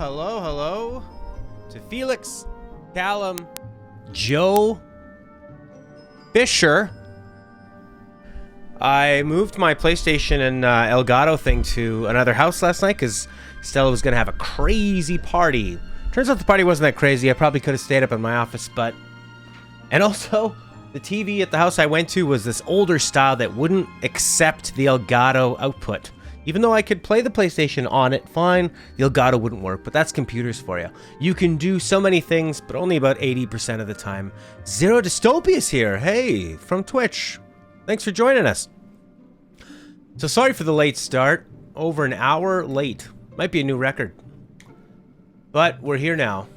hello to Felix, Callum, Joe, Fisher. I moved my PlayStation and Elgato thing to another house last night because Stella was going to have a crazy party. Turns out the party wasn't that crazy. I probably could have stayed up in my office, but... And also, the TV at the house I went to was this older style that wouldn't accept the Elgato output. Even though I could play the PlayStation on it fine, the Elgato wouldn't work, but that's computers for you. You can do so many things, but only about 80% of the time. Zero Dystopia's here. Hey, from Twitch. Thanks for joining us. So sorry for the late start. Over an hour late. Might be a new record. But we're here now.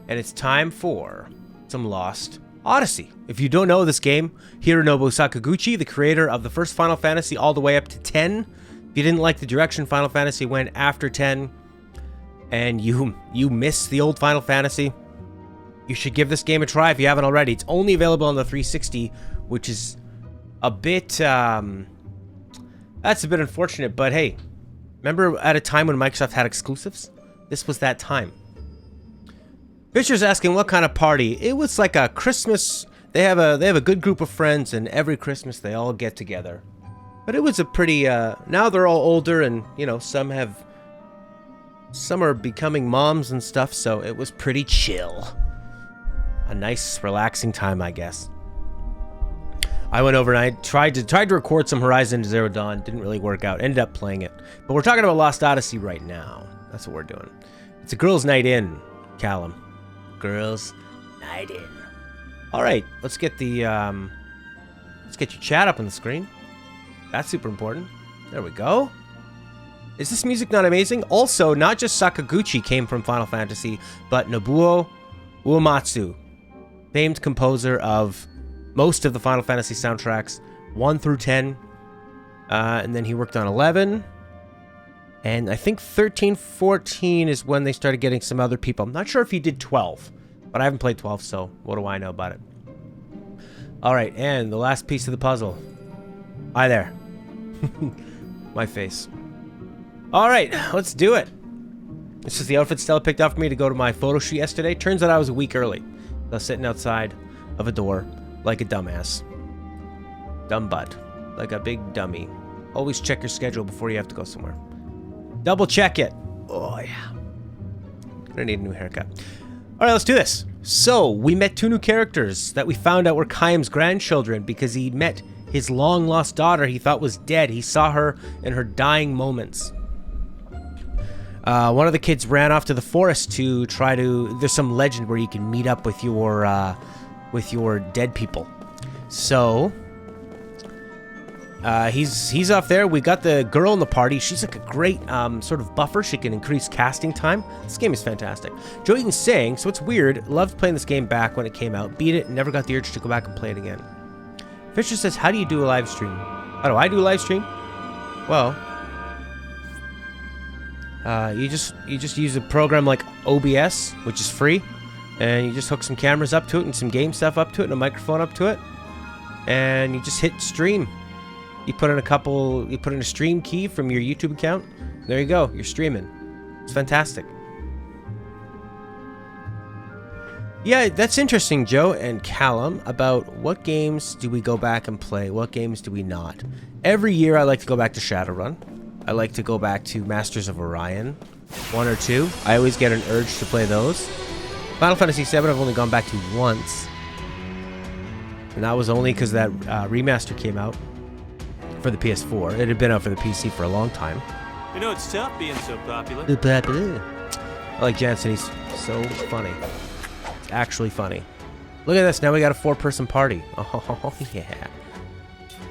And it's time for some Lost Odyssey. If you don't know this game, Hironobu Sakaguchi, the creator of the first Final Fantasy all the way up to 10. If you didn't like the direction Final Fantasy went after 10, and you miss the old Final Fantasy, you should give this game a try if you haven't already. It's only available on the 360, which is a bit, that's a bit unfortunate, but hey, remember at a time when Microsoft had exclusives? This was that time. Fisher's asking what kind of party. It was like a Christmas. They have a good group of friends, and every Christmas they all get together. But it was a pretty, now they're all older, and, you know, some are becoming moms and stuff, so it was pretty chill. A nice, relaxing time, I guess. I went over and I tried to record some Horizon Zero Dawn. Didn't really work out. Ended up playing it. But we're talking about Lost Odyssey right now. That's what we're doing. It's a girls' night in, Callum. Girls' night in. All right, let's get the, let's get your chat up on the screen. That's super important. There we go. Is this music not amazing? Also, not just Sakaguchi came from Final Fantasy, but Nobuo Uematsu, famed composer of most of the Final Fantasy soundtracks, 1 through 10. And then he worked on 11. And I think 13, 14 is when they started getting some other people. I'm not sure if he did 12, but I haven't played 12, so what do I know about it? All right, and the last piece of the puzzle. Hi there. My face. All right, let's do it. This is the outfit Stella picked out for me to go to my photo shoot yesterday. Turns out I was a week early. I was sitting outside of a door like a dumbass. Dumb butt. Like a big dummy. Always check your schedule before you have to go somewhere. Double check it. Oh, yeah. Gonna need a new haircut. All right, let's do this. So, we met 2 new characters that we found out were Chaim's grandchildren because he met his long-lost daughter he thought was dead. He saw her in her dying moments. One of the kids ran off to the forest to try to... There's some legend where you can meet up with your dead people. So... he's off there. We got the girl in the party. She's like a great sort of buffer. She can increase casting time. This game is fantastic. Joe Eaton's saying, so it's weird. Loved playing this game back when it came out. Beat it. Never got the urge to go back and play it again. Fisher says, how do you do a live stream? How do I do a live stream? Well, you just use a program like OBS, which is free, and you just hook some cameras up to it and some game stuff up to it and a microphone up to it, and you just hit stream. You put in a stream key from your YouTube account. There you go. You're streaming. It's fantastic. Yeah, that's interesting, Joe and Callum, about what games do we go back and play? What games do we not? Every year I like to go back to Shadowrun. I like to go back to Masters of Orion. 1 or 2. I always get an urge to play those. Final Fantasy VII I've only gone back to once. And that was only because that remaster came out for the PS4. It had been out for the PC for a long time. You know, it's tough being so popular. I like Jansen. He's so funny. It's actually funny. Look at this. Now we got a 4-person party. Oh, yeah.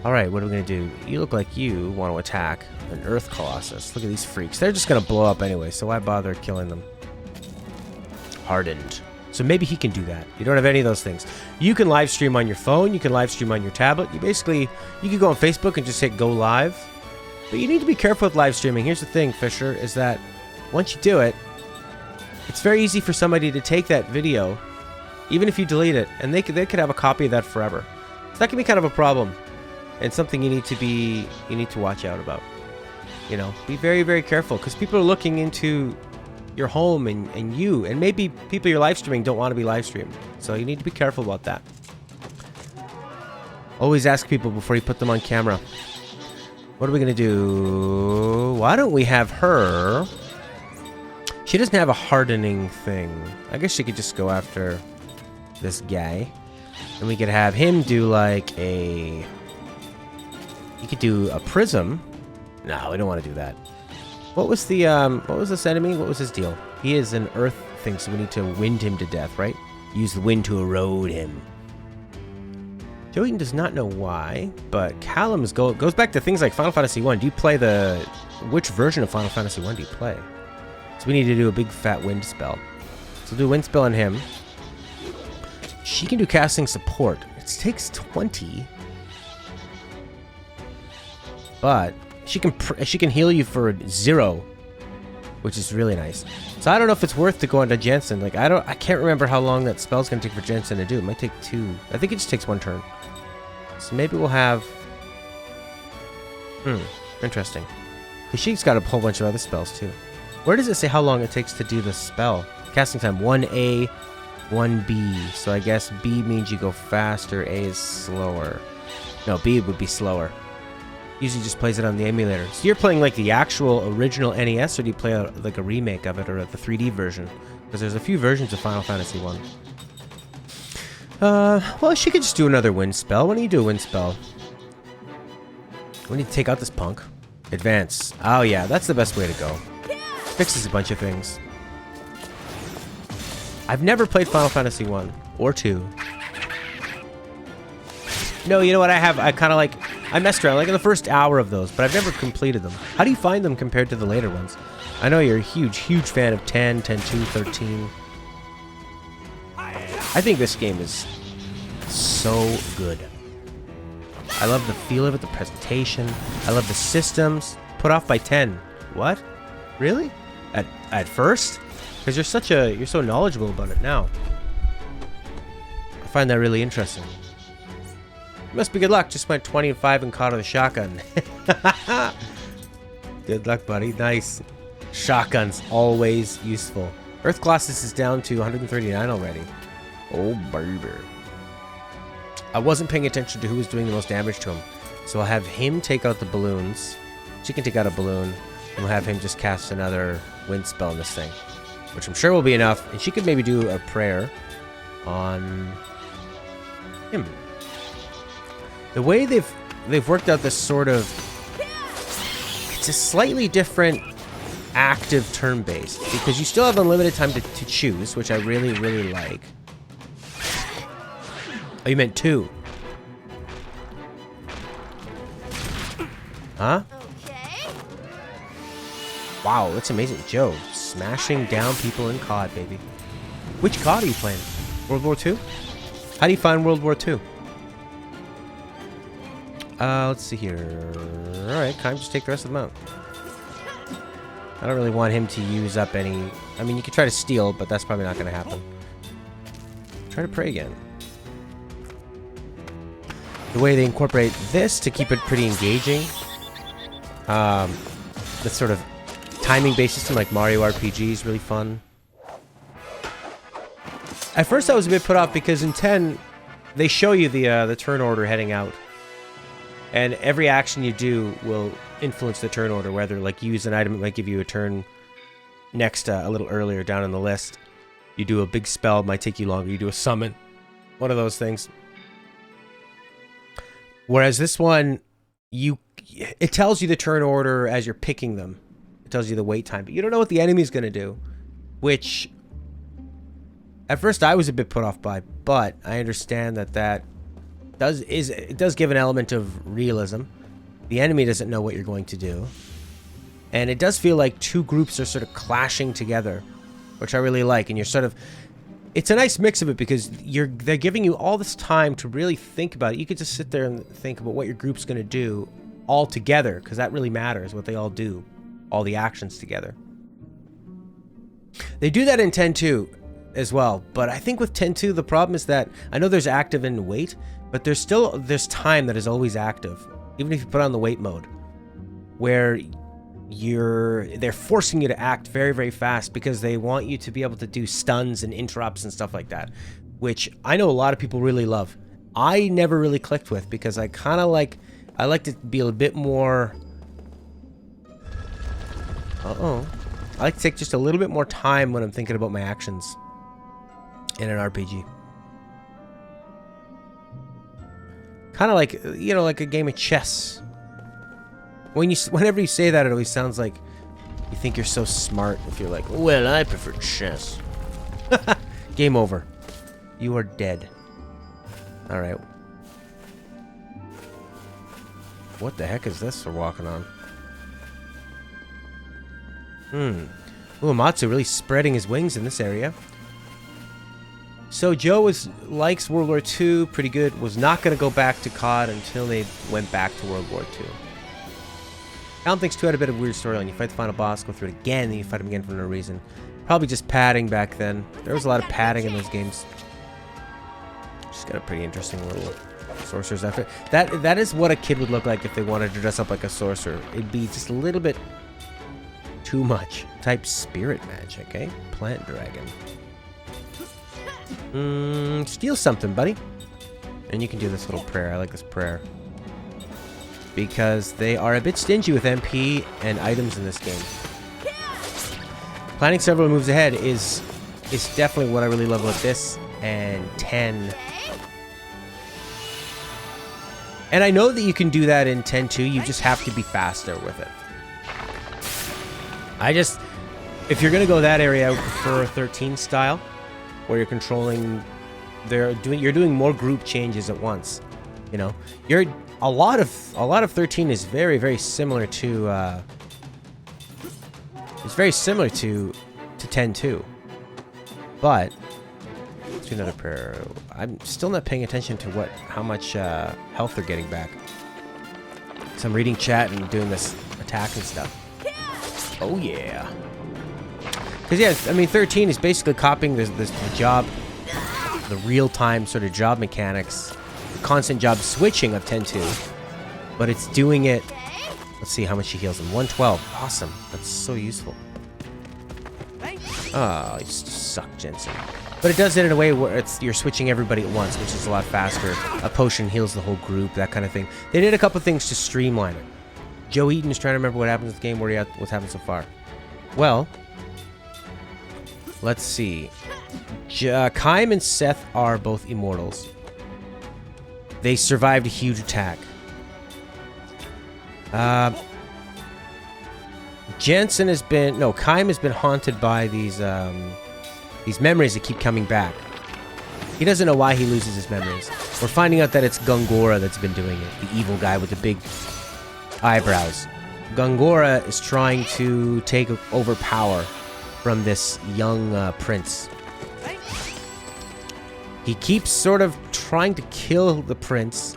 All right, what are we going to do? You look like you want to attack an Earth Colossus. Look at these freaks. They're just going to blow up anyway, so why bother killing them? Hardened. So maybe he can do that. You don't have any of those things. You can live stream on your phone. You can live stream on your tablet. You can go on Facebook and just hit go live. But you need to be careful with live streaming. Here's the thing, Fisher, is that once you do it, it's very easy for somebody to take that video, even if you delete it, and they could have a copy of that forever. So that can be kind of a problem, and something you need to watch out about. You know, be very, very careful, because people are looking into your home and you, and maybe people you're live streaming don't want to be live streamed. So you need to be careful about that. Always ask people before you put them on camera. What are we going to do? Why don't we have her? She doesn't have a hardening thing. I guess she could just go after this guy. And we could have him do like a... He could do a prism. No, we don't want to do that. What was the, what was this enemy? What was his deal? He is an earth thing, so we need to wind him to death, right? Use the wind to erode him. Joe Eaton does not know why, but Callum's goes back to things like Final Fantasy 1. Do you play the... Which version of Final Fantasy 1 do you play? So we need to do a big fat wind spell. So we'll do a wind spell on him. She can do casting support. It takes 20. But she can heal you for 0, which is really nice. So I don't know if it's worth to go into Jensen. Like I can't remember how long that spell's gonna take for Jensen to do. It might take 2. I think it just takes 1 turn. So maybe we'll have... Interesting. Because she's got a whole bunch of other spells too. Where does it say how long it takes to do the spell? Casting time 1A, 1B. So I guess B means you go faster, A is slower. No, B would be slower. Usually just plays it on the emulator. So you're playing like the actual original NES, or do you play like a remake of it, or the 3D version? Because there's a few versions of Final Fantasy 1. Well, she could just do another wind spell. Why don't you do a wind spell? We need to take out this punk. Advance. Oh yeah, that's the best way to go. Fixes a bunch of things. I've never played Final Fantasy 1 or 2. No, you know what I have? I kind of like... I messed around like in the first hour of those, but I've never completed them. How do you find them compared to the later ones? I know you're a huge, huge fan of 10, 10-2, 13. I think this game is so good. I love the feel of it, the presentation. I love the systems. Put off by 10. What? Really? At first? Because you're so knowledgeable about it now. I find that really interesting. Must be good luck. Just went 20 and 5 and caught on the shotgun. Good luck, buddy. Nice. Shotguns, always useful. Earth Colossus is down to 139 already. Oh, baby. I wasn't paying attention to who was doing the most damage to him. So I'll have him take out the balloons. She can take out a balloon. And we'll have him just cast another wind spell on this thing. Which I'm sure will be enough. And she could maybe do a prayer on him. The way they've worked out this sort of... It's a slightly different active turn-based. Because you still have unlimited time to choose, which I really, really like. Oh, you meant 2. Huh? Okay. Wow, that's amazing. Joe, smashing down people in COD, baby. Which COD are you playing? World War II? How do you find World War II? Let's see here. Alright, can I just take the rest of them out? I don't really want him to use up any... I mean, you could try to steal, but that's probably not going to happen. Try to pray again. The way they incorporate this to keep it pretty engaging. The sort of timing-based system like Mario RPG is really fun. At first I was a bit put off because in 10, they show you the turn order heading out. And every action you do will influence the turn order, whether like you use an item, it might give you a turn next a little earlier down on the list. You do a big spell, it might take you longer. You do a summon, one of those things. Whereas this one, it tells you the turn order as you're picking them. It tells you the wait time, but you don't know what the enemy's going to do, which at first I was a bit put off by, but I understand that it does give an element of realism. The enemy doesn't know what you're going to do. And it does feel like two groups are sort of clashing together, which I really like. And you're sort of... It's a nice mix of it because they're giving you all this time to really think about it. You could just sit there and think about what your group's going to do all together, because that really matters, what they all do. All the actions together. They do that in 10-2 as well, but I think with 10-2 the problem is that I know there's active and wait, but there's time that is always active, even if you put on the wait mode, where they're forcing you to act very, very fast because they want you to be able to do stuns and interrupts and stuff like that, which I know a lot of people really love. I never really clicked with because I kind of like, I like to be a bit more, I like to take just a little bit more time when I'm thinking about my actions in an RPG. Kind of like, you know, like a game of chess. Whenever you say that, it always sounds like you think you're so smart if you're like, well, I prefer chess. Game over. You are dead. Alright. What the heck is this we're walking on? Uematsu really spreading his wings in this area. So Joe likes World War II pretty good. Was not going to go back to COD until they went back to World War II. Alan thinks 2 had a bit of a weird storyline. You fight the final boss, go through it again, then you fight him again for no reason. Probably just padding back then. There was a lot of padding in those games. Just got a pretty interesting little sorcerer's outfit. That is what a kid would look like if they wanted to dress up like a sorcerer. It'd be just a little bit too much. Type spirit magic, eh? Plant dragon. Steal something, buddy. And you can do this little prayer. I like this prayer. Because they are a bit stingy with MP and items in this game. Planning several moves ahead is definitely what I really love about this and 10. And I know that you can do that in 10 too, you just have to be faster with it. If you're gonna go that area, I prefer 13 style, where you're controlling, you're doing more group changes at once. You know, a lot of 13 is very, very similar to it's very similar to 10 too. But let's do another prayer. I'm still not paying attention to how much health they're getting back. So I'm reading chat and doing this attack and stuff. Oh yeah. Because yeah, I mean 13 is basically copying the job, the real-time sort of job mechanics, the constant job switching of 10-2. But it's doing it. Let's see how much she heals him. 112. Awesome. That's so useful. Oh, you suck, Jensen. But it does it in a way where you're switching everybody at once, which is a lot faster. A potion heals the whole group, that kind of thing. They did a couple things to streamline it. Joe Eaton is trying to remember what happens in the game. What's happened so far? Well, let's see. Kaim and Seth are both immortals. They survived a huge attack. Jensen has been... No, Kaim has been haunted by these memories that keep coming back. He doesn't know why he loses his memories. We're finding out that it's Gungora that's been doing it. The evil guy with the big eyebrows. Gungora is trying to take over power from this young prince. He keeps sort of trying to kill the prince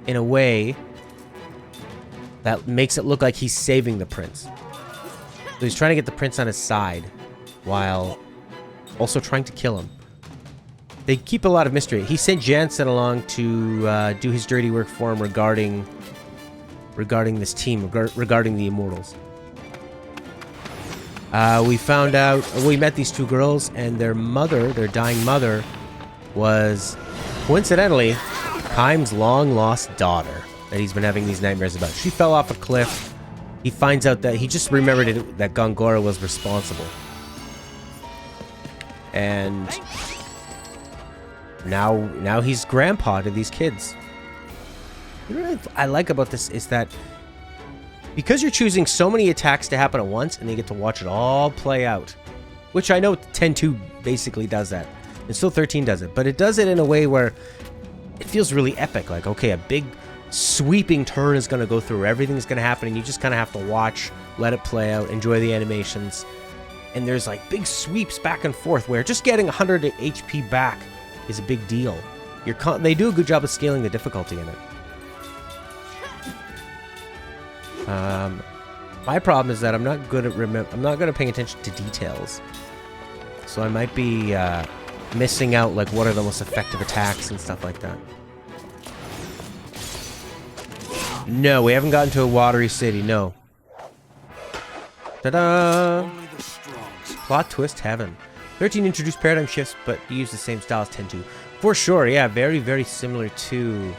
in a way that makes it look like he's saving the prince. So he's trying to get the prince on his side while also trying to kill him. They keep a lot of mystery. He sent Jansen along to do his dirty work for him regarding this team, regarding the Immortals. We found out, we met these two girls, and their mother, their dying mother, was coincidentally Kaim's long-lost daughter that he's been having these nightmares about. She fell off a cliff. He finds out that he just remembered that Gongora was responsible. And now he's grandpa to these kids. You know what I like about this is that because you're choosing so many attacks to happen at once and they get to watch it all play out, which I know 10-2 basically does that. And still 13 does it, but it does it in a way where it feels really epic. Like, okay, a big sweeping turn is going to go through, everything's going to happen, and you just kind of have to watch, let it play out, enjoy the animations. And there's like big sweeps back and forth where just getting 100 HP back is a big deal. They do a good job of scaling the difficulty in it. My problem is that I'm not good at paying attention to details. So I might be missing out like what are the most effective attacks and stuff like that. No, we haven't gotten to a watery city, no. Ta-da! Only the strong. Plot twist heaven. 13 introduced paradigm shifts, but use the same style as 10-2. For sure, yeah, very, very similar to...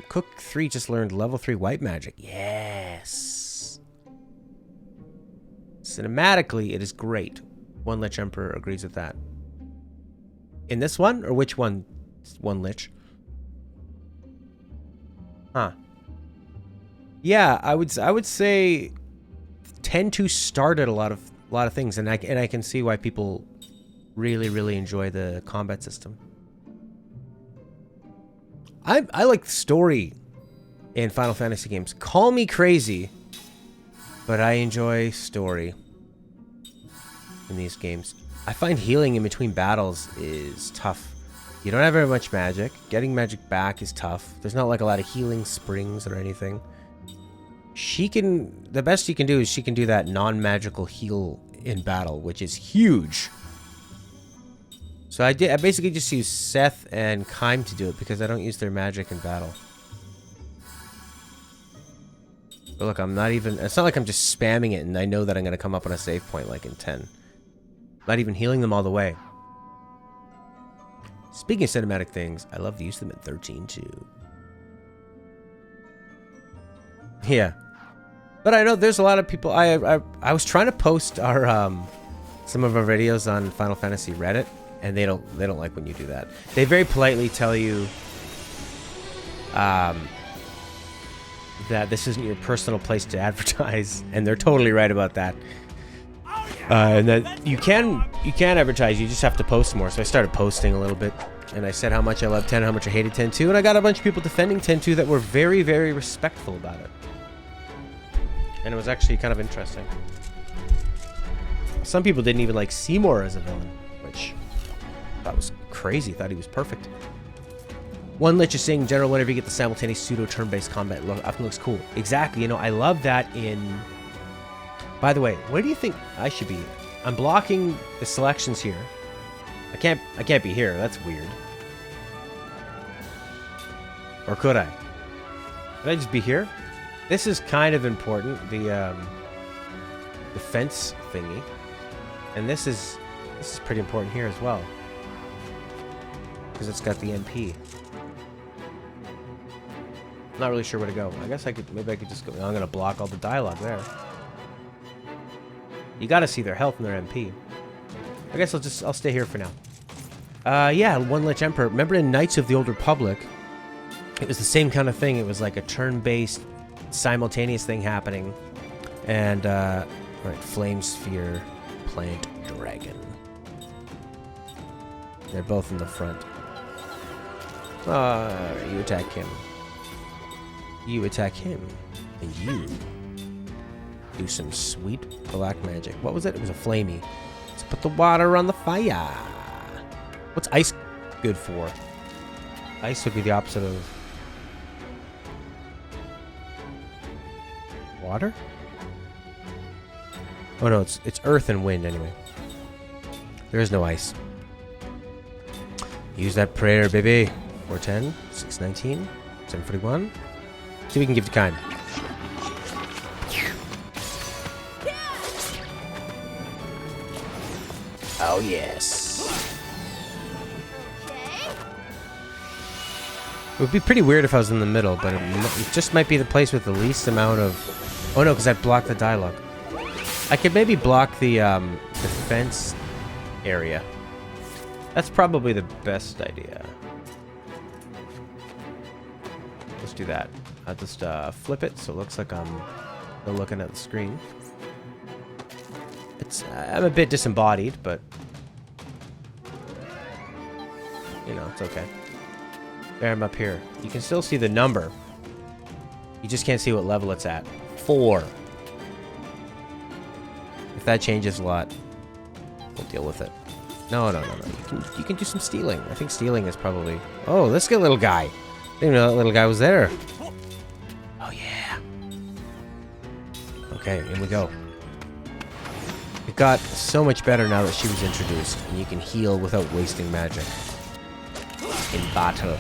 Cook 3 just learned level 3 white magic. Yes! Cinematically, it is great. One Lich Emperor agrees with that. In this one? Or which one? One Lich? Huh. Yeah, I would say 10-2 started a lot of things, and I can see why people really enjoy the combat system. I like the story in Final Fantasy games. Call me crazy, but I enjoy story in these games. I find healing in between battles is tough. You don't have very much magic. Getting magic back is tough. There's not like a lot of healing springs or anything. The best she can do is she can do that non-magical heal in battle, which is huge. So I basically just use Seth and Kime to do it because I don't use their magic in battle. But look, it's not like I'm just spamming it and I know that I'm going to come up on a save point like in 10. Not even healing them all the way. Speaking of cinematic things, I love to use them in 13 too. Yeah. But I know there's a lot of people. I was trying to post our some of our videos on Final Fantasy Reddit, and they don't like when you do that. They very politely tell you that this isn't your personal place to advertise, and they're totally right about that. And that you can advertise, you just have to post more. So I started posting a little bit, and I said how much I love 10, how much I hated 10-2, and I got a bunch of people defending 10-2 that were very, very respectful about it. And it was actually kind of interesting. Some people didn't even like Seymour as a villain, which I thought was crazy. Thought he was perfect. One Lich is saying, in general, whenever you get the simultaneous pseudo turn-based combat, often looks cool. Exactly. You know, I love that in... By the way, where do you think I should be? I'm blocking the selections here. I can't be here. That's weird. Or could I? Could I just be here? This is kind of important, the fence thingy. And this is pretty important here as well. Because it's got the MP. Not really sure where to go. I guess maybe I could just go. I'm gonna block all the dialogue there. You gotta see their health and their MP. I guess I'll stay here for now. Yeah, One Lich Emperor. Remember in Knights of the Old Republic, it was the same kind of thing. It was like a turn-based simultaneous thing happening. And right, Flame Sphere, Plant Dragon. They're both in the front. You attack him. You attack him. And you do some sweet black magic. What was it? It was a flamey. Let's put the water on the fire. What's ice good for? Ice would be the opposite of water? Oh no, it's earth and wind anyway. There is no ice. Use that prayer, baby. 410, 619, 741. See if we can give to kind. Oh yes. It would be pretty weird if I was in the middle, but it just might be the place with the least amount of... Oh no, because I blocked the dialogue. I could maybe block the fence area. That's probably the best idea. Let's do that. I'll just flip it so it looks like I'm looking at the screen. I'm a bit disembodied, but you know, it's okay. There, I'm up here. You can still see the number. You just can't see what level it's at. 4. If that changes a lot, we'll deal with it. No. You can do some stealing. I think stealing is probably... Oh, this little guy. I didn't know that little guy was there. Oh, yeah. Okay, in we go. It got so much better now that she was introduced, and you can heal without wasting magic in battle.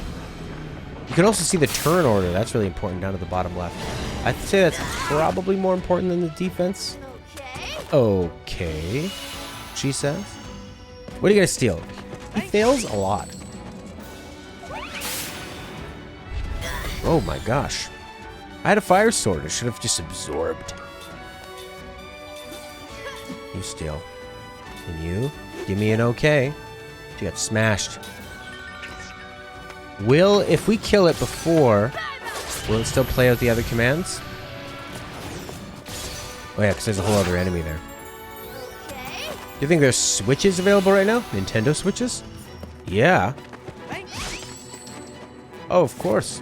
You can also see the turn order. That's really important down at the bottom left. I'd say that's probably more important than the defense. Okay, she says. What are you gonna steal? He fails a lot. Oh my gosh. I had a fire sword. It should have just absorbed. You steal. And you? Give me an okay. You got smashed. If we kill it before, will it still play out the other commands? Oh yeah, because there's a whole other enemy there. Do you think there's Switches available right now? Nintendo Switches? Yeah. Oh, of course.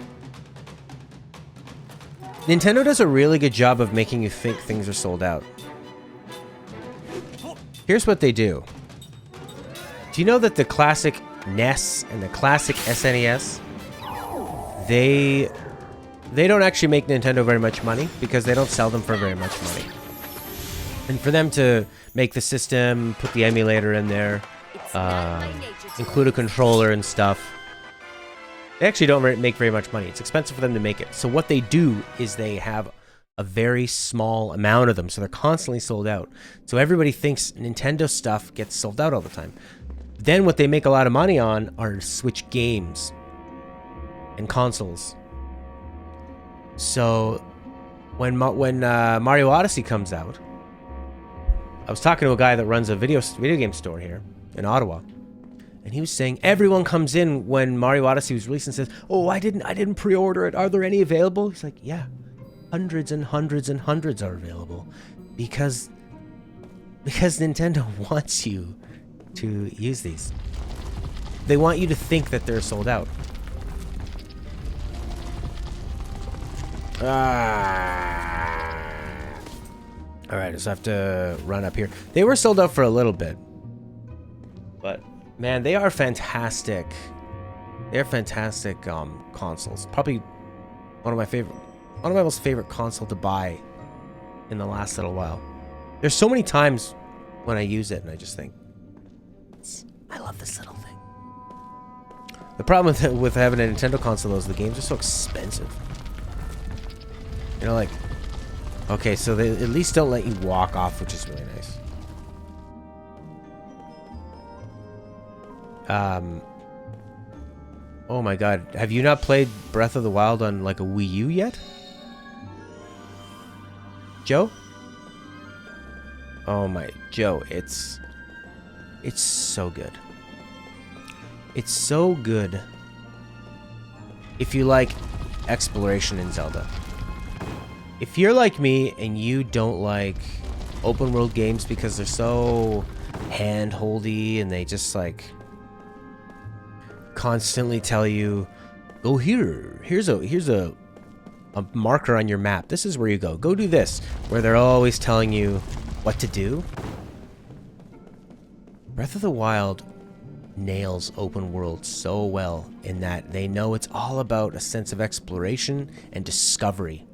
Nintendo does a really good job of making you think things are sold out. Here's what they do. Do you know that the classic NES and the classic SNES, they don't actually make Nintendo very much money because they don't sell them for very much money. And for them to make the system, put the emulator in there, include a controller and stuff, they actually don't make very much money. It's expensive for them to make it. So what they do is they have a very small amount of them, so they're constantly sold out. So everybody thinks Nintendo stuff gets sold out all the time. Then what they make a lot of money on are Switch games and consoles. So when Mario Odyssey comes out, I was talking to a guy that runs a video game store here in Ottawa, and he was saying everyone comes in when Mario Odyssey was released and says, "Oh, I didn't pre-order it. Are there any available?" He's like, "Yeah, hundreds and hundreds and hundreds are available because Nintendo wants you to use these. They want you to think that they're sold out." Alright, just have to run up here. They were sold out for a little bit. But, man, they are fantastic. They're fantastic consoles. Probably one of my most favorite console to buy in the last little while. There's so many times when I use it and I just think, I love this little thing. The problem with having a Nintendo console is the games are so expensive. You know, like, okay, so they at least don't let you walk off, which is really nice. Oh my god, have you not played Breath of the Wild on like a Wii U yet? Joe? Oh my, Joe, it's so good. It's so good if you like exploration in Zelda. If you're like me and you don't like open world games because they're so hand-holdy and they just like constantly tell you, go here, here's a marker on your map, this is where you go do this, where they're always telling you what to do. Breath of the Wild nails open world so well in that they know it's all about a sense of exploration and discovery.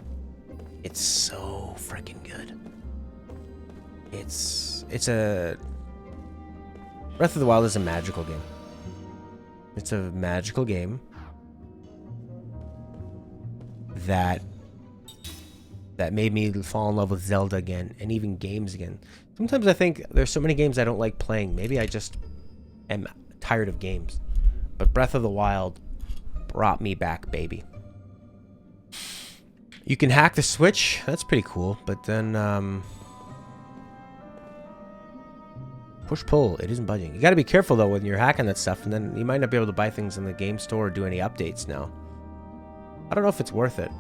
It's so freaking good. Breath of the Wild is a magical game. It's a magical game that made me fall in love with Zelda again, and even games again. Sometimes I think there's so many games I don't like playing. Maybe I just am tired of games. But Breath of the Wild brought me back, baby. You can hack the Switch. That's pretty cool. But then, push-pull. It isn't budging. You gotta be careful, though, when you're hacking that stuff. And then you might not be able to buy things in the game store or do any updates now. I don't know if it's worth it.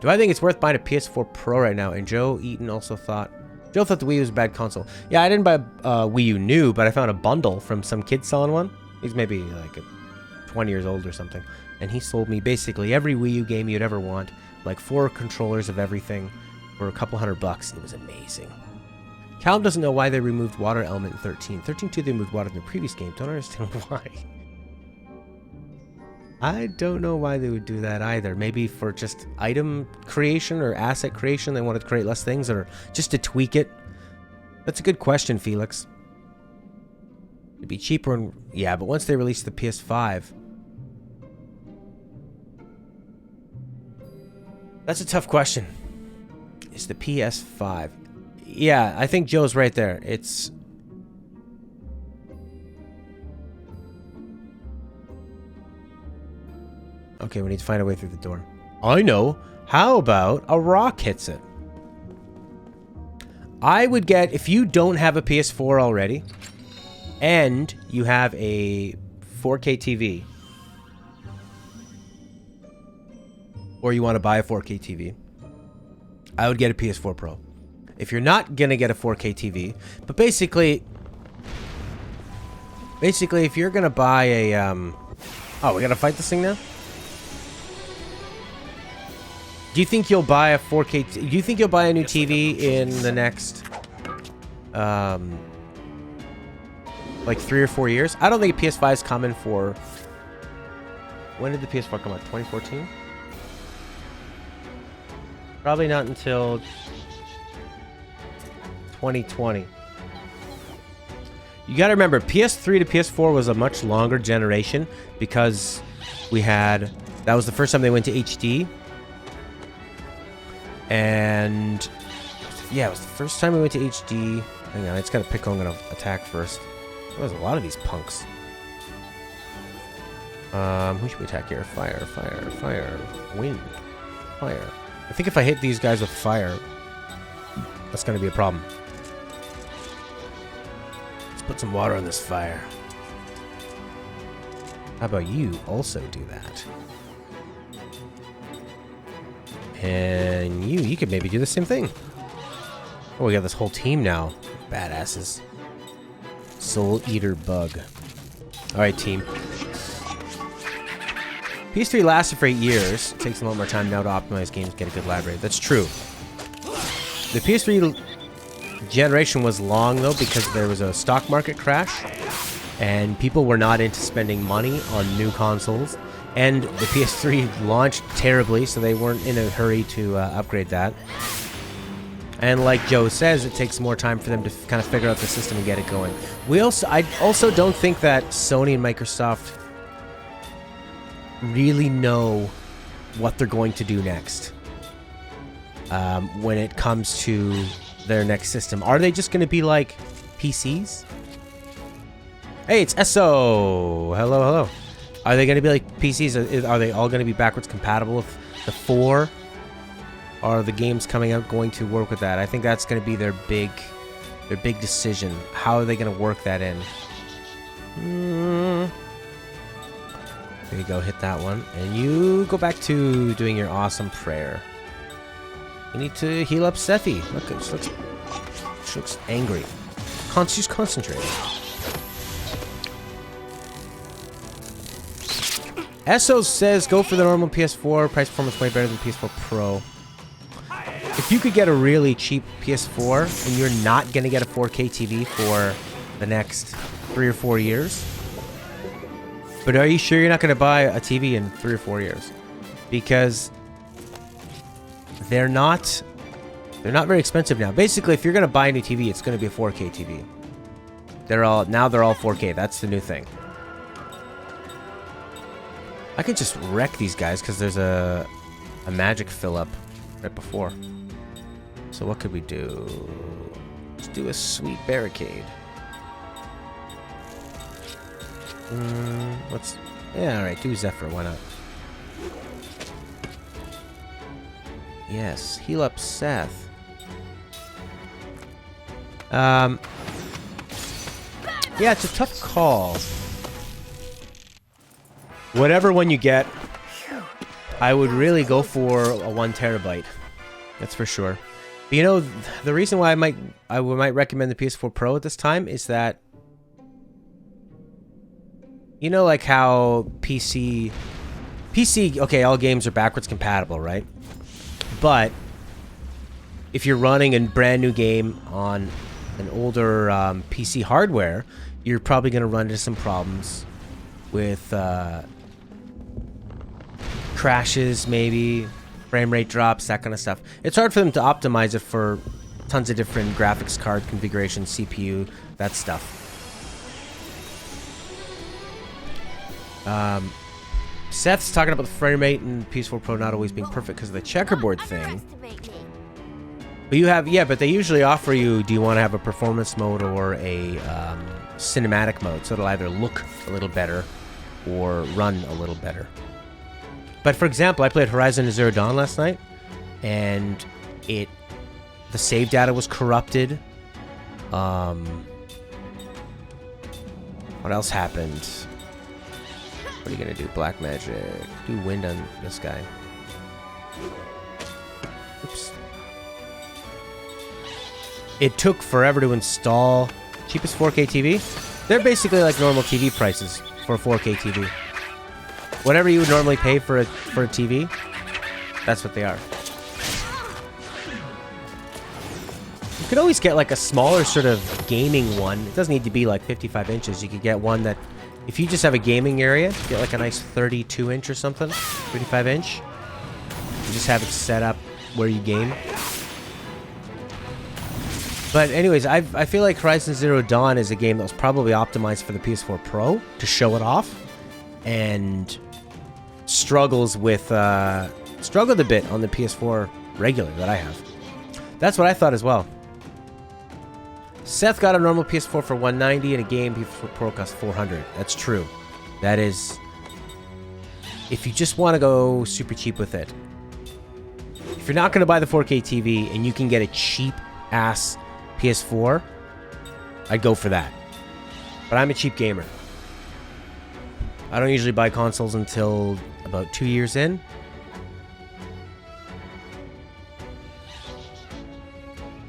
Do I think it's worth buying a PS4 Pro right now? And Joe Eaton also thought... Joe thought the Wii U was a bad console. Yeah, I didn't buy a Wii U new, but I found a bundle from some kid selling one. He's maybe like 20 years old or something. And he sold me basically every Wii U game you'd ever want. Like 4 controllers of everything for a couple $100. It was amazing. Callum doesn't know why they removed water element in 13. 13.2 they removed water in the previous game. Don't understand why. I don't know why they would do that either. Maybe for just item creation or asset creation. They wanted to create less things, or just to tweak it. That's a good question, Felix. It'd be cheaper and... Yeah, but once they release the PS5... That's a tough question. It's the PS5. Yeah, I think Joe's right there. It's... Okay, we need to find a way through the door. I know. How about a rock hits it? I would get, if you don't have a PS4 already, and you have a 4K TV, or you want to buy a 4K TV, I would get a PS4 Pro. If you're not gonna get a 4K TV, but basically, if you're gonna buy a, oh, we gotta fight this thing now? Do you think you'll buy a 4K? Do you think you'll buy a new TV in the next, like 3 or 4 years? I don't think a PS5 is coming for... When did the PS4 come out? 2014? Probably not until 2020. You gotta remember, PS3 to PS4 was a much longer generation because we had... That was the first time they went to HD. And yeah, it was the first time we went to HD. Hang on, I just gotta pick who I'm gonna attack first. There's a lot of these punks. Who should we attack here? Fire, fire, fire, wind, fire. I think if I hit these guys with fire, that's gonna be a problem. Let's put some water on this fire. How about you also do that? And you could maybe do the same thing. Oh, we got this whole team now. Badasses. Soul Eater Bug. Alright, team. PS3 lasted for 8 years. It takes a lot more time now to optimize games, get a good library. That's true. The PS3 generation was long, though, because there was a stock market crash. And people were not into spending money on new consoles. And the PS3 launched terribly, so they weren't in a hurry to upgrade that. And like Joe says, it takes more time for them to kind of figure out the system and get it going. I also don't think that Sony and Microsoft really know what they're going to do next when it comes to their next system. Are they just going to be like PCs? Hey, it's SO! Hello, hello. Are they going to be like PCs? Are they all going to be backwards compatible with the 4? Are the games coming out going to work with that? I think that's going to be their big decision. How are they going to work that in? There you go, hit that one. And you go back to doing your awesome prayer. You need to heal up Sephi. Look, she looks angry. She's concentrating. Essos says, go for the normal PS4. Price performance way better than PS4 Pro. If you could get a really cheap PS4 and you're not going to get a 4K TV for the next 3 or 4 years, but are you sure you're not going to buy a TV in 3 or 4 years? Because they're not very expensive now. Basically, if you're going to buy a new TV, it's going to be a 4K TV. They're all 4K. That's the new thing. I could just wreck these guys because there's a magic fill up right before. So what could we do? Let's do a sweet barricade. Yeah, alright, do Zephyr, why not? Yes, heal up Seth. Yeah, it's a tough call. Whatever one you get, I would really go for a 1 terabyte. That's for sure. But you know, the reason why I might recommend the PS4 Pro at this time is that, you know, like how PC, okay, all games are backwards compatible, right? But if you're running a brand new game on an older PC hardware, you're probably going to run into some problems with crashes, maybe frame rate drops, that kind of stuff. It's hard for them to optimize it for tons of different graphics card configurations, CPU, that stuff. Seth's talking about the frame rate and PS4 Pro not always being perfect because of the checkerboard thing. But you have, yeah, but they usually offer you, do you want to have a performance mode or a cinematic mode? So it'll either look a little better or run a little better. But for example, I played Horizon Zero Dawn last night, and the save data was corrupted. What else happened? What are you gonna do? Black magic. Do wind on this guy. Oops. It took forever to install. Cheapest 4K TV? They're basically like normal TV prices for a 4K TV. Whatever you would normally pay for a TV, that's what they are. You could always get like a smaller sort of gaming one. It doesn't need to be like 55 inches. You could get one that, if you just have a gaming area, get like a nice 32 inch or something, 35 inch. You just have it set up where you game. But anyways, I feel like Horizon Zero Dawn is a game that was probably optimized for the PS4 Pro to show it off, and struggled a bit on the PS4 regular that I have. That's what I thought as well. Seth got a normal PS4 for $190 and a game PS4 Pro cost $400. That's true. That is, if you just want to go super cheap with it. If you're not going to buy the 4K TV and you can get a cheap ass PS4, I'd go for that. But I'm a cheap gamer. I don't usually buy consoles until about 2 years in.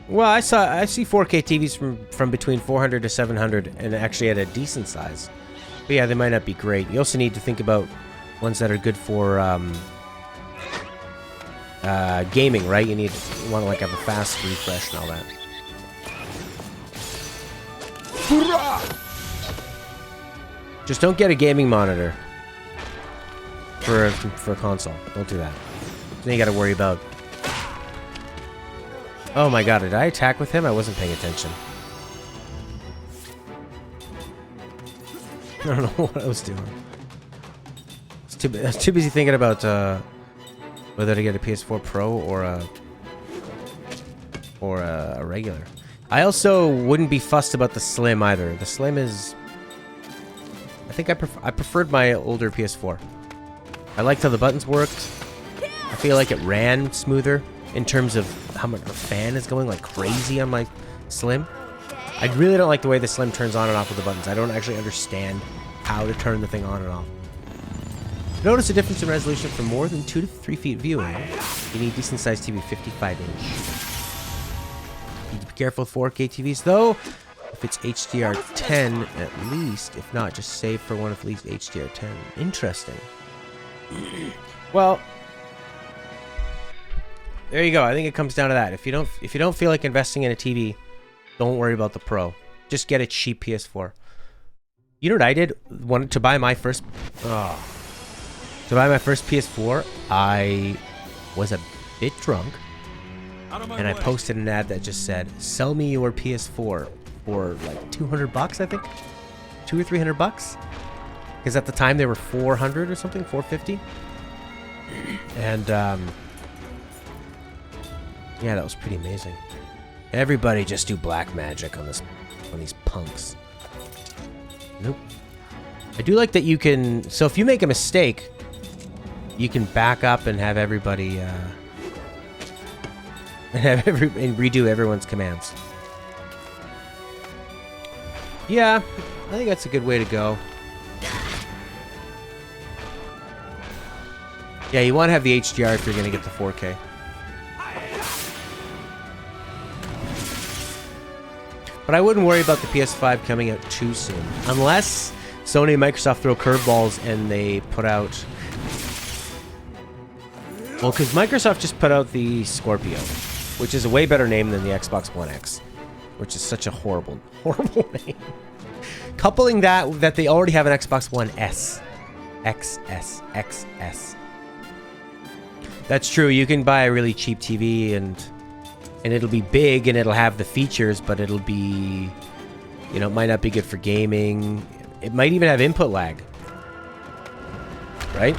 Well, I see 4K TVs from between 400 to 700 and actually at a decent size. But yeah, they might not be great. You also need to think about ones that are good for gaming, right? You want to like have a fast refresh and all that. Just don't get a gaming monitor for a console. Don't do that. Then you got to worry about. Oh my god, did I attack with him? I wasn't paying attention. I don't know what I was doing. I was too busy thinking about whether to get a PS4 Pro or a regular. I also wouldn't be fussed about the Slim either. The Slim is... I think I preferred my older PS4. I liked how the buttons worked. I feel like it ran smoother in terms of how much the fan is going like crazy on my Slim. I really don't like the way the Slim turns on and off with the buttons. I don't actually understand how to turn the thing on and off. Notice a difference in resolution for more than 2 to 3 feet viewing. You need decent sized TV, 55 inch. Need to be careful with 4K TVs though. If it's HDR10 at least, if not, just save for one of at least HDR10. Interesting. Well, there you go. I think it comes down to that. If you don't feel like investing in a TV, don't worry about the Pro. Just get a cheap PS4. You know what I did? To buy my first PS4, I was a bit drunk, and I posted an ad that just said, "Sell me your PS4 for like $200, I think, $200 or $300." Because at the time they were $400 or something, $450, and yeah, that was pretty amazing. Everybody just do black magic on these punks. Nope. I do like that you can. So if you make a mistake, you can back up and have everybody and redo everyone's commands. Yeah, I think that's a good way to go. Yeah, you want to have the HDR if you're going to get the 4K. But I wouldn't worry about the PS5 coming out too soon. Unless Sony and Microsoft throw curveballs and they put out... Well, because Microsoft just put out the Scorpio, which is a way better name than the Xbox One X, which is such a horrible, horrible name. Coupling that they already have an Xbox One S. XS. That's true. You can buy a really cheap TV and it'll be big and it'll have the features, but it'll be, you know, it might not be good for gaming. It might even have input lag, right?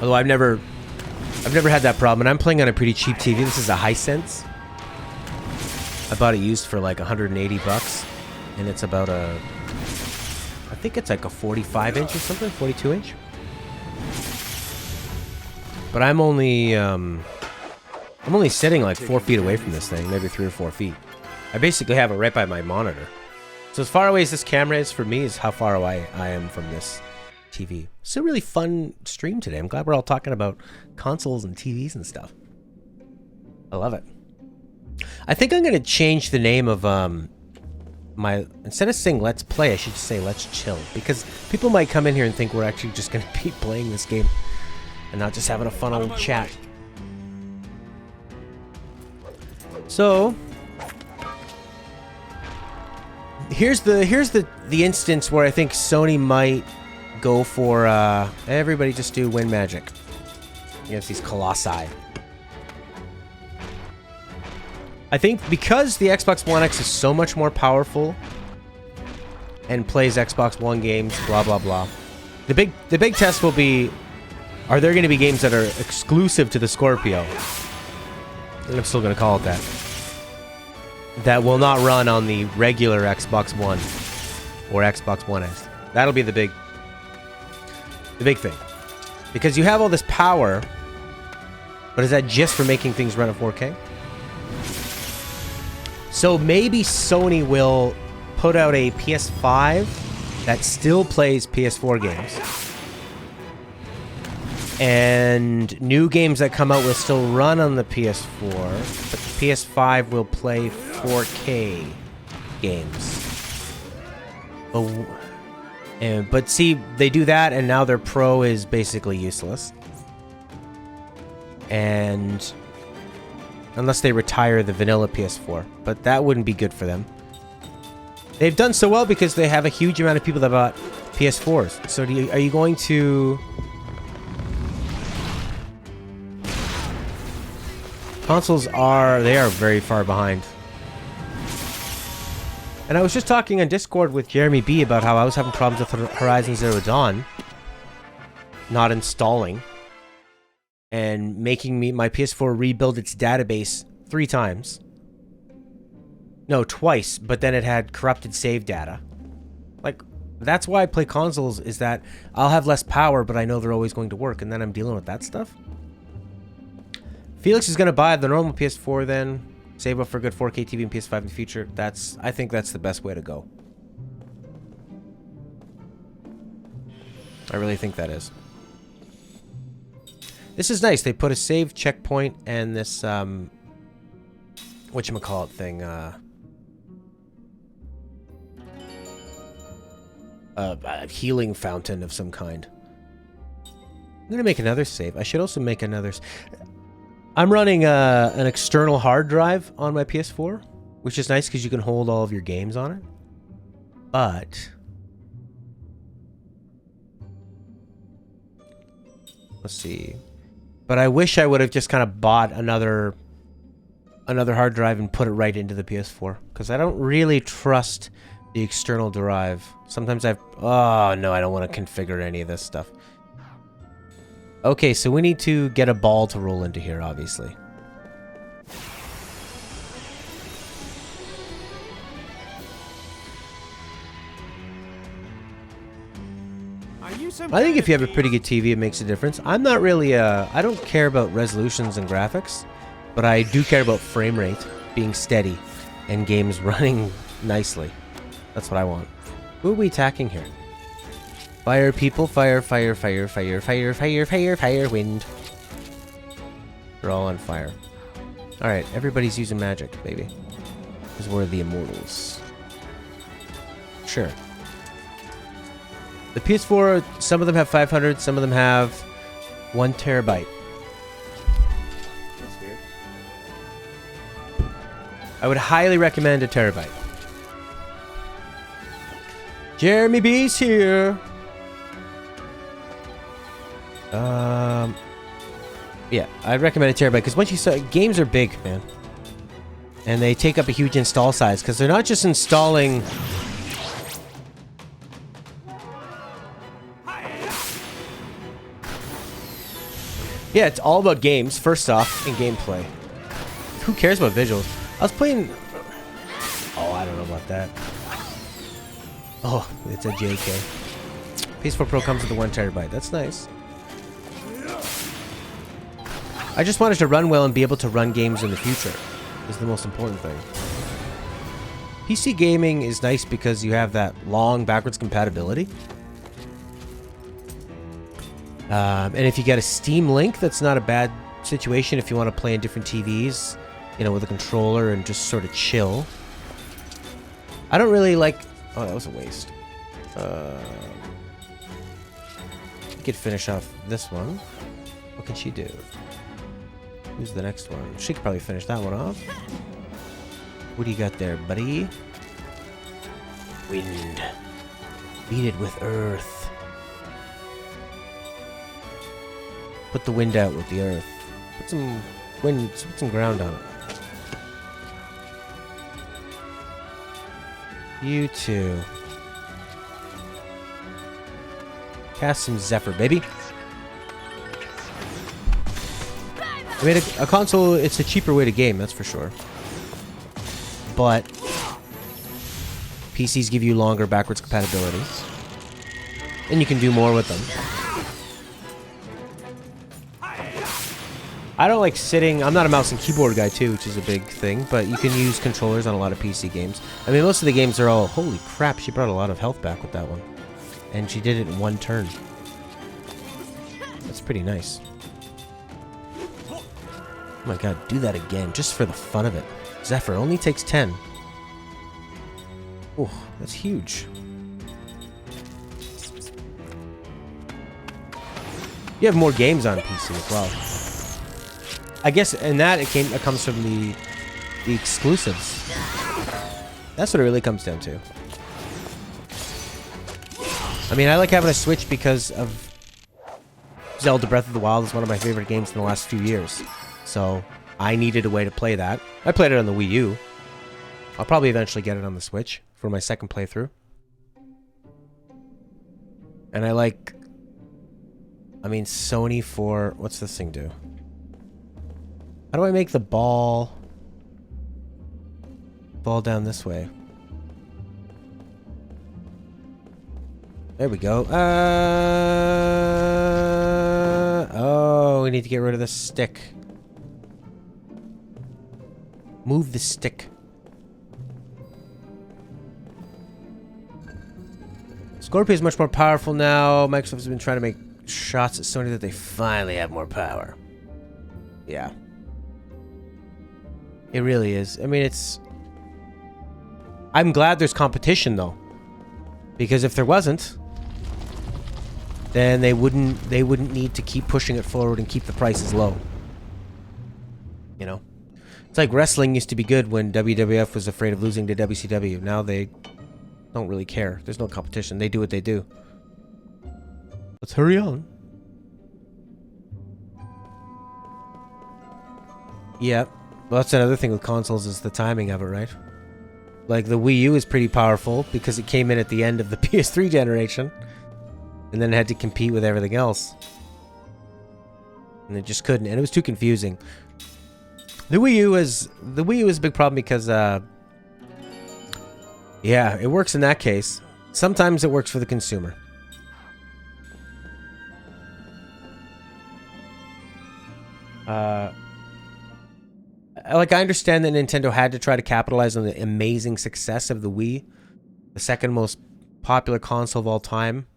Although I've never had that problem, and I'm playing on a pretty cheap TV. This is a Hisense. I bought it used for like 180 bucks, and it's about a, I think it's like a 45 inch or something, 42 inch. But I'm only sitting like 4 feet away from this thing, maybe 3 or 4 feet. I basically have it right by my monitor. So as far away as this camera is for me is how far away I am from this TV. It's a really fun stream today. I'm glad we're all talking about consoles and TVs and stuff. I love it. I think I'm going to change the name of my... Instead of saying Let's Play, I should just say Let's Chill. Because people might come in here and think we're actually just going to be playing this game and not just having a fun old chat. So... Here's the instance where I think Sony might go for everybody just do wind magic against these colossi. I think because the Xbox One X is so much more powerful and plays Xbox One games, blah blah blah. The big test will be, are there going to be games that are exclusive to the Scorpio? And I'm still going to call it that. That will not run on the regular Xbox One or Xbox One S. That'll be the big thing. Because you have all this power, but is that just for making things run at 4K? So maybe Sony will put out a PS5 that still plays PS4 games. And new games that come out will still run on the PS4, but the PS5 will play 4K games. But see, they do that, and now their Pro is basically useless. And unless they retire the vanilla PS4, but that wouldn't be good for them. They've done so well because they have a huge amount of people that bought PS4s. So are you going to... Consoles are very far behind. And I was just talking on Discord with Jeremy B about how I was having problems with Horizon Zero Dawn not installing and making my PS4 rebuild its database 3 times. No, twice, but then it had corrupted save data. Like, that's why I play consoles, is that I'll have less power, but I know they're always going to work, and then I'm dealing with that stuff. Felix is going to buy the normal PS4 then, save up for a good 4K TV and PS5 in the future. I think that's the best way to go. I really think that is. This is nice. They put a save checkpoint and this, whatchamacallit thing, a healing fountain of some kind. I'm going to make another save. I should also make another... I'm running an external hard drive on my PS4, which is nice because you can hold all of your games on it. But... let's see. But I wish I would have just kind of bought another hard drive and put it right into the PS4. Because I don't really trust the external drive. Sometimes oh no, I don't want to configure any of this stuff. Okay, so we need to get a ball to roll into here, obviously. I think if you have a pretty good TV, it makes a difference. I'm not really I don't care about resolutions and graphics, but I do care about frame rate being steady and games running nicely. That's what I want. Who are we attacking here? Fire, people, fire, fire, fire, fire, fire, fire, fire, fire, wind. They're all on fire. Alright, everybody's using magic, baby. Because we're the immortals. Sure. The PS4, some of them have 500, some of them have 1 terabyte. That's weird. I would highly recommend a terabyte. Jeremy B's here. Yeah, I'd recommend a terabyte because once you start, games are big, man, and they take up a huge install size because they're not just installing. Yeah, it's all about games, first off, and gameplay. Who cares about visuals? I was playing... Oh, I don't know about that. Oh, it's a JK. PS4 Pro comes with the 1 terabyte. That's nice. I just wanted to run well and be able to run games in the future. Is the most important thing. PC gaming is nice because you have that long backwards compatibility. And if you get a Steam Link, that's not a bad situation if you want to play in different TVs, you know, with a controller and just sort of chill. I don't really like... Oh, that was a waste. We could finish off this one. What can she do? Who's the next one? She could probably finish that one off. What do you got there, buddy? Wind. Beat it with earth. Put the wind out with the earth. Put some wind, put some ground on it. You too. Cast some Zephyr, baby. I mean, a console, it's a cheaper way to game, that's for sure. But PCs give you longer backwards compatibility. And you can do more with them. I don't like sitting... I'm not a mouse and keyboard guy too, which is a big thing. But you can use controllers on a lot of PC games. I mean, most of the games are all... Holy crap, she brought a lot of health back with that one. And she did it in one turn. That's pretty nice. Oh my god, do that again, just for the fun of it. Zephyr only takes 10. Oh, that's huge. You have more games on PC as well. I guess, and that it comes from the exclusives. That's what it really comes down to. I mean, I like having a Switch because of Zelda Breath of the Wild is one of my favorite games in the last few years. So, I needed a way to play that. I played it on the Wii U. I'll probably eventually get it on the Switch for my second playthrough. And I like... I mean, Sony for... What's this thing do? How do I make the ball... Ball down this way? There we go. Oh, we need to get rid of the stick. Move the stick. Scorpio is much more powerful now. Microsoft has been trying to make shots at Sony that they finally have more power. Yeah. It really is. I mean, it's... I'm glad there's competition, though. Because if there wasn't, then they wouldn't need to keep pushing it forward and keep the prices low. You know? It's like wrestling used to be good when WWF was afraid of losing to WCW. Now they don't really care. There's no competition. They do what they do. Let's hurry on. Yeah. Well, that's another thing with consoles is the timing of it, right? Like, the Wii U is pretty powerful because it came in at the end of the PS3 generation. And then it had to compete with everything else. And it just couldn't. And it was too confusing. The Wii U is a big problem because, yeah, it works in that case. Sometimes it works for the consumer. Like, I understand that Nintendo had to try to capitalize on the amazing success of the Wii, the second most popular console of all time.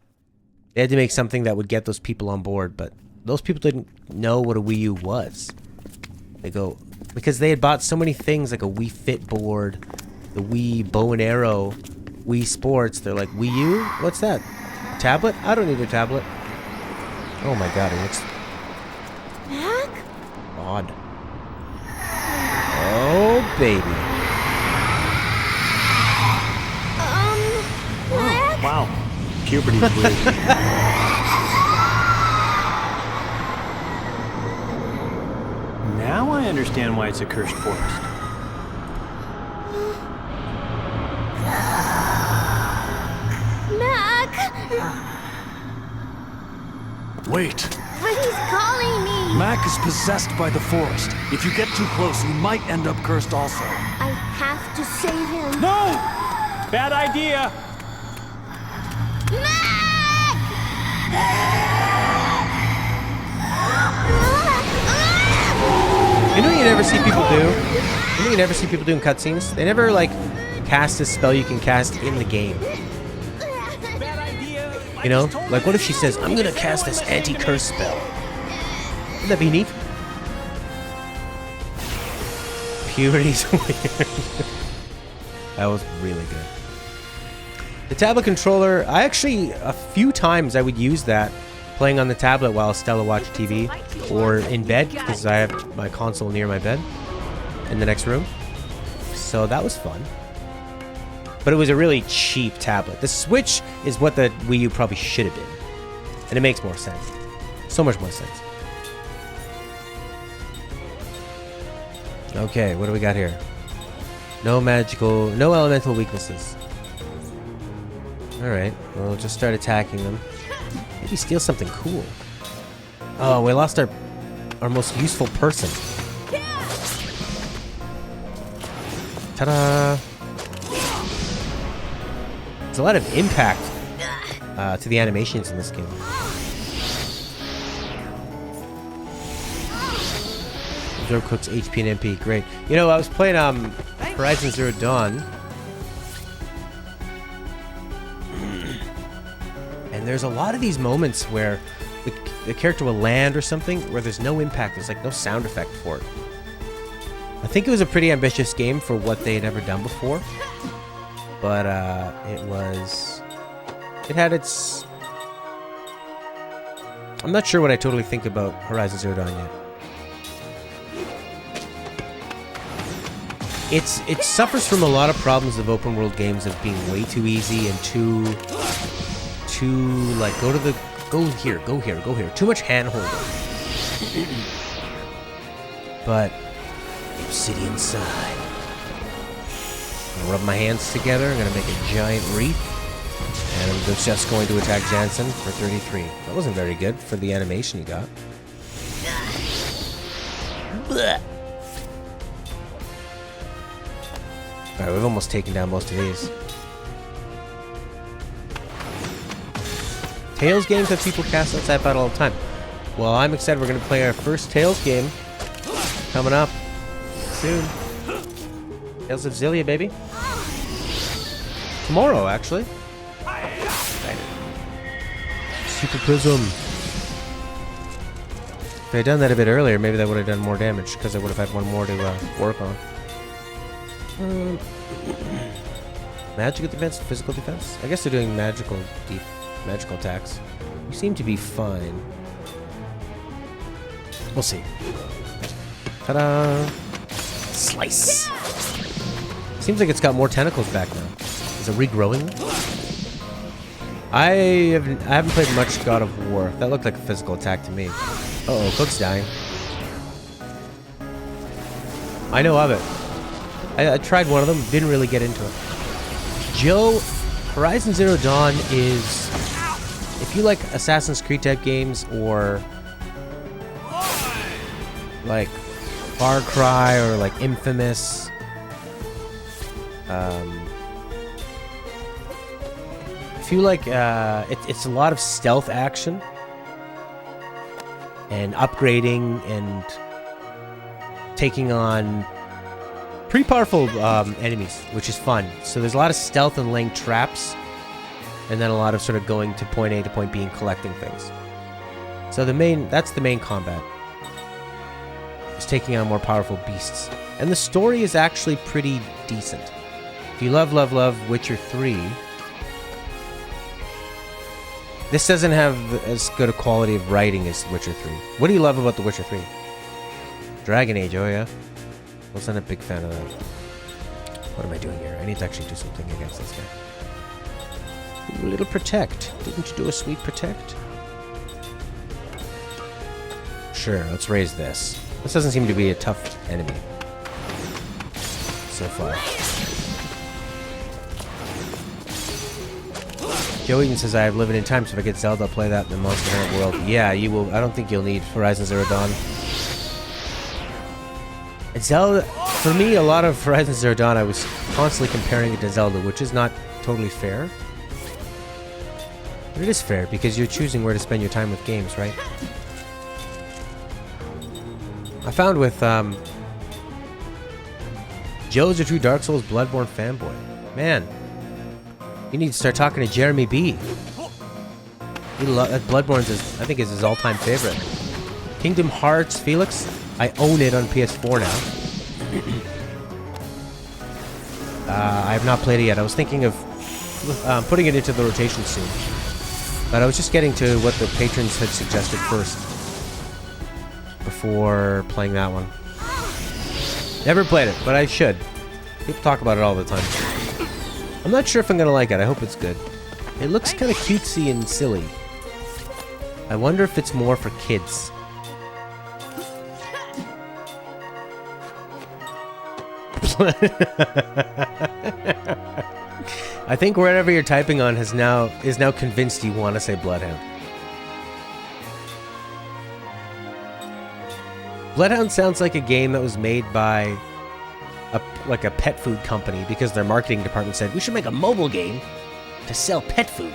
They had to make something that would get those people on board, but those people didn't know what a Wii U was. They go, because they had bought so many things like a Wii Fit board, the Wii Bow and Arrow, Wii Sports. They're like, Wii U? What's that? Tablet? I don't need a tablet. Oh my god, it looks odd. Oh, baby. Oh, wow. Puberty's weird. Now I understand why it's a cursed forest. Mac! Wait. But he's calling me! Mac is possessed by the forest. If you get too close, you might end up cursed also. I have to save him. No! Bad idea. You know what you never see people do? You know you never see people do in cutscenes? They never, like, cast a spell you can cast in the game. Bad idea. You know? Like, what if she says, I'm gonna cast this anti-curse spell? Wouldn't that be neat? Puberty's weird. That was really good. The tablet controller, I actually, a few times I would use that playing on the tablet while Stella watched TV or in bed, because I have my console near my bed in the next room. So that was fun. But it was a really cheap tablet. The Switch is what the Wii U probably should have been. And it makes more sense. So much more sense. Okay, what do we got here? No elemental weaknesses. Alright, we'll just start attacking them. Maybe steal something cool. Oh, we lost our most useful person. Ta-da! There's a lot of impact to the animations in this game. Observe Cook's HP and MP, great. You know, I was playing Horizon Zero Dawn. And there's a lot of these moments where the character will land or something where there's no impact. There's like no sound effect for it. I think it was a pretty ambitious game for what they had ever done before. But it had its... I'm not sure what I totally think about Horizon Zero Dawn yet. It suffers from a lot of problems of open world games of being way too easy and too like go here. Too much hand holding. But obsidian side. I'm gonna rub my hands together. I'm gonna make a giant wreath, and I'm just going to attack Jansen for 33. That wasn't very good for the animation he got. Blech. Alright, we've almost taken down most of these. Tales games have people cast outside battle all the time. Well, I'm excited. We're going to play our first Tales game coming up soon. Tales of Xillia, baby. Tomorrow, actually. Excited. Super Prism. If I had done that a bit earlier, maybe that would have done more damage, because I would have had one more to work on. Magical defense, physical defense? I guess they're doing magical attacks. You seem to be fine. We'll see. Ta-da! Slice! Seems like it's got more tentacles back now. Is it regrowing? I haven't played much God of War. That looked like a physical attack to me. Uh-oh, Cook's dying. I know of it. I tried one of them, didn't really get into it. Joe, Horizon Zero Dawn is... If you like Assassin's Creed type games or... like Far Cry or like Infamous... if you like... it's a lot of stealth action. And upgrading and... taking on... pretty powerful enemies, which is fun. So there's a lot of stealth and laying traps, and then a lot of sort of going to point A to point B and collecting things. So that's the main combat. Is taking on more powerful beasts. And the story is actually pretty decent. If you love Witcher 3, this doesn't have as good a quality of writing as Witcher 3. What do you love about The Witcher 3? Dragon Age, oh yeah. Wasn't a big fan of that. What am I doing here? I need to actually do something against this guy. Ooh, a little protect. Didn't you do a sweet protect? Sure, let's raise this. This doesn't seem to be a tough enemy. So far. Joe Eaton says I have limited time, so if I get Zelda, I'll play that in the Monster Hunter world. Yeah, you will. I don't think you'll need Horizon Zero Dawn. And Zelda, for me, a lot of Horizon Zero Dawn, I was constantly comparing it to Zelda, which is not totally fair. But it is fair, because you're choosing where to spend your time with games, right? I found with, Joe's a true Dark Souls Bloodborne fanboy. Man, you need to start talking to Jeremy B. Bloodborne's, I think, is his all-time favorite. Kingdom Hearts, Felix. I own it on PS4 now. I have not played it yet. I was thinking of putting it into the rotation soon. But I was just getting to what the patrons had suggested first. Before playing that one. Never played it, but I should. People talk about it all the time. I'm not sure if I'm gonna like it. I hope it's good. It looks kind of cutesy and silly. I wonder if it's more for kids. I think whatever you're typing on is now convinced you want to say Bloodhound. Bloodhound sounds like a game that was made by a pet food company because their marketing department said we should make a mobile game to sell pet food.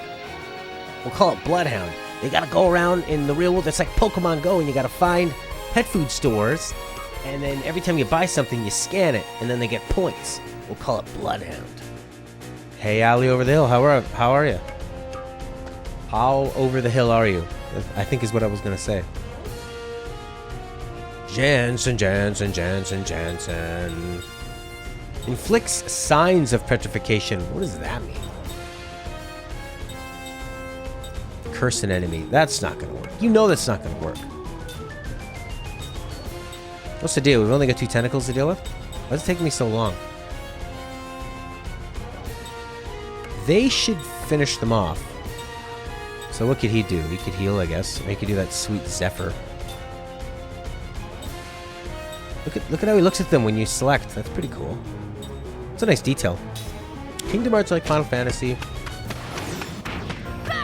We'll call it Bloodhound. You gotta go around in the real world. It's like Pokemon Go, and you gotta find pet food stores, and then every time you buy something, you scan it, and then they get points. We'll call it Bloodhound. Hey, Allie over the hill, how are you? How over the hill are you? I think is what I was gonna say. Jansen. Inflicts signs of petrification. What does that mean? Curse an enemy. That's not gonna work. You know that's not gonna work. What's the deal? We've only got 2 tentacles to deal with? Why does it take me so long? They should finish them off. So what could he do? He could heal, I guess. Or he could do that sweet Zephyr. Look at how he looks at them when you select. That's pretty cool. It's a nice detail. Kingdom Hearts like Final Fantasy.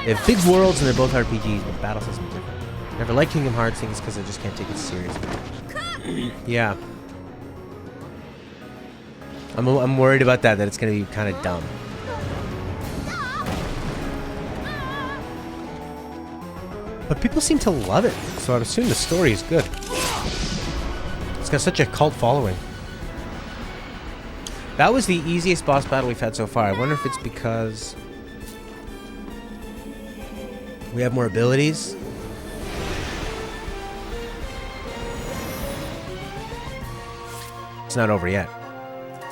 They have big worlds and they're both RPGs, but the battle system is different. Never liked Kingdom Hearts, I think it's because I just can't take it seriously. Yeah. I'm worried about that it's going to be kind of dumb. But people seem to love it, so I'd assume the story is good. It's got such a cult following. That was the easiest boss battle we've had so far. I wonder if it's because we have more abilities. It's not over yet.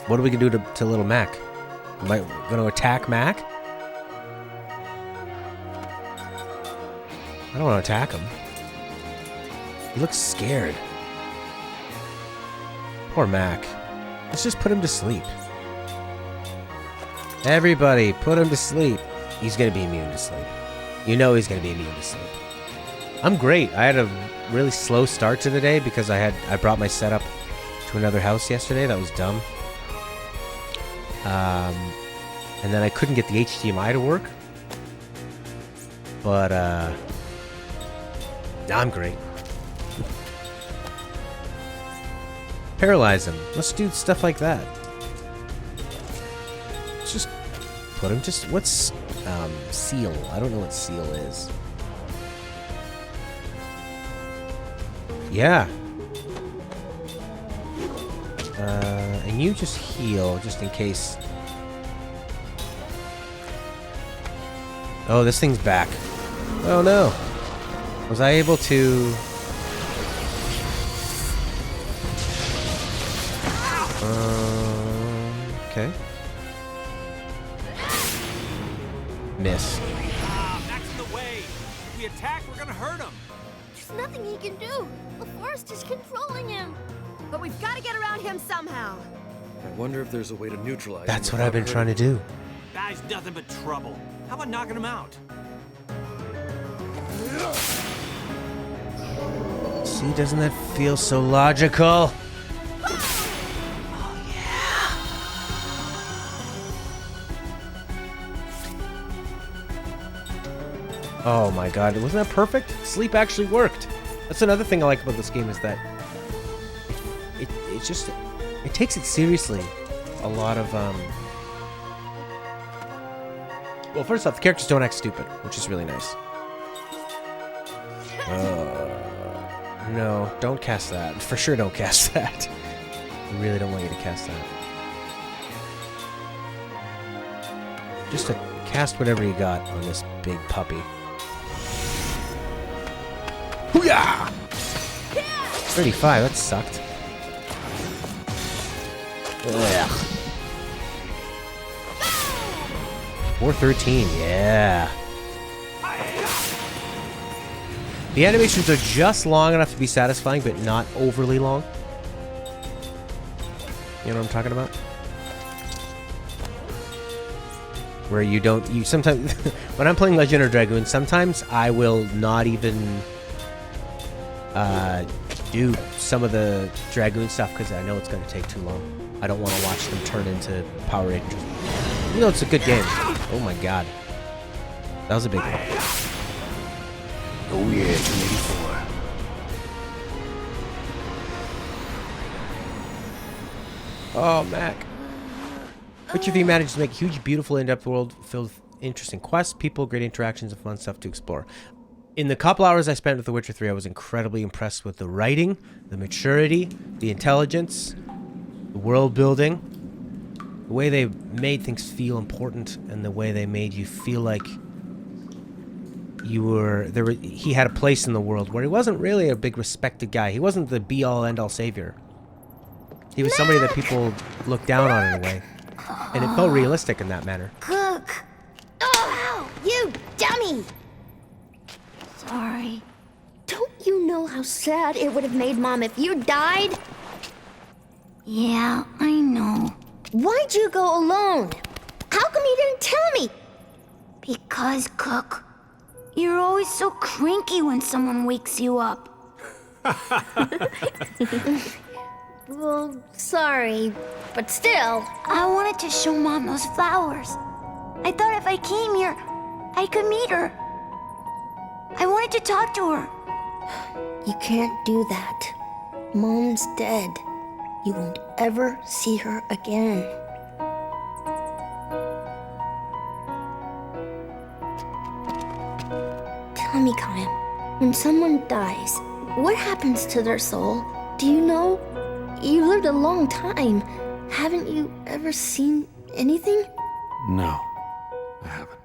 What are we gonna do to little Mac? Am I gonna attack Mac? I don't want to attack him. He looks scared. Poor Mac. Let's just put him to sleep. Everybody, put him to sleep. He's gonna be immune to sleep. You know he's gonna be immune to sleep. I'm great. I had a really slow start to the day because I brought my setup to another house yesterday. That was dumb. And then I couldn't get the HDMI to work. But now I'm great. Paralyze him. Let's do stuff like that. Let's just put him. What's seal? I don't know what seal is. Yeah. And you just heal, just in case. Oh, this thing's back. Oh no. Was I able to... okay. Miss. Mac's in the way. If we attack, we're gonna hurt him. There's nothing he can do. The forest is controlling him. But we've got to get around him somehow. I wonder if there's a way to neutralize That's him what I've been without trying to do. Guy's nothing but trouble. How about knocking him out? See, doesn't that feel so logical? Oh my god, wasn't that perfect? Sleep actually worked. That's another thing I like about this game is that it's just it takes it seriously. A lot of well, first off, the characters don't act stupid, which is really nice. No, don't cast that. For sure don't cast that. I really don't want you to cast that. Just to cast whatever you got on this big puppy. Hoo-yah! 35, that sucked. Ugh. 413, yeah. The animations are just long enough to be satisfying, but not overly long. You know what I'm talking about? Where you sometimes, when I'm playing Legend of Dragoon, sometimes I will not even do some of the Dragoon stuff because I know it's going to take too long. I don't want to watch them turn into Power Rangers. You know, it's a good game. Oh my god. That was a big one. Oh yeah, 284. Oh, Mac. Witcher 3 managed to make a huge, beautiful, in-depth world filled with interesting quests, people, great interactions, and fun stuff to explore. In the couple hours I spent with The Witcher 3, I was incredibly impressed with the writing, the maturity, the intelligence, the world building, the way they made things feel important, and the way they made you feel like you were there. He had a place in the world where he wasn't really a big respected guy. He wasn't the be-all, end-all savior. He was somebody that people looked down on in a way, and it felt realistic in that manner. Cook! Oh, you dummy! Sorry. Don't you know how sad it would have made Mom if you died? Yeah, I know. Why'd you go alone? How come you didn't tell me? Because, Cook, you're always so cranky when someone wakes you up. Well, sorry, but still. I wanted to show Mom those flowers. I thought if I came here, I could meet her. I wanted to talk to her. You can't do that. Mom's dead. You won't ever see her again. Tell me, Kyle, when someone dies, what happens to their soul? Do you know? You lived a long time. Haven't you ever seen anything? No, I haven't.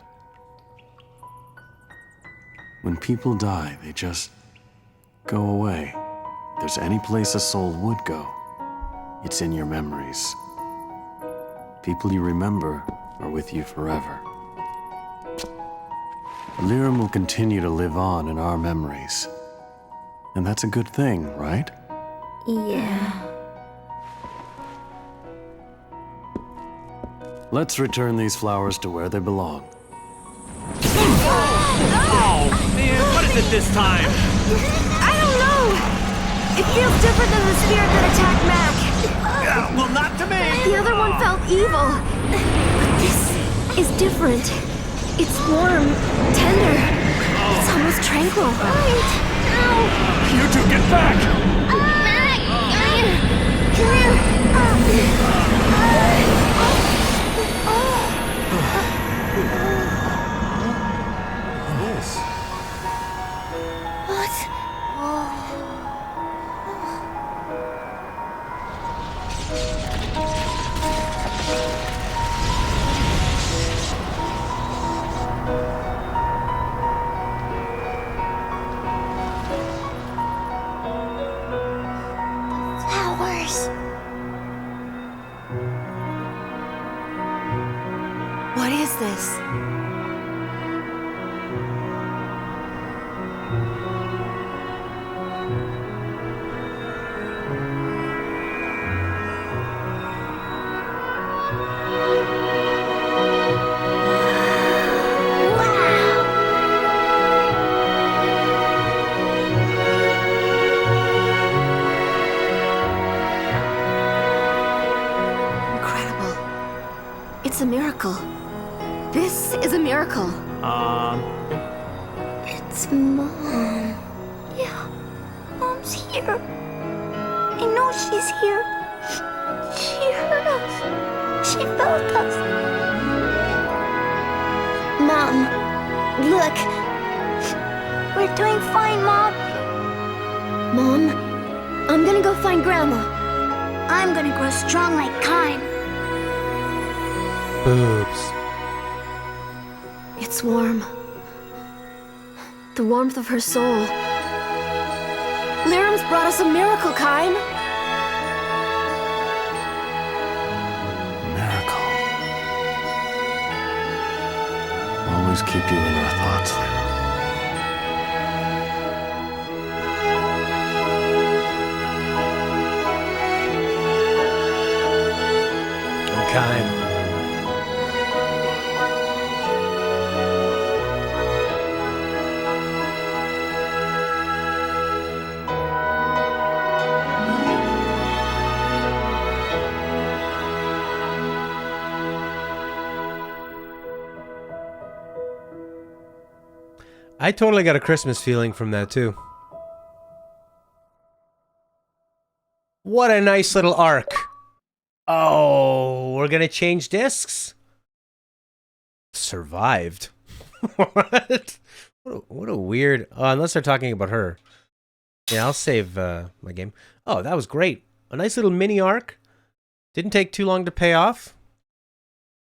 When people die, they just go away. If there's any place a soul would go, it's in your memories. People you remember are with you forever. Lirim will continue to live on in our memories. And that's a good thing, right? Yeah. Let's return these flowers to where they belong. Oh, man, what is it this time? I don't know. It feels different than the spirit that attacked Mac. Well, not to me. The other one felt evil. But this is different. It's warm, tender. It's almost tranquil. Right. You two get back! Mac! Come here! What? Flowers. What is this? Incredible. It's a miracle. This is a miracle. It's Mom. Yeah, Mom's here. I know she's here. She heard us. She felt us. Mom, look. We're doing fine, Mom. Mom, I'm gonna go find Grandma. I'm gonna grow strong like Kime. Boobs. It's warm. The warmth of her soul. Liram's brought us a miracle, Kime. Miracle. Always keep you in our thoughts, Lyra. Kime. I totally got a Christmas feeling from that too. What a nice little arc. Oh, we're gonna change discs? Survived. What? What a weird... Oh, unless they're talking about her. Yeah, I'll save my game. Oh, that was great. A nice little mini arc. Didn't take too long to pay off.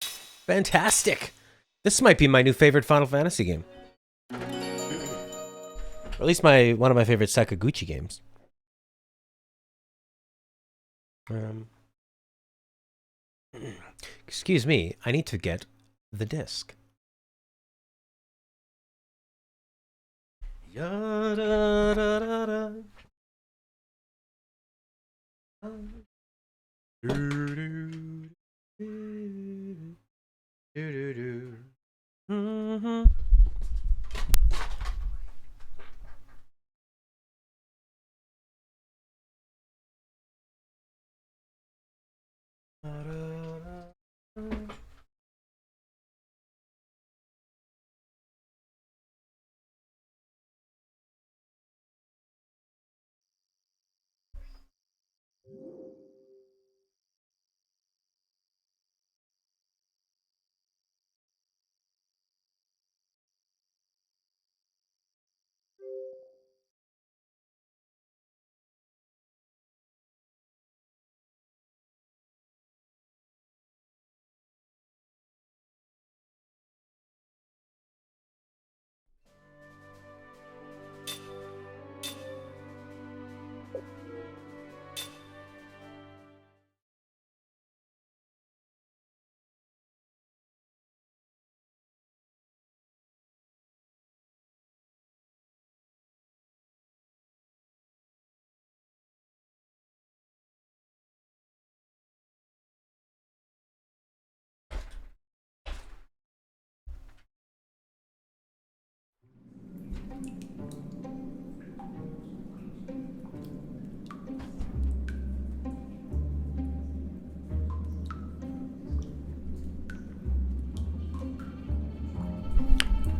Fantastic. This might be my new favorite Final Fantasy game. Or at least one of my favorite Sakaguchi games. Excuse me, I need to get the disc.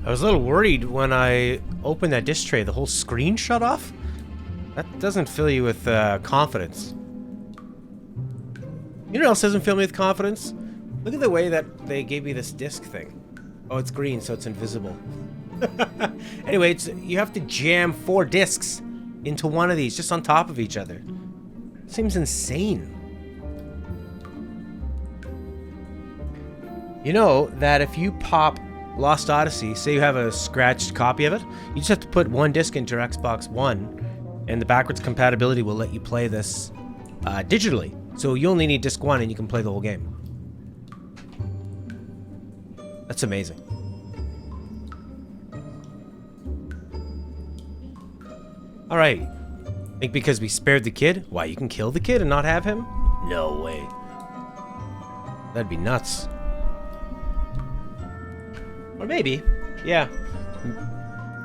I was a little worried when I opened that disc tray. The whole screen shut off? That doesn't fill you with confidence. You know what else doesn't fill me with confidence? Look at the way that they gave me this disc thing. Oh, it's green, so it's invisible. Anyway, you have to jam 4 discs into one of these, just on top of each other. Seems insane. You know that if you pop Lost Odyssey, say you have a scratched copy of it, you just have to put 1 disc into your Xbox One, and the backwards compatibility will let you play this digitally. So you only need disc 1 and you can play the whole game. That's amazing. Alright. Think because we spared the kid? Why, you can kill the kid and not have him? No way. That'd be nuts. Or maybe. Yeah.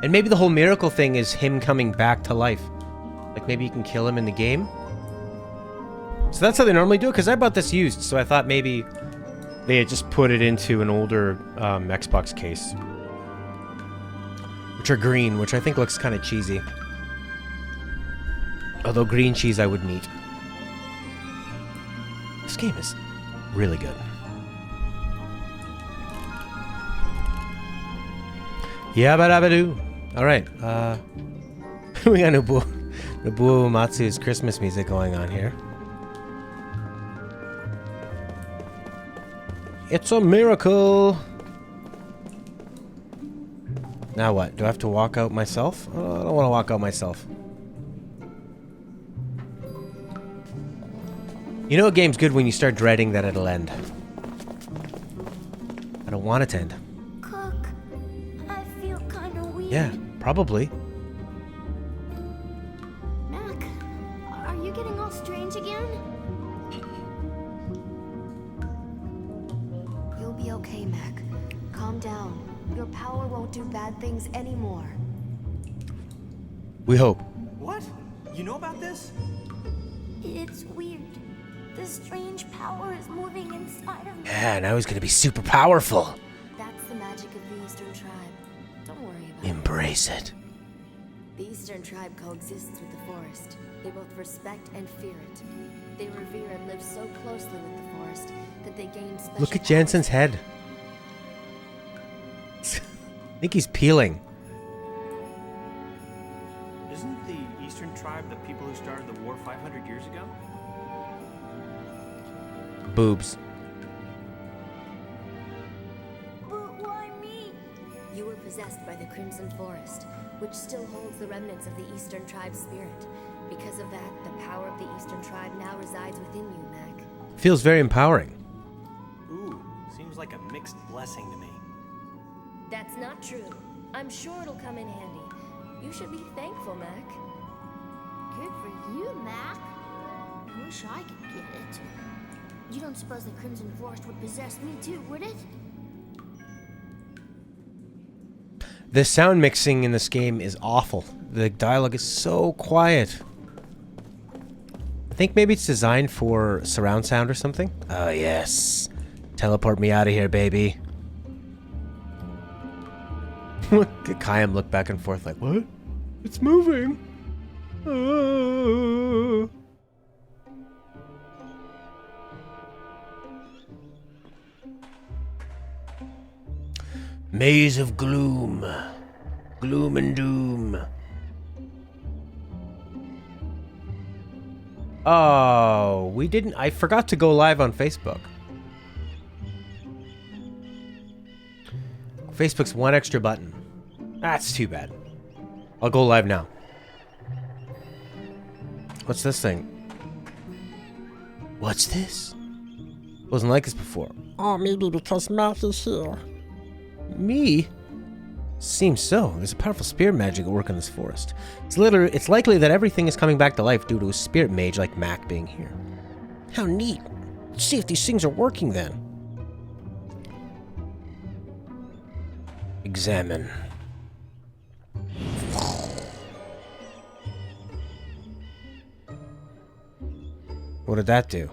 And maybe the whole miracle thing is him coming back to life. Like maybe you can kill him in the game. So that's how they normally do it, because I bought this used, so I thought maybe they had just put it into an older Xbox case. which are green, which I think looks kind of cheesy. Although green cheese I wouldn't eat. This game is really good. Yabba-dabba-doo. Alright, we got Nobuo Uematsu's Christmas music going on here. It's a miracle! Now what? Do I have to walk out myself? Oh, I don't want to walk out myself. You know a game's good when you start dreading that it'll end. I don't want it to end. Cook, I feel kind of weird. Yeah, probably. Mac, are you getting all strange again? You'll be okay, Mac. Calm down. Your power won't do bad things anymore. We hope. What? You know about this? It's weird. The strange power is moving inside of me. Yeah, now he's gonna be super powerful. That's the magic of the Eastern Tribe. Don't worry about Embrace it. The Eastern Tribe coexists with the forest. They both respect and fear it. They revere and live so closely with the forest that they gain special Look at powers. Jensen's head. I think he's peeling. Isn't the Eastern Tribe the people who started the war 500 years ago? Boobs. But why me? You were possessed by the Crimson Forest, which still holds the remnants of the Eastern Tribe's spirit. Because of that, the power of the Eastern Tribe now resides within you, Mac. Feels very empowering. Ooh, seems like a mixed blessing to me. That's not true. I'm sure it'll come in handy. You should be thankful, Mac. Good for you, Mac. I wish I could get it. You don't suppose the Crimson Forest would possess me too, would it? The sound mixing in this game is awful. The dialogue is so quiet. I think maybe it's designed for surround sound or something. Oh, yes. Teleport me out of here, baby. Kayam look back and forth like, what? It's moving. Ah. Maze of gloom. Gloom and doom. Oh, we didn't. I forgot to go live on Facebook. Facebook's one extra button. That's too bad. I'll go live now. What's this thing? What's this? Wasn't like this before. Oh, maybe because Mac is here. Me? Seems so. There's a powerful spirit magic at work in this forest. It's likely that everything is coming back to life due to a spirit mage like Mac being here. How neat. Let's see if these things are working then. Examine. What did that do?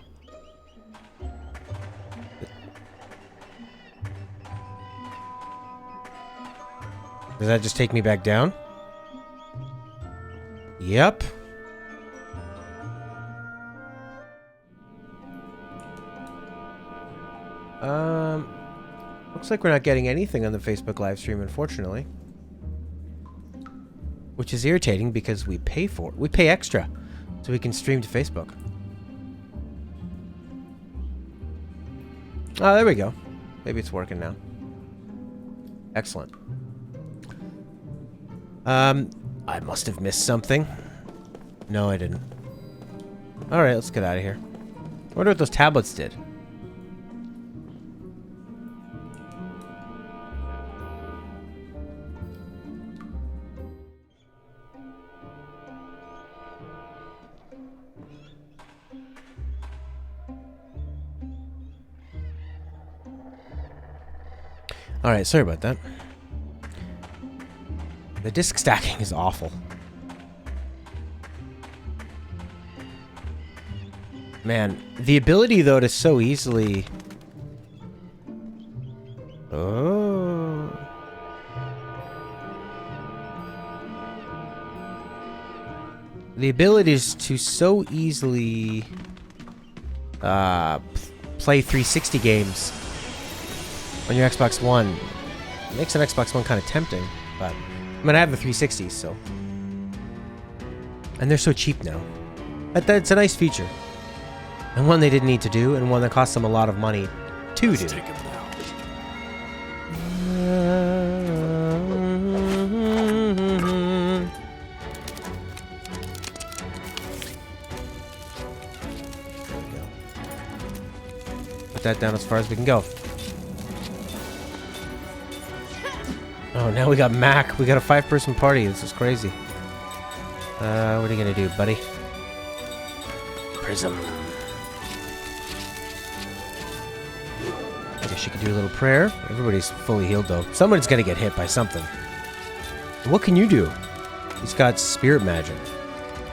Does that just take me back down? Yep. Looks like we're not getting anything on the Facebook live stream, unfortunately. Which is irritating because we pay for it. We pay extra so we can stream to Facebook. Oh, there we go. Maybe it's working now. Excellent. I must have missed something. No, I didn't. Alright, let's get out of here. I wonder what those tablets did. Alright, sorry about that. The disc stacking is awful. Man, the ability though to so easily... Oh. the ability is to so easily play 360 games on your Xbox One. It makes an Xbox One kind of tempting, but I mean, I have the 360, so. And they're so cheap now. That's a nice feature. And one they didn't need to do, and one that cost them a lot of money to do. Take him down. Put that down as far as we can go. Oh, now we got Mac. We got a 5-person party. This is crazy. What are you gonna do, buddy? Prism. I guess you could do a little prayer. Everybody's fully healed, though. Someone's gonna get hit by something. What can you do? He's got spirit magic.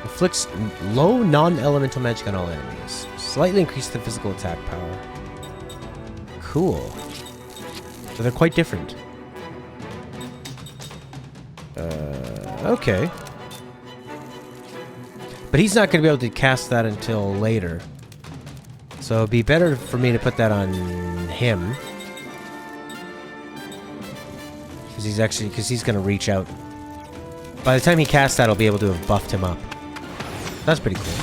Inflicts low non-elemental magic on all enemies. Slightly increase the physical attack power. Cool. So they're quite different. Okay. But he's not going to be able to cast that until later. So it'd be better for me to put that on him. Because he's going to reach out. By the time he casts that, I'll be able to have buffed him up. That's pretty cool.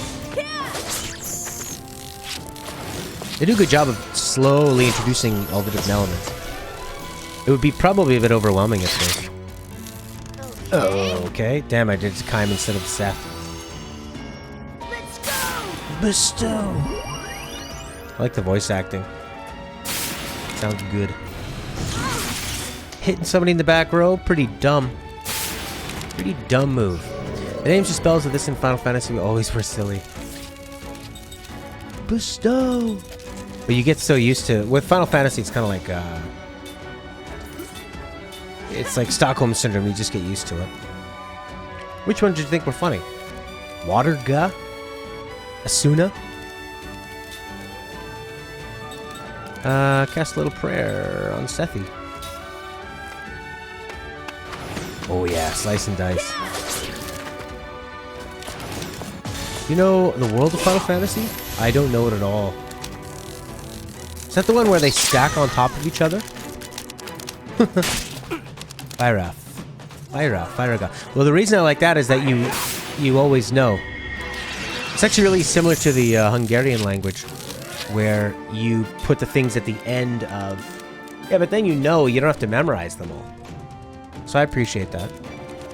They do a good job of slowly introducing all the different elements. It would be probably a bit overwhelming at first. Oh, okay. Damn, I did Kaim instead of Seth. Let's go! Bestow! I like the voice acting. Sounds good. Hitting somebody in the back row? Pretty dumb. Pretty dumb move. The names of spells of this in Final Fantasy always were silly. Bestow! But you get so used to... With Final Fantasy, it's kind of like... it's like Stockholm Syndrome. You just get used to it. Which one did you think were funny? Waterga? Asuna? Cast a little prayer on Sethi. Oh yeah, slice and dice. You know the world of Final Fantasy? I don't know it at all. Is that the one where they stack on top of each other? Fyraga. Well, the reason I like that is that you always know. It's actually really similar to the Hungarian language, where you put the things at the end of... Yeah, but then you know you don't have to memorize them all. So I appreciate that.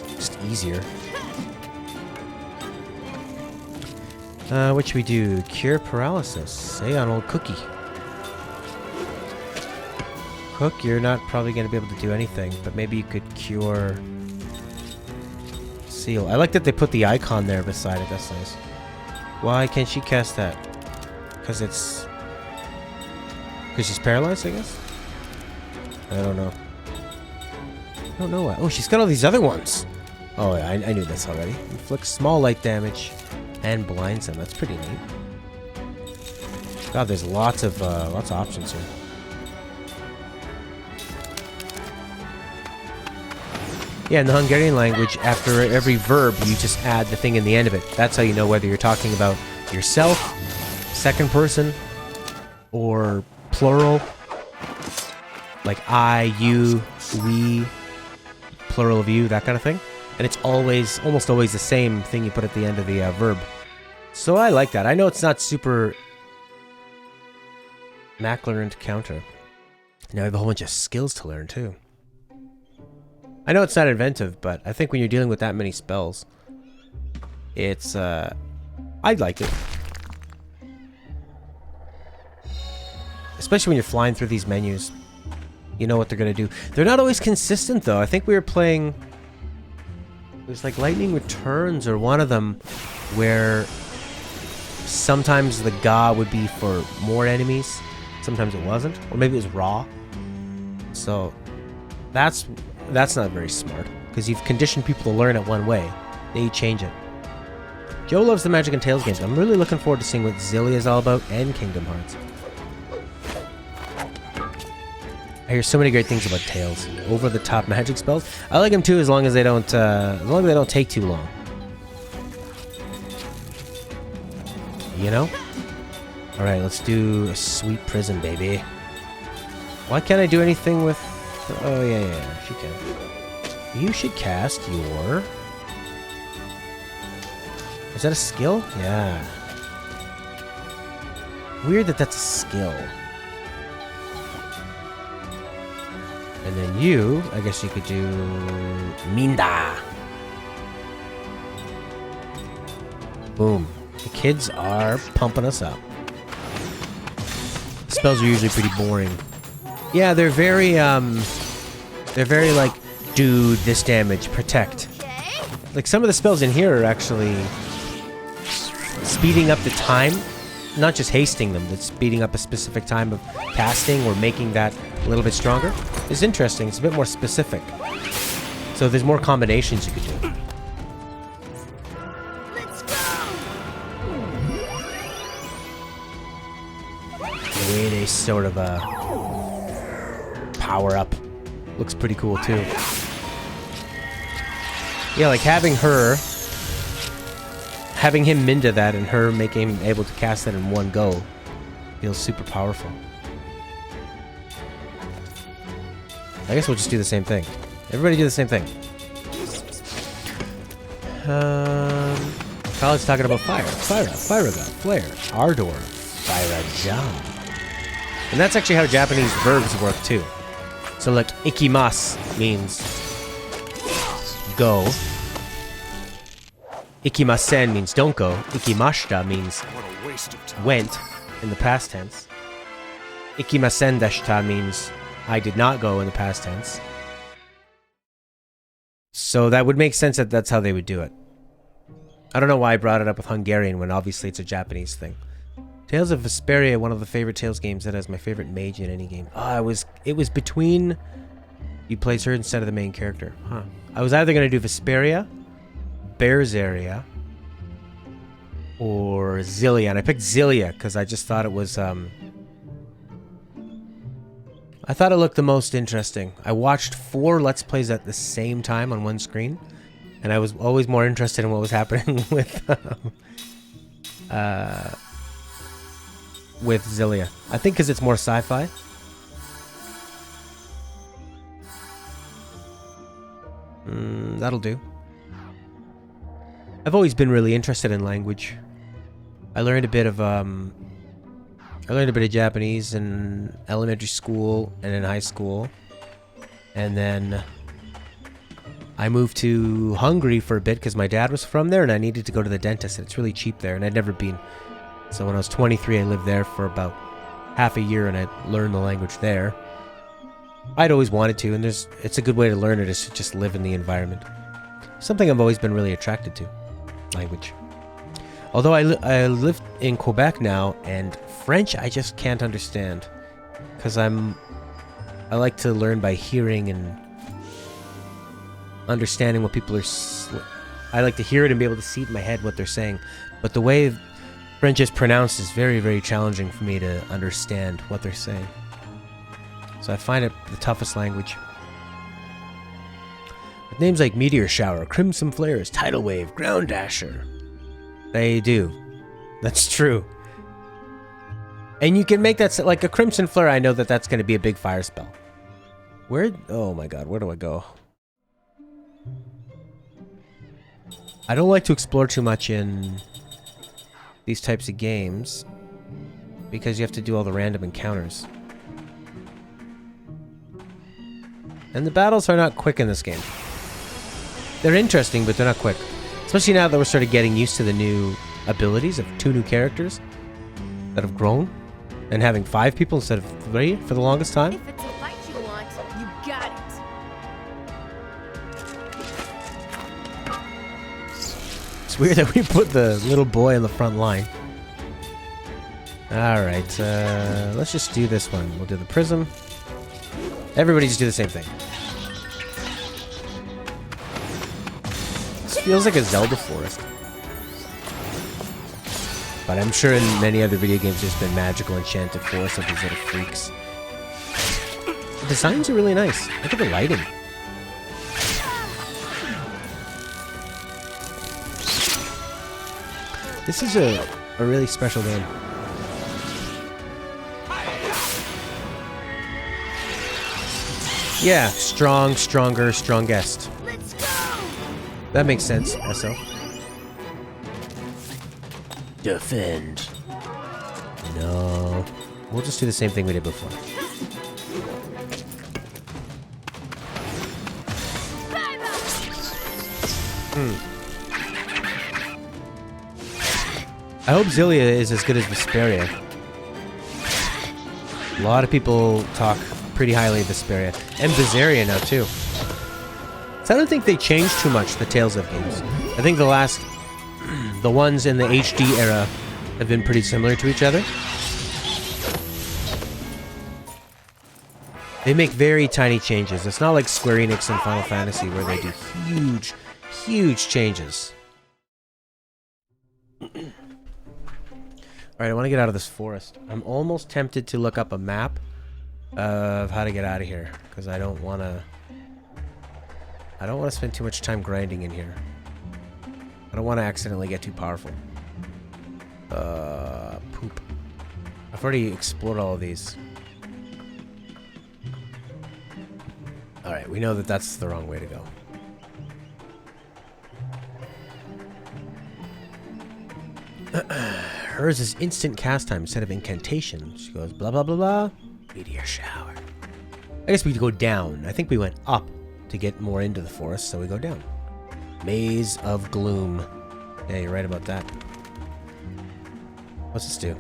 Just easier. What should we do? Cure paralysis. Hey, on old Cookie. Cook, you're not probably going to be able to do anything, but maybe you could cure... Seal. I like that they put the icon there beside it. That's nice. Why can't she cast that? Because it's... Because she's paralyzed, I guess? I don't know. I don't know why. Oh, she's got all these other ones. Oh, yeah, I knew this already. Inflicts small light damage and blinds them. That's pretty neat. God, there's lots of options here. Yeah, in the Hungarian language, after every verb, you just add the thing in the end of it. That's how you know whether you're talking about yourself, second person, or plural. Like I, you, we, plural of you, that kind of thing. And it's almost always the same thing you put at the end of the verb. So I like that. I know it's not super Mac learned counter. Now I have a whole bunch of skills to learn, too. I know it's not inventive, but I think when you're dealing with that many spells, it's, I liked it. Especially when you're flying through these menus. You know what they're going to do. They're not always consistent, though. I think we were playing... It was like Lightning Returns or one of them where sometimes the Ga would be for more enemies. Sometimes it wasn't. Or maybe it was Raw. So that's not very smart, because you've conditioned people to learn it one way. Then you change it. Joe loves the Magic and Tales games. I'm really looking forward to seeing what Zillia is all about and Kingdom Hearts. I hear so many great things about Tales. Over-the-top magic spells. I like them too, as long as they don't take too long. you know? Alright, let's do a sweet prison, baby. Why can't I do anything with... Oh, yeah, she can. You should cast your... Is that a skill? Yeah. Weird that that's a skill. And then you, I guess you could do... Minda. Boom. The kids are pumping us up. The spells are usually pretty boring. Yeah, they're very like, do this damage, protect. Like, some of the spells in here are actually speeding up the time, not just hasting them, but speeding up a specific time of casting or making that a little bit stronger. It's interesting, it's a bit more specific. So there's more combinations you could do. Let's go! The way they sort of, power up looks pretty cool too. Yeah, like having him Minda that and her making him able to cast that in one go feels super powerful. I guess we'll just do the same thing. Everybody do the same thing. Kyle's talking about fire. Fire god, flare, ardor, fire jam. And that's actually how Japanese verbs work too. So like ikimasu means go. Ikimasen means don't go. Ikimashita means went in the past tense. Ikimasen deshita means I did not go in the past tense. So that would make sense that that's how they would do it. I don't know why I brought it up with Hungarian when obviously it's a Japanese thing. Tales of Vesperia, one of the favorite Tales games that has my favorite mage in any game. It was between you place her instead of the main character. Huh. I was either going to do Vesperia, Berseria, or Zilia. And I picked Zilia because I just thought it was... I thought it looked the most interesting. I watched 4 Let's Plays at the same time on one screen. And I was always more interested in what was happening with Zilia. I think because it's more sci-fi. That'll do. I've always been really interested in language. I learned a bit of Japanese in elementary school and in high school. And then I moved to Hungary for a bit because my dad was from there and I needed to go to the dentist. And it's really cheap there and I'd never been. So when I was 23, I lived there for about half a year and I learned the language there. I'd always wanted to, and it's a good way to learn it is to just live in the environment. Something I've always been really attracted to, language. Although I live in Quebec now, and French I just can't understand. Because I like to learn by hearing and understanding what people are... I like to hear it and be able to see it in my head what they're saying. But the way French is pronounced is very, very challenging for me to understand what they're saying. So I find it the toughest language. With names like Meteor Shower, Crimson Flares, Tidal Wave, Ground Dasher. They do. That's true. And you can make that... Like a Crimson Flare, I know that that's going to be a big fire spell. Where... Oh my god, where do I go? I don't like to explore too much in these types of games because you have to do all the random encounters. And the battles are not quick in this game. They're interesting, but they're not quick. Especially now that we're sort of getting used to the new abilities of 2 new characters that have grown. And having 5 people instead of 3 for the longest time. If it's a fight you want, you got it. It's weird that we put the little boy on the front line. Alright, let's just do this one. We'll do the prism. Everybody just do the same thing. This feels like a Zelda forest. But I'm sure in many other video games there's been magical enchanted forests of these little freaks. The designs are really nice. Look at the lighting. This is A really special game. Yeah, strong, stronger, strongest. Let's go! That makes sense, SO. Defend. No. We'll just do the same thing we did before. I hope Zillia is as good as Vesperia. A lot of people talk pretty highly of Vesperia. And Visaria now, too. So I don't think they changed too much, the Tales of games. I think the ones in the HD era have been pretty similar to each other. They make very tiny changes. It's not like Square Enix and Final Fantasy where they do huge, huge changes. Alright, I want to get out of this forest. I'm almost tempted to look up a map of how to get out of here, because I don't want to spend too much time grinding in here. I don't want to accidentally get too powerful. Poop. I've already explored all of these. Alright, we know that that's the wrong way to go. Hers is instant cast time instead of incantation. She goes blah blah blah blah. Meteor shower. I guess we go down. I think we went up to get more into the forest, so we go down. Maze of Gloom. Yeah, you're right about that. What's this do?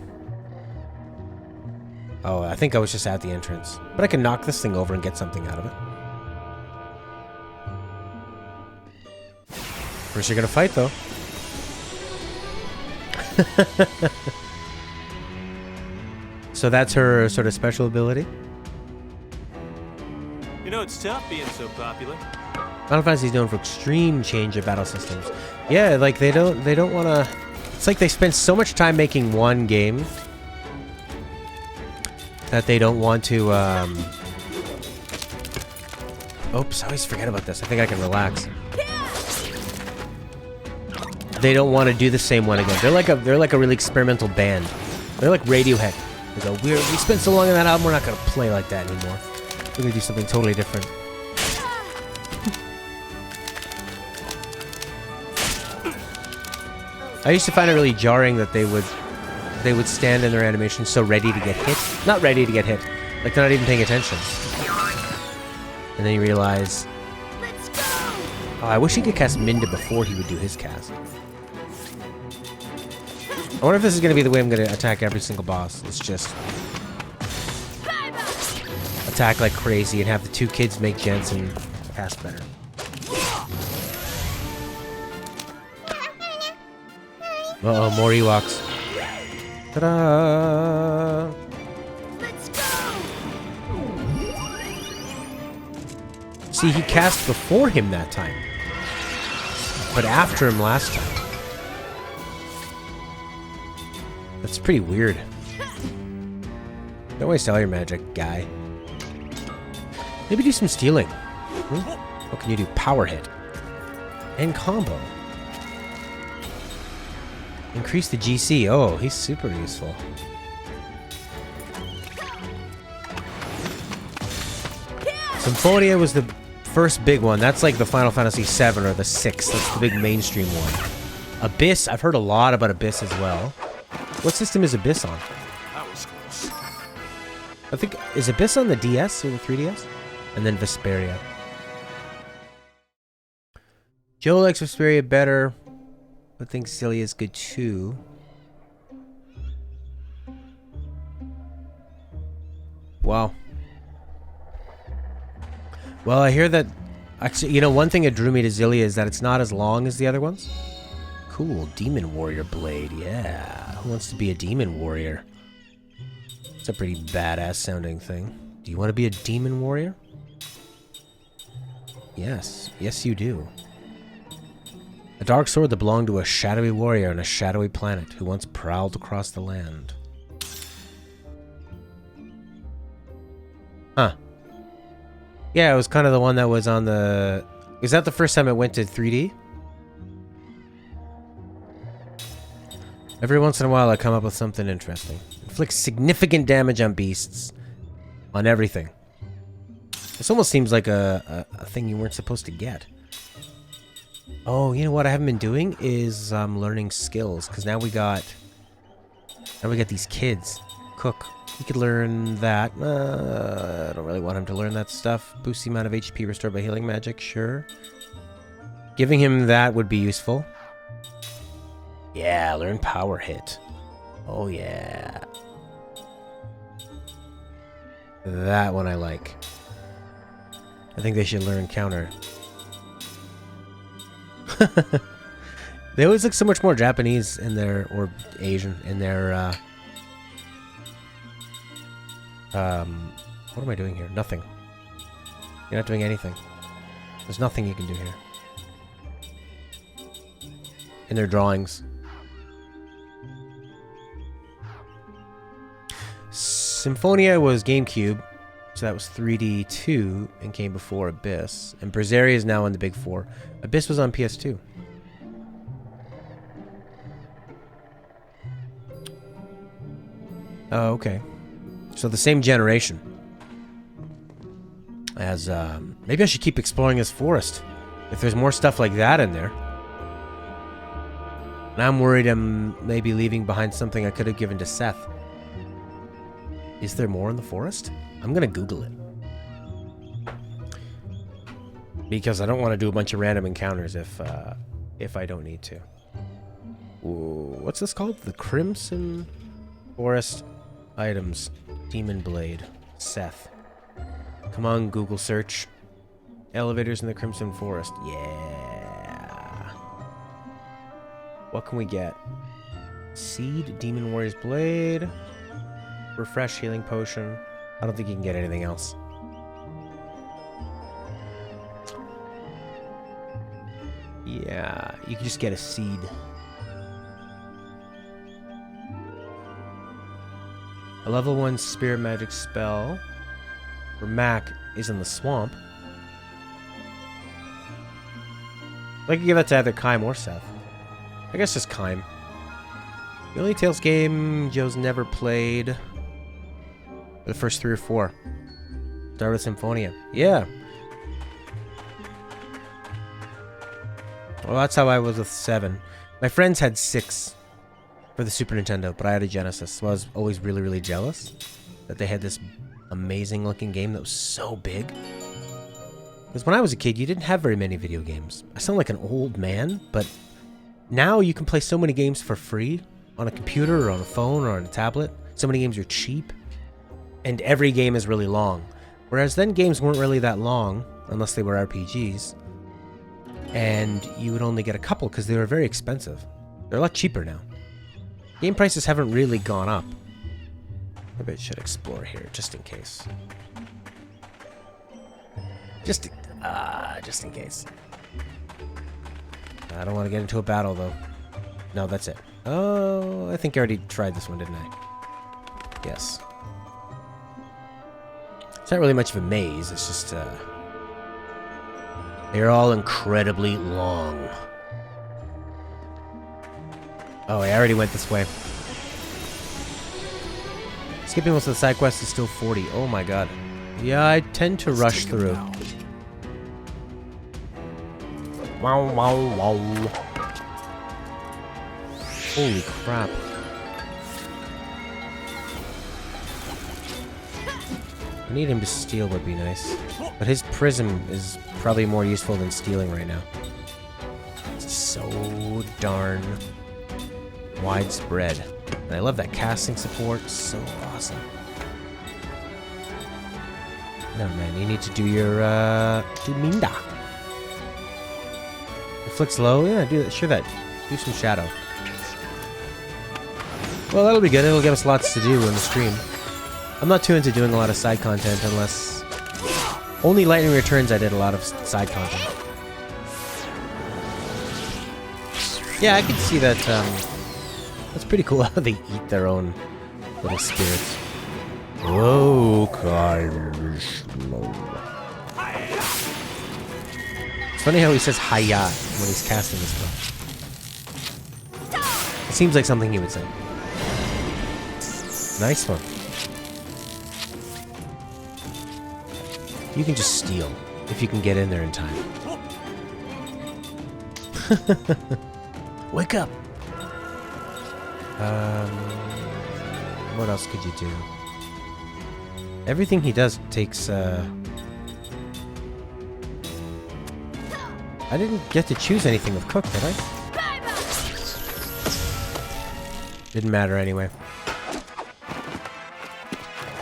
Oh, I think I was just at the entrance. But I can knock this thing over and get something out of it. First you're gonna fight, though. So that's her sort of special ability? You know, it's tough being so popular. Final Fantasy is known for extreme change of battle systems. Yeah, like they don't want to. It's like they spend so much time making one game that they don't want to. Oops, I always forget about this. I think I can relax. They don't want to do the same one again. They're like a really experimental band. They're like Radiohead. They go, we spent so long on that album, we're not gonna play like that anymore. We're gonna do something totally different. I used to find it really jarring that they would stand in their animation so ready to get hit. Not ready to get hit. Like they're not even paying attention. And then you realize, oh, I wish he could cast Minda before he would do his cast. I wonder if this is going to be the way I'm going to attack every single boss. It's just attack like crazy and have the two kids make Jensen cast better. Uh-oh, more Ewoks. Ta-da! Let's go! See, he cast before him that time. But after him last time. That's pretty weird. Don't waste all your magic, guy. Maybe do some stealing. What can you do? Power hit. And combo. Increase the GC. Oh, he's super useful. Symphonia was the first big one. That's like the Final Fantasy VII or the 6th. That's the big mainstream one. Abyss. I've heard a lot about Abyss as well. What system is Abyss on? I think, is Abyss on the DS or the 3DS? And then Vesperia. Joe likes Vesperia better, but thinks Celia is good too. Wow. Well, I hear that... Actually, you know, one thing that drew me to Zillia is that it's not as long as the other ones. Cool, Demon Warrior Blade, yeah. Who wants to be a Demon Warrior? It's a pretty badass sounding thing. Do you want to be a Demon Warrior? Yes, yes you do. A dark sword that belonged to a shadowy warrior on a shadowy planet who once prowled across the land. Huh. Yeah, it was kind of the one that was on the... Is that the first time it went to 3D? Every once in a while I come up with something interesting. Inflicts significant damage on beasts. On everything. This almost seems like a thing you weren't supposed to get. Oh, you know what I haven't been doing is learning skills. Because now we got these kids. Cook. He could learn that. I don't really want him to learn that stuff. Boost the amount of HP restored by healing magic. Sure. Giving him that would be useful. Yeah, learn power hit. Oh, yeah. That one I like. I think they should learn counter. They always look so much more Japanese in their, or Asian, in their, what am I doing here? Nothing. You're not doing anything. There's nothing you can do here. In their drawings. Symphonia was GameCube, so that was 3D2 and came before Abyss. And Berseria is now in the big four. Abyss was on PS2. Oh, okay. So the same generation. As, maybe I should keep exploring this forest. If there's more stuff like that in there. And I'm worried I'm maybe leaving behind something I could have given to Seth. Is there more in the forest? I'm gonna Google it. Because I don't want to do a bunch of random encounters if I don't need to. Ooh, what's this called? The Crimson Forest Items. Demon Blade. Seth. Come on, Google search. Elevators in the Crimson Forest. Yeah. What can we get? Seed, Demon Warrior's Blade. Refresh healing potion. I don't think you can get anything else. Yeah, you can just get a seed. A level 1 spirit magic spell for Mac is in the swamp. I could give that to either Kaim or Seth. I guess just Kaim. The only Tales game Joe's never played. The first 3 or 4. Start with Symphonia. Yeah. Well, that's how I was with 7. My friends had 6 for the Super Nintendo, but I had a Genesis, so I was always really, really jealous that they had this amazing looking game that was so big. Because when I was a kid, you didn't have very many video games. I sound like an old man, but now you can play so many games for free on a computer or on a phone or on a tablet. So many games are cheap. And every game is really long. Whereas then games weren't really that long, unless they were RPGs. And you would only get a couple because they were very expensive. They're a lot cheaper now. Game prices haven't really gone up. Maybe I should explore here, just in case. Just in case. I don't want to get into a battle, though. No, that's it. Oh, I think I already tried this one, didn't I? Yes. It's not really much of a maze, it's just, they're all incredibly long. Oh, I already went this way. Skipping most of the side quests is still 40. Oh my god. Yeah, I tend to rush through. Wow, wow, wow. Holy crap. I need him to steal would be nice. But his prism is probably more useful than stealing right now. It's so darn widespread. And I love that casting support. So awesome. No, man, you need to do your, do Minda. Inflicts low? Yeah, do that. Sure that. Do some shadow. Well, that'll be good. It'll give us lots to do in the stream. I'm not too into doing a lot of side content unless... Only Lightning Returns I did a lot of side content. Yeah, I can see that, that's pretty cool how they eat their own little spirits. Whoa, Carlos. It's funny how he says hiya when he's casting this stuff. Seems like something he would say. Nice one. You can just steal if you can get in there in time. Wake up! What else could you do? Everything he does takes, I didn't get to choose anything with Cook, did I? Didn't matter anyway.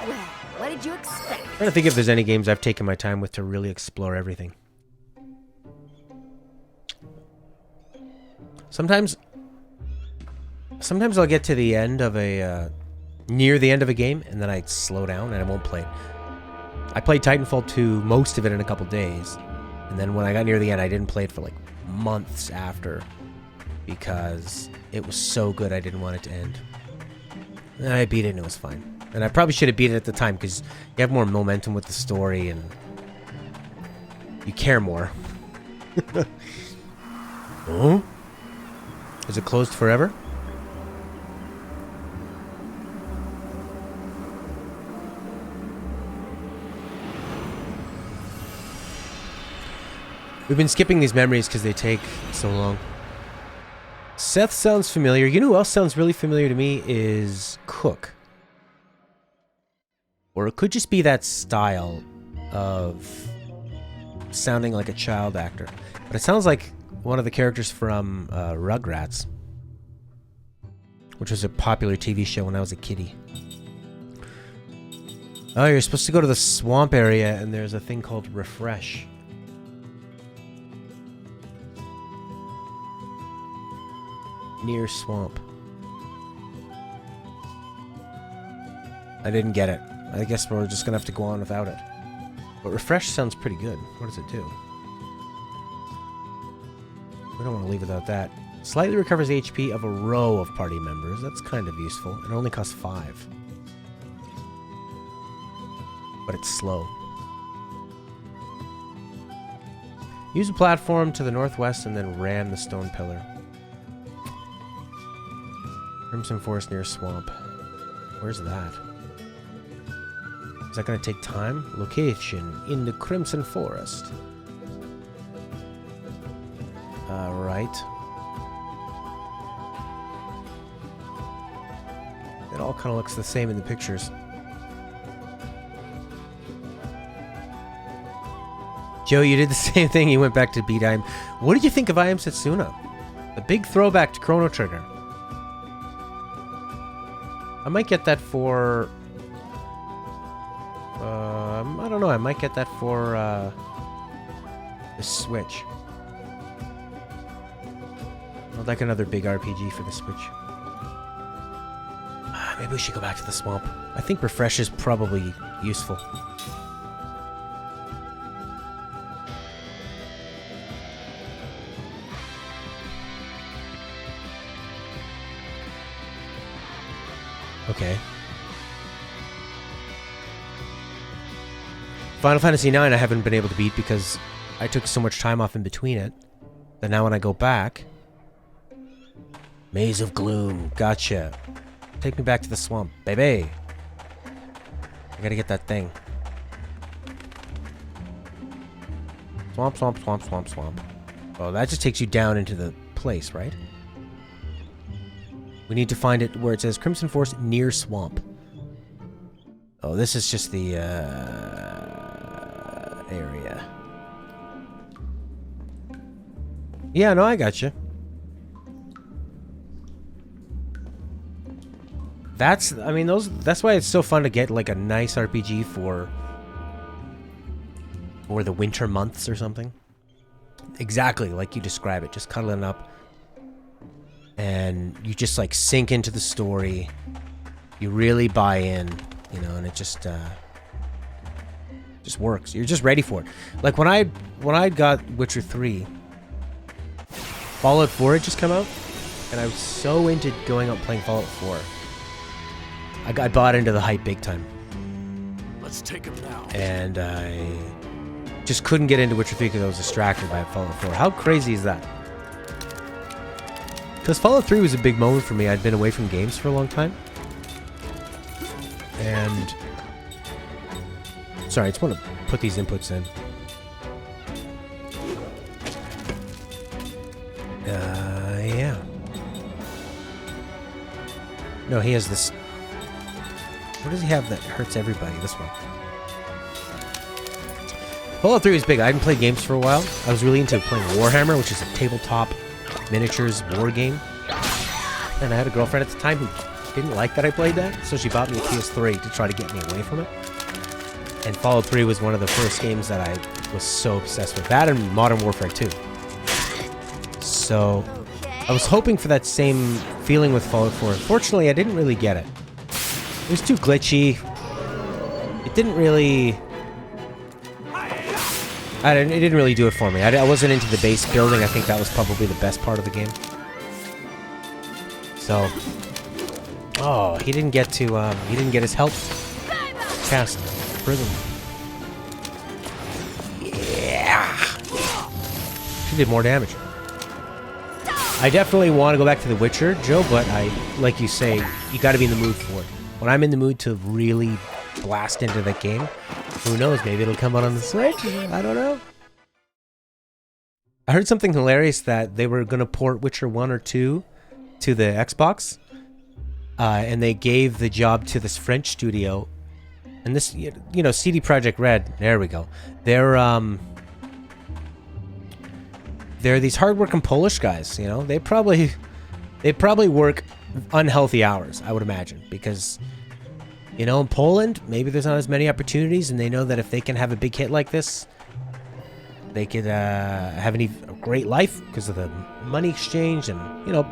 Well, what did you expect? I'm trying to think if there's any games I've taken my time with to really explore everything. Sometimes I'll get to the end of a, near the end of a game, and then I slow down and I won't play it. I played Titanfall 2, most of it in a couple days, and then when I got near the end, I didn't play it for like months after, because it was so good I didn't want it to end. And I beat it and it was fine. And I probably should have beat it at the time, because you have more momentum with the story and you care more. Oh? Is it closed forever? We've been skipping these memories because they take so long. Seth sounds familiar. You know who else sounds really familiar to me is Cook. Or it could just be that style of sounding like a child actor. But it sounds like one of the characters from Rugrats, which was a popular TV show when I was a kiddie. Oh, you're supposed to go to the swamp area, and there's a thing called Refresh. Near swamp. I didn't get it. I guess we're just gonna have to go on without it. But Refresh sounds pretty good. What does it do? We don't want to leave without that. Slightly recovers HP of a row of party members. That's kind of useful. It only costs 5. But it's slow. Use a platform to the northwest and then ram the stone pillar. Crimson Forest near swamp. Where's that? Is that going to take time? Location in the Crimson Forest. Right. It all kind of looks the same in the pictures. Joe, you did the same thing. You went back to beat I Am. What did you think of I Am Setsuna? The big throwback to Chrono Trigger. I might get that for... I don't know. I might get that for the Switch. I'd like another big RPG for the Switch. Maybe we should go back to the swamp. I think Refresh is probably useful. Okay. Final Fantasy IX I haven't been able to beat because I took so much time off in between it that now when I go back... Maze of Gloom. Gotcha. Take me back to the swamp, baby. I gotta get that thing. Swamp, swamp, swamp, swamp, swamp. Oh, that just takes you down into the place, right? We need to find it where it says Crimson Forest near swamp. Oh, this is just the area. Yeah, no, I got you. That's, I mean, that's why it's so fun to get like a nice RPG for the winter months or something. Exactly like you describe it, just cuddling up. And you just like sink into the story. You really buy in, you know, and it just works. You're just ready for it. Like when I got Witcher 3, Fallout 4 had just come out, and I was so into going out and playing Fallout 4. I bought into the hype big time. Let's take him now. And I just couldn't get into Witcher 3 because I was distracted by Fallout 4. How crazy is that? Because Fallout 3 was a big moment for me. I'd been away from games for a long time. And... Sorry, I just want to put these inputs in. Yeah. No, he has this... What does he have that hurts everybody? This one. Fallout 3 was big. I hadn't played games for a while. I was really into playing Warhammer, which is a tabletop miniatures war game. And I had a girlfriend at the time who didn't like that I played that, so she bought me a PS3 to try to get me away from it. And Fallout 3 was one of the first games that I was so obsessed with. That and Modern Warfare 2. So, I was hoping for that same feeling with Fallout 4. Unfortunately, I didn't really get it. It was too glitchy. It didn't really... it didn't really do it for me. I wasn't into the base building. I think that was probably the best part of the game. So... Oh, he didn't get to, he didn't get his help cast prison. Yeah! She did more damage. I definitely want to go back to The Witcher, Joe, but like you say, you gotta be in the mood for it. When I'm in the mood to really blast into that game, who knows, maybe it'll come out on the Switch? I don't know. I heard something hilarious that they were gonna port Witcher 1 or 2 to the Xbox, and they gave the job to this French studio, and this, you know, CD Projekt Red, there we go. They're these hardworking Polish guys, you know. They probably work unhealthy hours, I would imagine, because, you know, in Poland, maybe there's not as many opportunities, and they know that if they can have a big hit like this, they could have a great life because of the money exchange, and, you know,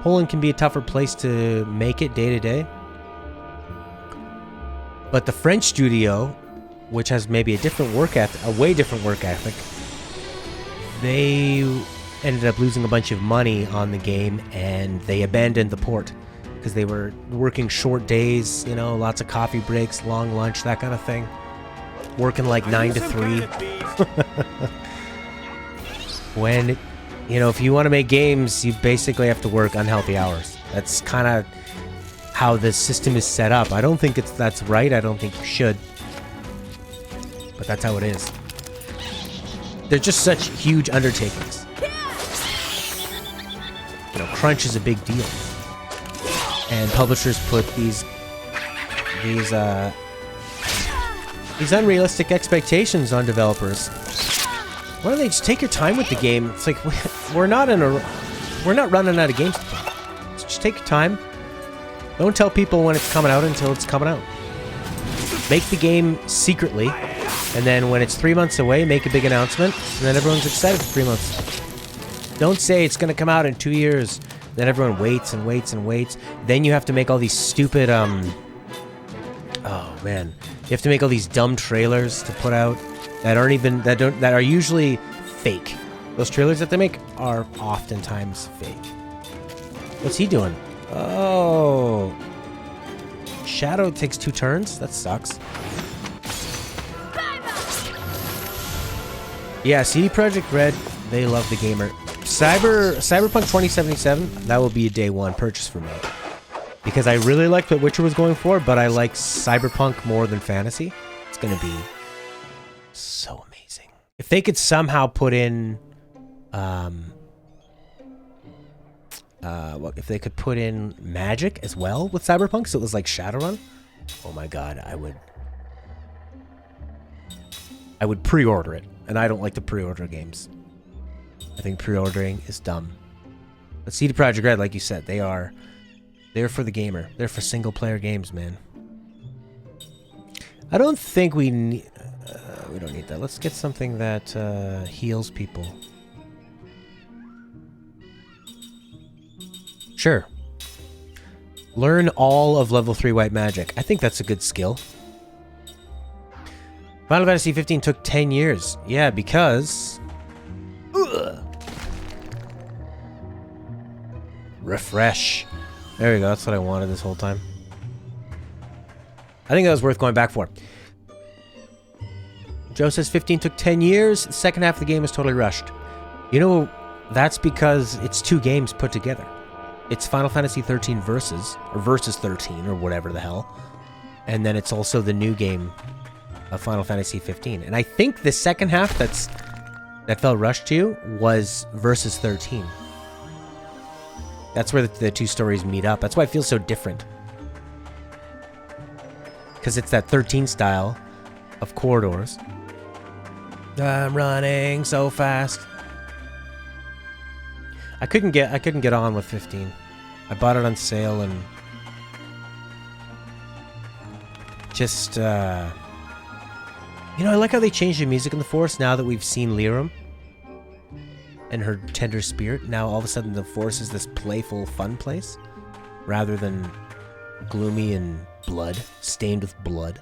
Poland can be a tougher place to make it day to day. But the French studio, which has maybe a different work ethic, a way different work ethic, they ended up losing a bunch of money on the game, and they abandoned the port because they were working short days, you know, lots of coffee breaks, long lunch, that kind of thing. Working like 9 to 3. When, you know, if you want to make games, you basically have to work unhealthy hours. That's kind of how the system is set up. I don't think that's right. I don't think you should. But that's how it is. They're just such huge undertakings. You know, crunch is a big deal. And publishers put these unrealistic expectations on developers. Why don't they just take your time with the game? It's like we're not running out of games to play. So just take your time. Don't tell people when it's coming out until it's coming out. Make the game secretly, and then when it's 3 months away, make a big announcement, and then everyone's excited for 3 months. Don't say it's going to come out in 2 years. Then everyone waits and waits and waits. Then you have to make all these stupid, oh man. You have to make all these dumb trailers to put out that are usually fake. Those trailers that they make are oftentimes fake. What's he doing? Oh. Shadow takes 2 turns? That sucks. Yeah, CD Projekt Red, they love the gamer. Cyberpunk 2077, that will be a day one purchase for me. Because I really liked what Witcher was going for, but I like Cyberpunk more than fantasy. It's going to be so amazing. If they could somehow put in... if they could put in magic as well with Cyberpunk, so it was like Shadowrun, oh my god, I would pre-order it. And I don't like to pre-order games. I think pre-ordering is dumb. But CD Projekt Red, like you said, they're for the gamer. They're for single-player games, man. I don't think we need... we don't need that. Let's get something that heals people. Sure. Learn all of level 3 white magic. I think that's a good skill. Final Fantasy 15 took 10 years. Yeah, because... Ugh. Refresh. There we go. That's what I wanted this whole time. I think that was worth going back for. Joe says 15 took 10 years. The second half of the game was totally rushed. You know, That's because it's 2 games put together. It's Final Fantasy 13 Versus, or Versus 13, or whatever the hell. And then it's also the new game of Final Fantasy 15. And I think the second half that felt rushed to was Versus 13. That's where the 2 stories meet up. That's why it feels so different. Because it's that 13 style of corridors. I'm running so fast. I couldn't get on with 15. I bought it on sale and just I like how they changed the music in the Forest now that we've seen Liram and her tender spirit. Now all of a sudden the Forest is this playful, fun place rather than gloomy and blood, stained with blood.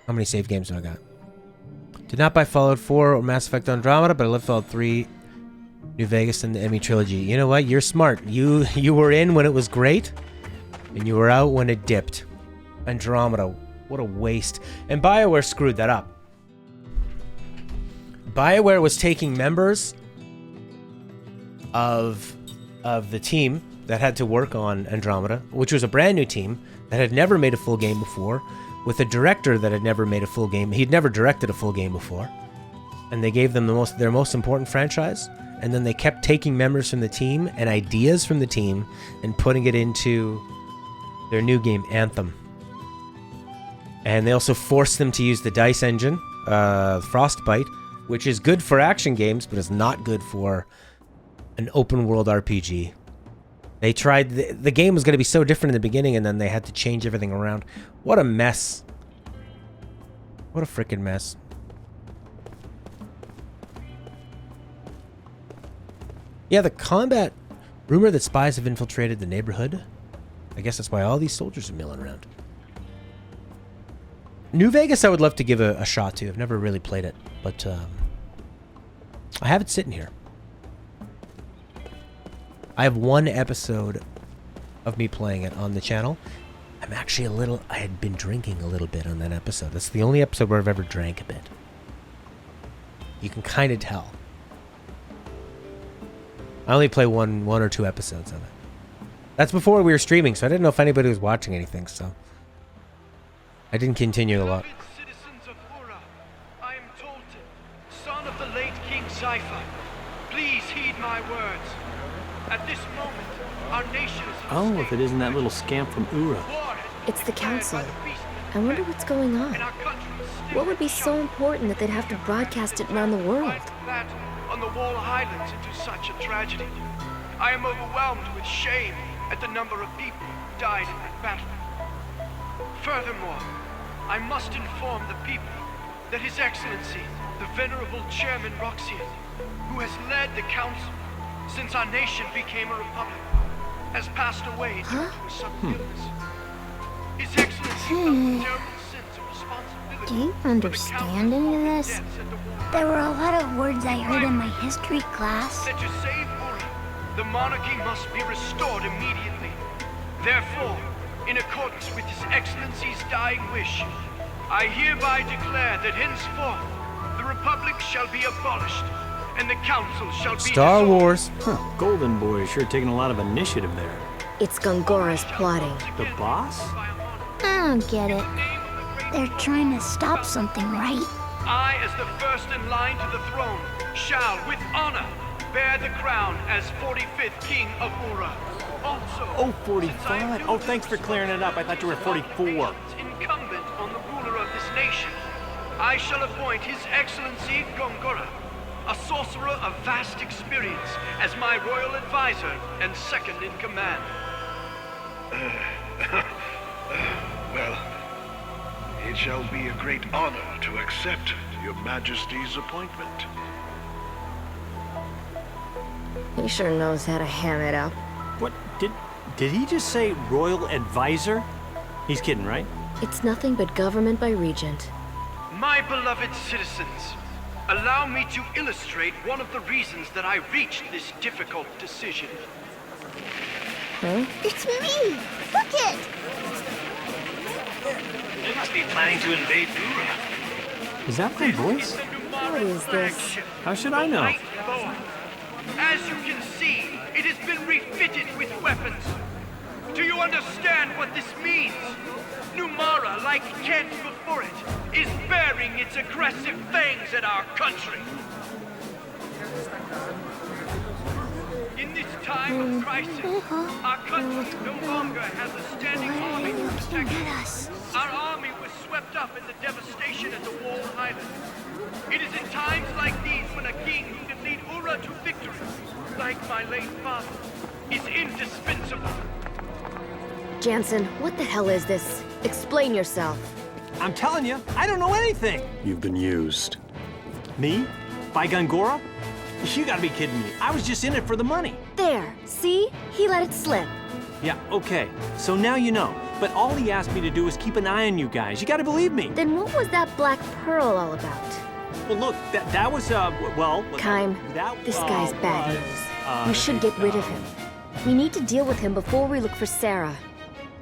How many save games do I got? Did not buy Fallout 4 or Mass Effect Andromeda, but I love Fallout 3, New Vegas, and the Emmy Trilogy. You know what? You're smart. You were in when it was great, and you were out when it dipped. Andromeda, what a waste. And BioWare screwed that up. BioWare was taking members of the team that had to work on Andromeda, which was a brand new team that had never made a full game before, with a director that had never made a full game. He'd never directed a full game before. And they gave them their most important franchise. And then they kept taking members from the team and ideas from the team and putting it into their new game, Anthem. And they also forced them to use the DICE engine, Frostbite, which is good for action games, but is not good for an open world RPG. They tried, the game was going to be so different in the beginning, and then they had to change everything around. What a mess. What a freaking mess. Yeah, the combat. Rumor that spies have infiltrated the neighborhood. I guess that's why all these soldiers are milling around. New Vegas I would love to give a shot to. I've never really played it, but I have it sitting here. I have 1 episode of me playing it on the channel. I'm actually I had been drinking a little bit on that episode. That's the only episode where I've ever drank a bit. You can kind of tell. I only play one or 2 episodes of it. That's before we were streaming, so I didn't know if anybody was watching anything, so I didn't continue a lot. Citizens of Ura, I am Tolton, son of the late King Cypher. Please heed my words. At this moment, our nation is... Oh, if it isn't that little scamp from Ura. It's the council. I wonder what's going on. What would be so important that they'd have to broadcast it around the world? That on the Wall Highlands into such a tragedy. I am overwhelmed with shame at the number of people who died in that battle. Furthermore, I must inform the people that His Excellency, the Venerable Chairman Roxian, who has led the council since our nation became a republic, has passed away due to a sudden illness. His Excellency felt a terrible sense of responsibility. Do you understand any of this? There were a lot of words I heard in my history class. That to save Uri, the monarchy must be restored immediately. Therefore, in accordance with His Excellency's dying wish, I hereby declare that henceforth the Republic shall be abolished, and the Council shall be Star dissolved. Wars. Golden Boy is sure taking a lot of initiative there. It's Gongora's plotting. The boss? I don't get it. They're trying to stop something, right? I, as the first in line to the throne, shall, with honor, bear the crown as 45th King of Ura. Also, Oh, 45. Oh, thanks for clearing it up. I thought you were 44. Incumbent on the ruler of this nation, I shall appoint His Excellency Gongora, a sorcerer of vast experience, as my royal advisor and second in command. Well, it shall be a great honor to accept your Majesty's appointment. He sure knows how to ham it up. What? Did he just say royal advisor? He's kidding, right? It's nothing but government by regent. My beloved citizens, allow me to illustrate one of the reasons that I reached this difficult decision. It's me! Look it! They must be planning to invade Ura. Is that my voice? What is this? How should I know? As you can see, it has been refitted with weapons. Do you understand what this means? Numara, like Kent before it, is baring its aggressive fangs at our country. In this time of crisis, our country no longer has a standing army to protect us. Our army was swept up in the devastation at the Wall Highlands. It is in times like these when a king who can lead Ura to victory, like my late father, is indispensable. Jansen, what the hell is this? Explain yourself. I'm telling you, I don't know anything. You've been used. Me? By Gongora? You gotta be kidding me. I was just in it for the money. There, see? He let it slip. Yeah, okay. So now you know. But all he asked me to do is keep an eye on you guys. You gotta believe me. Then what was that black pearl all about? Well, look, that was, well... Kime, this guy's bad news. We should get rid of him. We need to deal with him before we look for Sarah.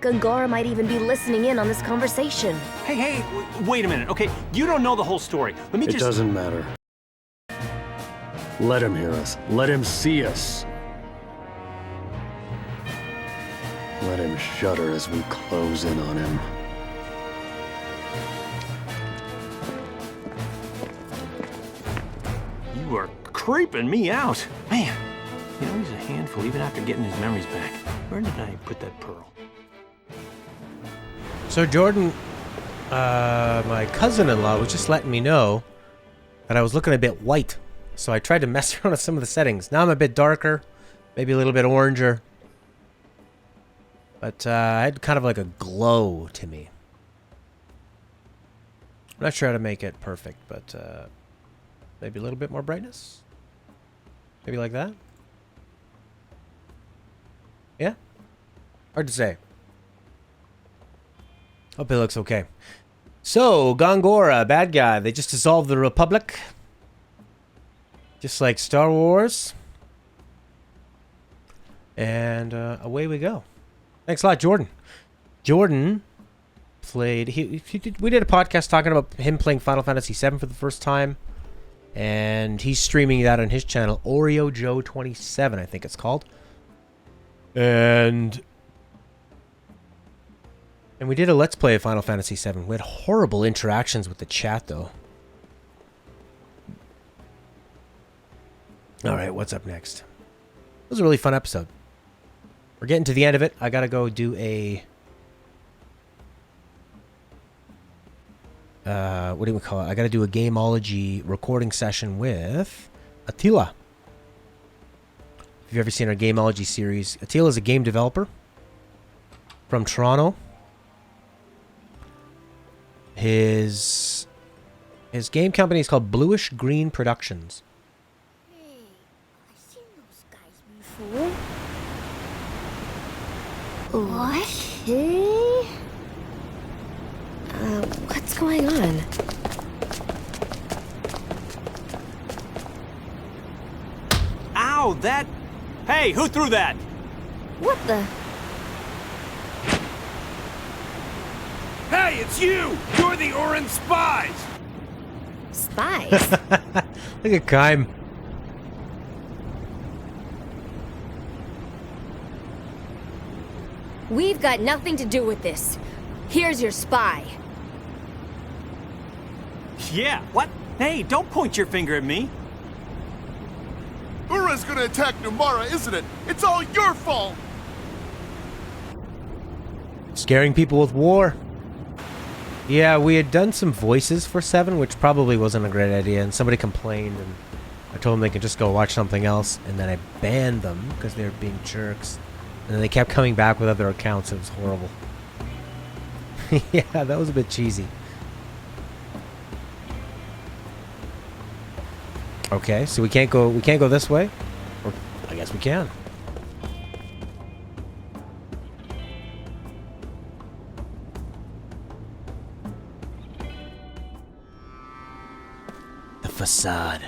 Gongora might even be listening in on this conversation. Hey, wait a minute, okay? You don't know the whole story. Let me It doesn't matter. Let him hear us. Let him see us. Let him shudder as we close in on him. You are creeping me out. Man, you know, he's a handful even after getting his memories back. Where did I put that pearl? So Jordan, my cousin-in-law was just letting me know that I was looking a bit white. So I tried to mess around with some of the settings. Now I'm a bit darker, maybe a little bit oranger. But I had kind of like a glow to me. I'm not sure how to make it perfect, but maybe a little bit more brightness? Maybe like that? Yeah? Hard to say. Hope it looks okay. So, Gongora, bad guy. They just dissolved the Republic. Just like Star Wars. And away we go. Thanks a lot, Jordan. Jordan played... we did a podcast talking about him playing Final Fantasy VII for the first time. And he's streaming that on his channel, Oreo Joe 27, I think it's called. And we did a Let's Play of Final Fantasy VII. We had horrible interactions with the chat, though. Alright, what's up next? It was a really fun episode. We're getting to the end of it. I gotta go do a... what do we call it? I gotta do a Gameology recording session with Attila. If you've ever seen our Gameology series, Attila is a game developer from Toronto. His game company is called Bluish Green Productions. Hey, I've seen those guys before. What? Okay. What's going on? Ow, that... Hey, who threw that? What the? Hey, it's you! You're the Orin spies! Spies? Look at Kime. We've got nothing to do with this. Here's your spy. Yeah, what? Hey, don't point your finger at me. Ura's gonna attack Numara, isn't it? It's all your fault! Scaring people with war. Yeah, we had done some voices for 7, which probably wasn't a great idea, and somebody complained, and I told them they could just go watch something else, and then I banned them because they were being jerks. And then they kept coming back with other accounts. It was horrible. Yeah, that was a bit cheesy. Okay, so we can't go this way? Or I guess we can. The facade.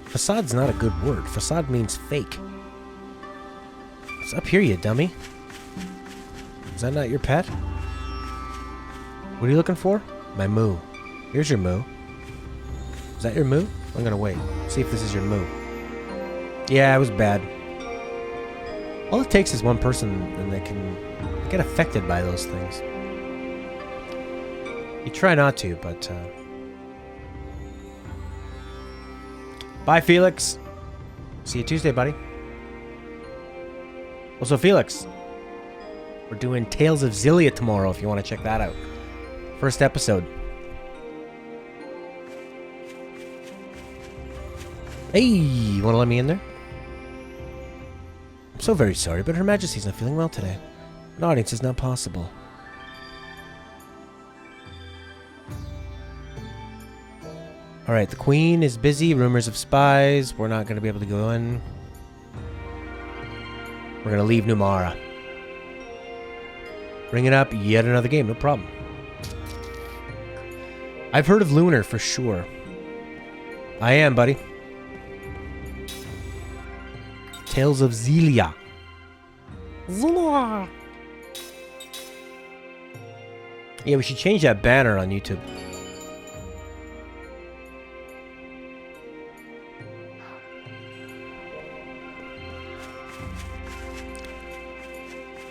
Facade's not a good word. Facade means fake. It's up here, you dummy. Is that not your pet? What are you looking for? My moo. Here's your moo. Is that your moo? I'm gonna wait. See if this is your moo. Yeah, it was bad. All it takes is one person and they can get affected by those things. You try not to, but... Bye, Felix. See you Tuesday, buddy. Also, Felix, we're doing Tales of Xillia tomorrow if you want to check that out. First episode. Hey, you want to let me in there? I'm so very sorry, but Her Majesty's not feeling well today. An audience is not possible. Alright, the Queen is busy. Rumors of spies. We're not going to be able to go in. We're going to leave Numara. Bring it up. Yet another game. No problem. I've heard of Lunar for sure. I am, buddy. Tales of Xillia. Xillia. Yeah, we should change that banner on YouTube.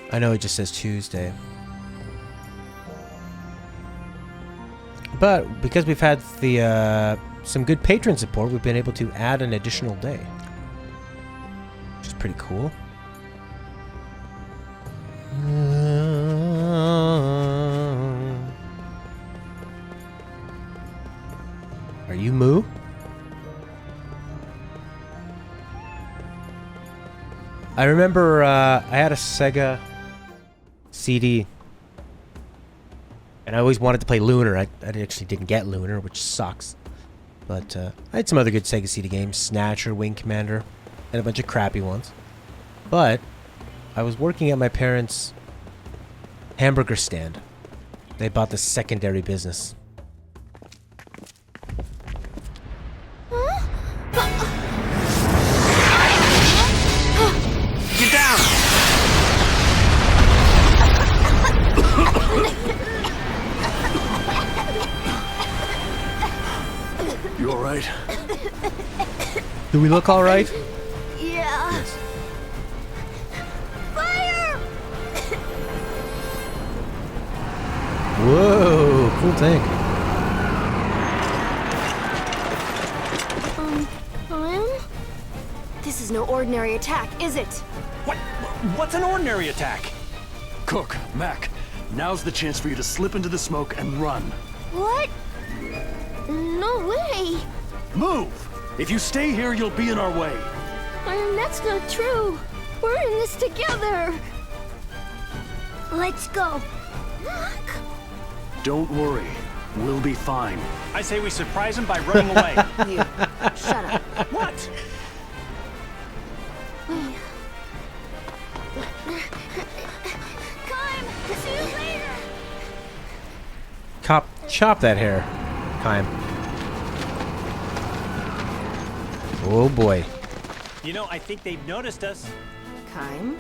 I know it just says Tuesday. But because we've had the some good patron support, we've been able to add an additional day. Which is pretty cool. Are you Moo? I remember I had a Sega CD, and I always wanted to play Lunar. I actually didn't get Lunar, which sucks. But I had some other good Sega CD games, Snatcher, Wing Commander, and a bunch of crappy ones. But I was working at my parents' hamburger stand. They bought the secondary business. Get down! You alright? Do we look alright? Yeah. Yes. Fire! Whoa, cool tank. This is no ordinary attack, is it? What's an ordinary attack? Cook, Mac, now's the chance for you to slip into the smoke and run. What? No way. Move! If you stay here, you'll be in our way. That's not true. We're in this together. Let's go. Look. Don't worry, we'll be fine. I say we surprise him by running away. You, shut up. What? See you later. Chop that hair, Kaim. Oh boy. You know, I think they've noticed us. Kaim?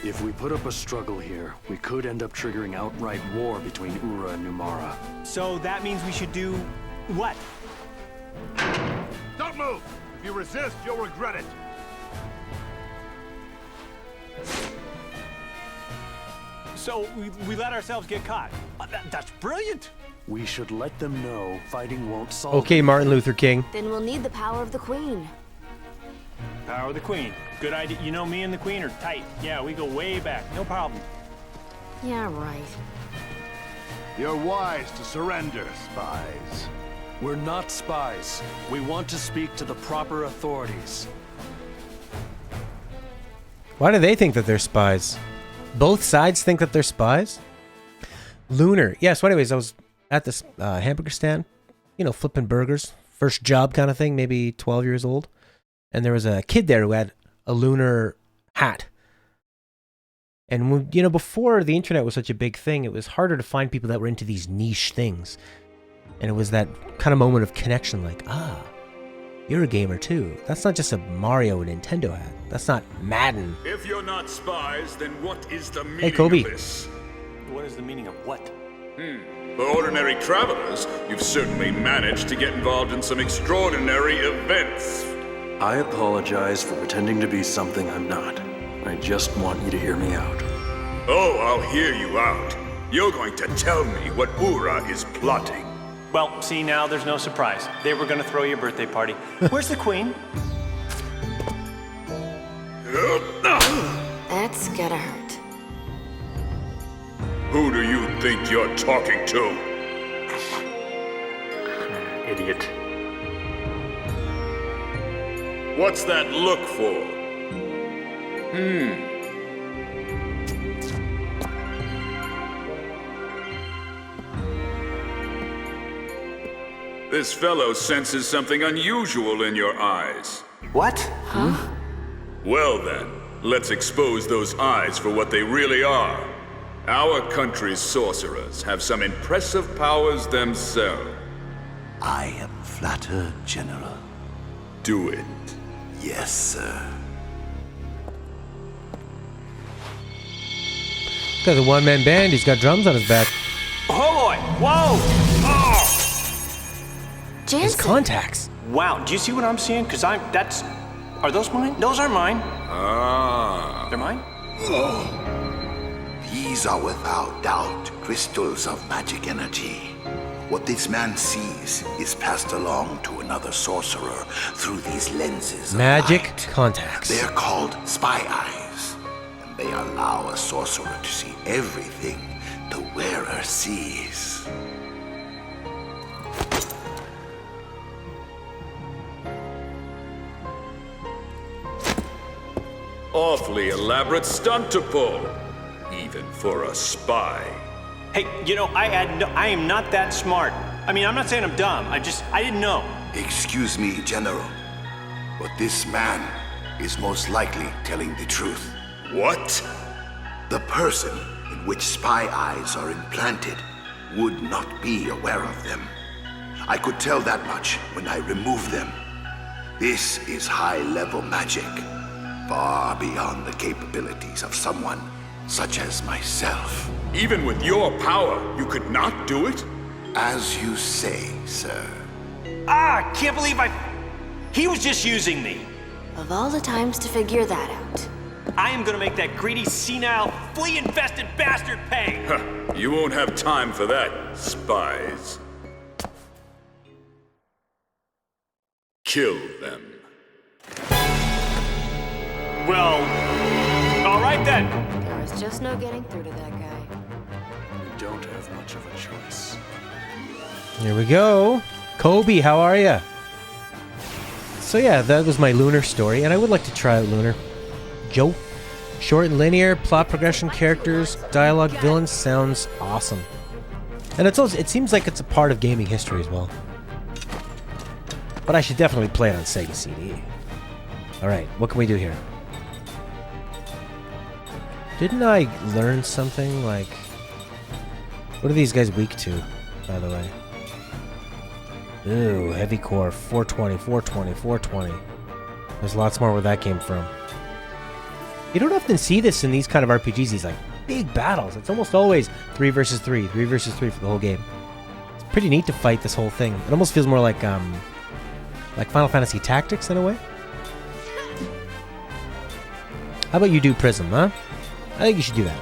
If we put up a struggle here, we could end up triggering outright war between Ura and Numara. So that means we should do what? Don't move! If you resist, you'll regret it. So we let ourselves get caught. That's brilliant. We should let them know fighting won't solve Okay, Martin Luther King. Then we'll need the power of the Queen. Power of the Queen. Good idea. You know, me and the Queen are tight. Yeah, we go way back. No problem. Yeah, right. You're wise to surrender, spies. We're not spies. We want to speak to the proper authorities. Why do they think that they're spies? Both sides think that they're spies? Lunar. Yeah, so anyways, I was at this hamburger stand, you know, flipping burgers. First job kind of thing, maybe 12 years old. And there was a kid there who had a Lunar hat. And, when, you know, before the internet was such a big thing, it was harder to find people that were into these niche things. And it was that kind of moment of connection, like, You're a gamer too. That's not just a Mario Nintendo hat. That's not Madden. If you're not spies, then what is the meaning Hey, Kobe. of this? What is the meaning of what? For ordinary travelers, you've certainly managed to get involved in some extraordinary events. I apologize for pretending to be something I'm not. I just want you to hear me out. Oh, I'll hear you out. You're going to tell me what Ura is plotting. Well, see, now there's no surprise. They were gonna throw your birthday party. Where's the queen? That's gotta hurt. Who do you think you're talking to? Idiot. What's that look for? This fellow senses something unusual in your eyes. What? Well then, let's expose those eyes for what they really are. Our country's sorcerers have some impressive powers themselves. I am flattered, General. Do it. Yes, sir. Got the one-man band. He's got drums on his back. Oh boy! Whoa! Oh! His Jansen. contacts. Wow, do you see what I'm seeing? Because that's... Are those mine? Those are mine. Ah. They're mine? These are without doubt crystals of magic energy. What this man sees is passed along to another sorcerer through these lenses of Magic light. contacts. They are called spy eyes, and they allow a sorcerer to see everything the wearer sees. Awfully elaborate stunt to pull, even for a spy. Hey, you know, I am not that smart. I mean, I'm not saying I'm dumb. I didn't know. Excuse me, General, but this man is most likely telling the truth. What? The person in which spy eyes are implanted would not be aware of them. I could tell that much when I remove them. This is high-level magic, far beyond the capabilities of someone such as myself. Even with your power, you could not do it? As you say, sir. Ah, can't believe he was just using me. Of all the times to figure that out. I am gonna make that greedy, senile, flea-infested bastard pay. You won't have time for that, spies. Kill them. Well, all right then. There was just no getting through to that guy. You don't have much of a choice. Here we go. Kobe, how are ya? So yeah, that was my Lunar story, and I would like to try out Lunar. Joe. Short and linear, plot progression, characters, dialogue, villains, sounds awesome. And it seems like it's a part of gaming history as well. But I should definitely play it on Sega CD. Alright, what can we do here? Didn't I learn something like... What are these guys weak to, by the way? Ooh, heavy core, 420, 420, 420. There's lots more where that came from. You don't often see this in these kind of RPGs, these like big battles. It's almost always 3 versus 3, 3 versus 3 for the whole game. It's pretty neat to fight this whole thing. It almost feels more like Final Fantasy Tactics in a way. How about you do Prism, huh? I think you should do that.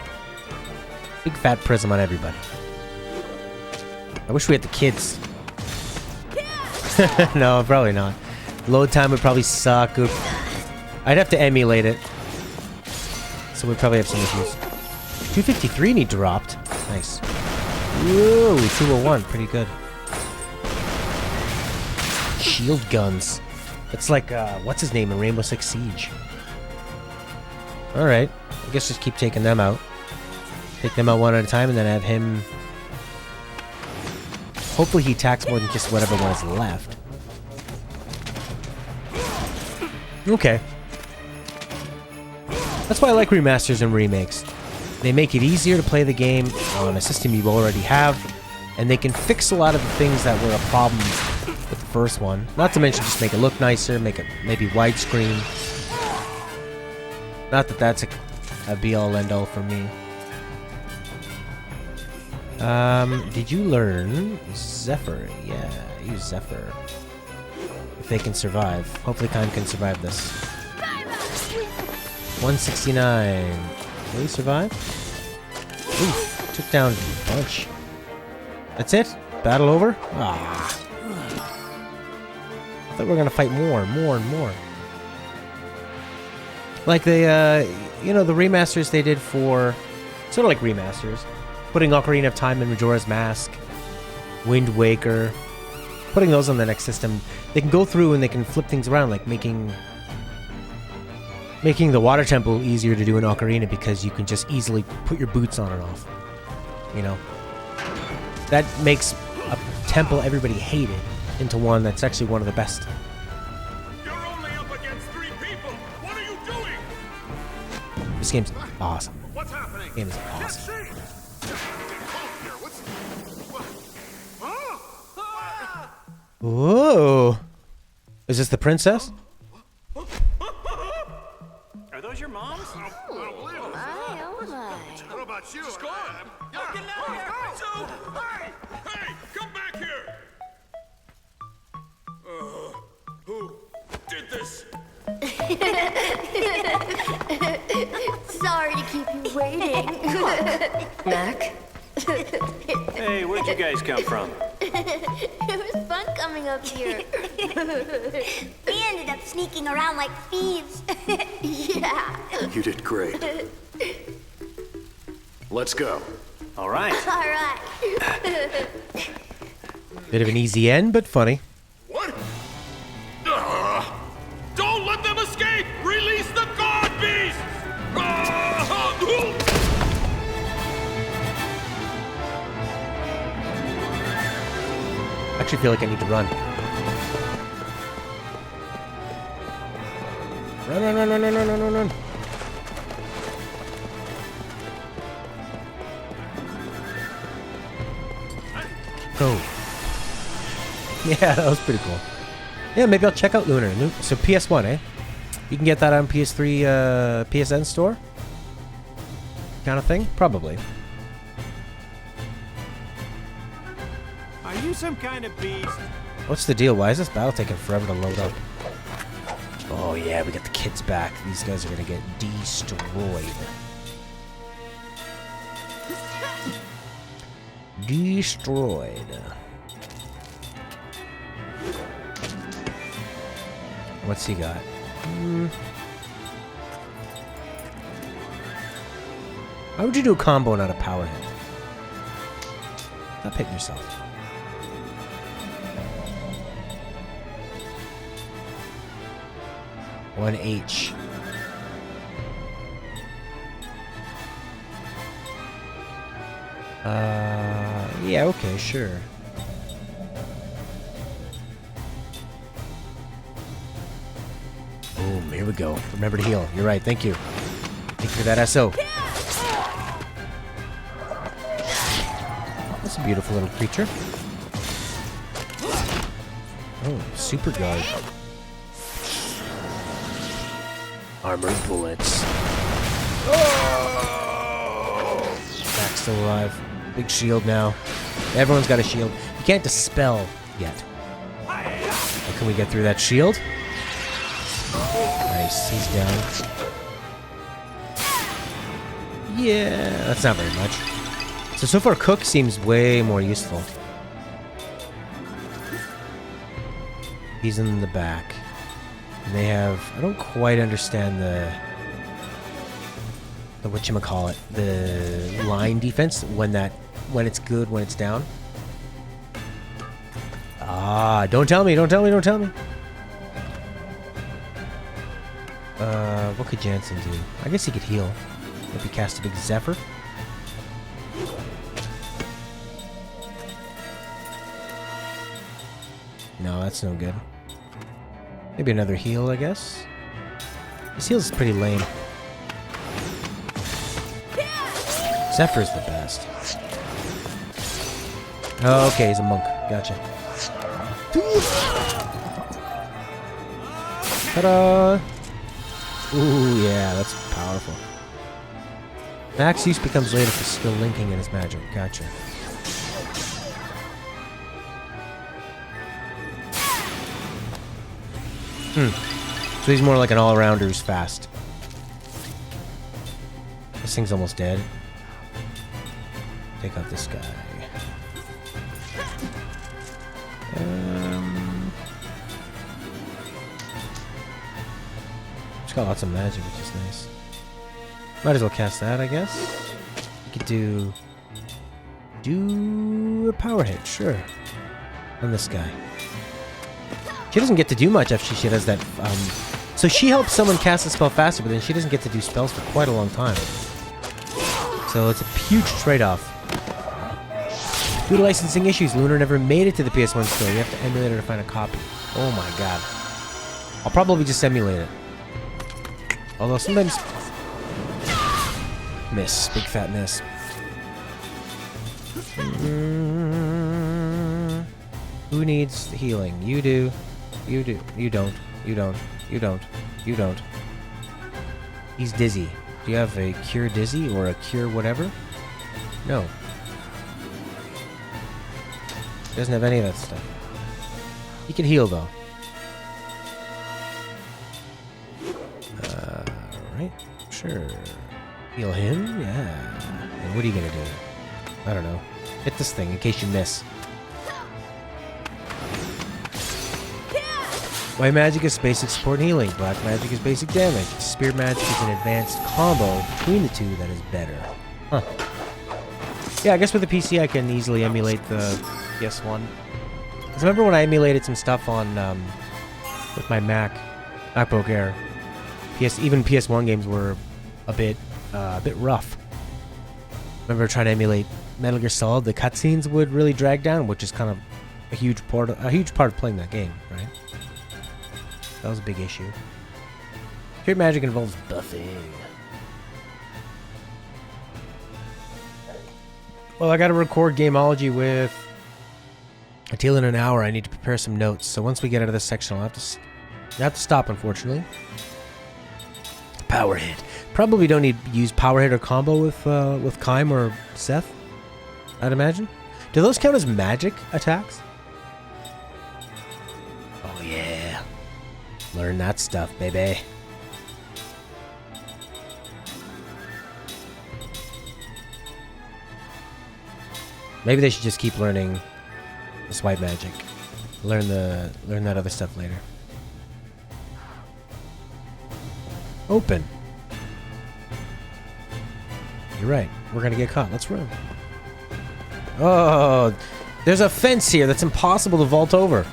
Big fat Prism on everybody. I wish we had the kids. No, probably not. Load time would probably suck. I'd have to emulate it. So we'd probably have some issues. 253 need dropped. Nice. Whoa, 201. Pretty good. Shield guns. It's like, what's his name in Rainbow Six Siege? Alright. I guess just keep taking them out. Take them out one at a time and then have him... Hopefully he attacks more than just whatever one is left. Okay. That's why I like remasters and remakes. They make it easier to play the game on a system you already have, and they can fix a lot of the things that were a problem with the first one. Not to mention just make it look nicer, make it maybe widescreen. Not that that's a be-all end-all for me. Did you learn Zephyr? Yeah, use Zephyr. If they can survive. Hopefully Kime can survive this. 169. Will he survive? Oof, took down a bunch. That's it? Battle over? Ah. I thought we were gonna fight more and more. Like the, you know, the remasters they did for... Sort of like remasters. Putting Ocarina of Time in Majora's Mask. Wind Waker. Putting those on the next system. They can go through and they can flip things around, like making the water temple easier to do in Ocarina because you can just easily put your boots on and off. You know? That makes a temple everybody hated into one that's actually one of the best. You're only up against 3 people. What are you doing? This game's awesome. What's happening? This game is awesome. Whoa! Is this the princess? Are those your moms? I don't believe it. What about you? Just go on. Get out of here. Hey, come back here. Who did this? Sorry to keep you waiting. Mac? Hey, where'd you guys come from? It was fun coming up here. We ended up sneaking around like thieves. Yeah. You did great. Let's go. All right. All right. Bit of an easy end, but funny. What? Don't let them escape! Release the god beast! I actually feel like I need to run. Run. Go. Yeah, that was pretty cool. Yeah, maybe I'll check out Lunar. So PS1, eh? You can get that on PS3, PSN store? Kind of thing? Probably. Are you some kind of beast? What's the deal? Why is this battle taking forever to load up? Oh yeah, we got the kids back. These guys are gonna get destroyed. Destroyed. What's he got? Why would you do a combo and not a power hit? Stop hitting yourself. One H. Yeah, okay, sure. Boom, here we go. Remember to heal. You're right, thank you. Thank you for that SO. That's a beautiful little creature. Oh, super guard. Armored bullets. Oh! Mac's still alive. Big shield now. Everyone's got a shield. You can't dispel yet. How can we get through that shield? Nice, he's down. Yeah, that's not very much. So far Cook seems way more useful. He's in the back. And they have... I don't quite understand the whatchamacallit. The line defense. When it's good, when it's down. Ah, don't tell me. What could Jansen do? I guess he could heal. Maybe cast a big Zephyr. No, that's no good. Maybe another heal, I guess. This heal's pretty lame. Zephyr's the best. Oh, okay, he's a monk. Gotcha. Ta-da! Ooh, yeah, that's powerful. Max use becomes later for skill linking in his magic. Gotcha. So he's more like an all-rounder who's fast. This thing's almost dead. Take out this guy. It's got lots of magic, which is nice. Might as well cast that, I guess. You could do a power hit, sure. On this guy. She doesn't get to do much after she does that. So she helps someone cast a spell faster, but then she doesn't get to do spells for quite a long time. So it's a huge trade-off. Due to licensing issues, Lunar never made it to the PS1 store. You have to emulate it to find a copy. Oh my god. I'll probably just emulate it. Although sometimes... Miss. Big fat miss. Who needs healing? You do. You do. You don't. You don't. You don't. You don't. He's dizzy. Do you have a cure dizzy or a cure whatever? No. He doesn't have any of that stuff. He can heal though. Alright. Sure. Heal him? Yeah. And what are you gonna do? I don't know. Hit this thing in case you miss. White magic is basic support and healing. Black magic is basic damage. Spear magic is an advanced combo between the two that is better. Huh. Yeah, I guess with the PC I can easily emulate the PS1. Because remember when I emulated some stuff on with my MacBook Air. Even PS1 games were a bit rough. Remember trying to emulate Metal Gear Solid, the cutscenes would really drag down, which is kind of a huge part of playing that game, right? That was a big issue. Spirit magic involves buffing. Well, I gotta record Gameology with Attila in an hour. I need to prepare some notes. So once we get out of this section, I'll have to stop, unfortunately. Power hit. Probably don't need to use power hit or combo with Kaim or Seth, I'd imagine. Do those count as magic attacks? Oh yeah. Learn that stuff, baby. Maybe they should just keep learning this white magic. Learn that other stuff later. Open. You're right. We're gonna get caught. Let's run. Oh, there's a fence here that's impossible to vault over.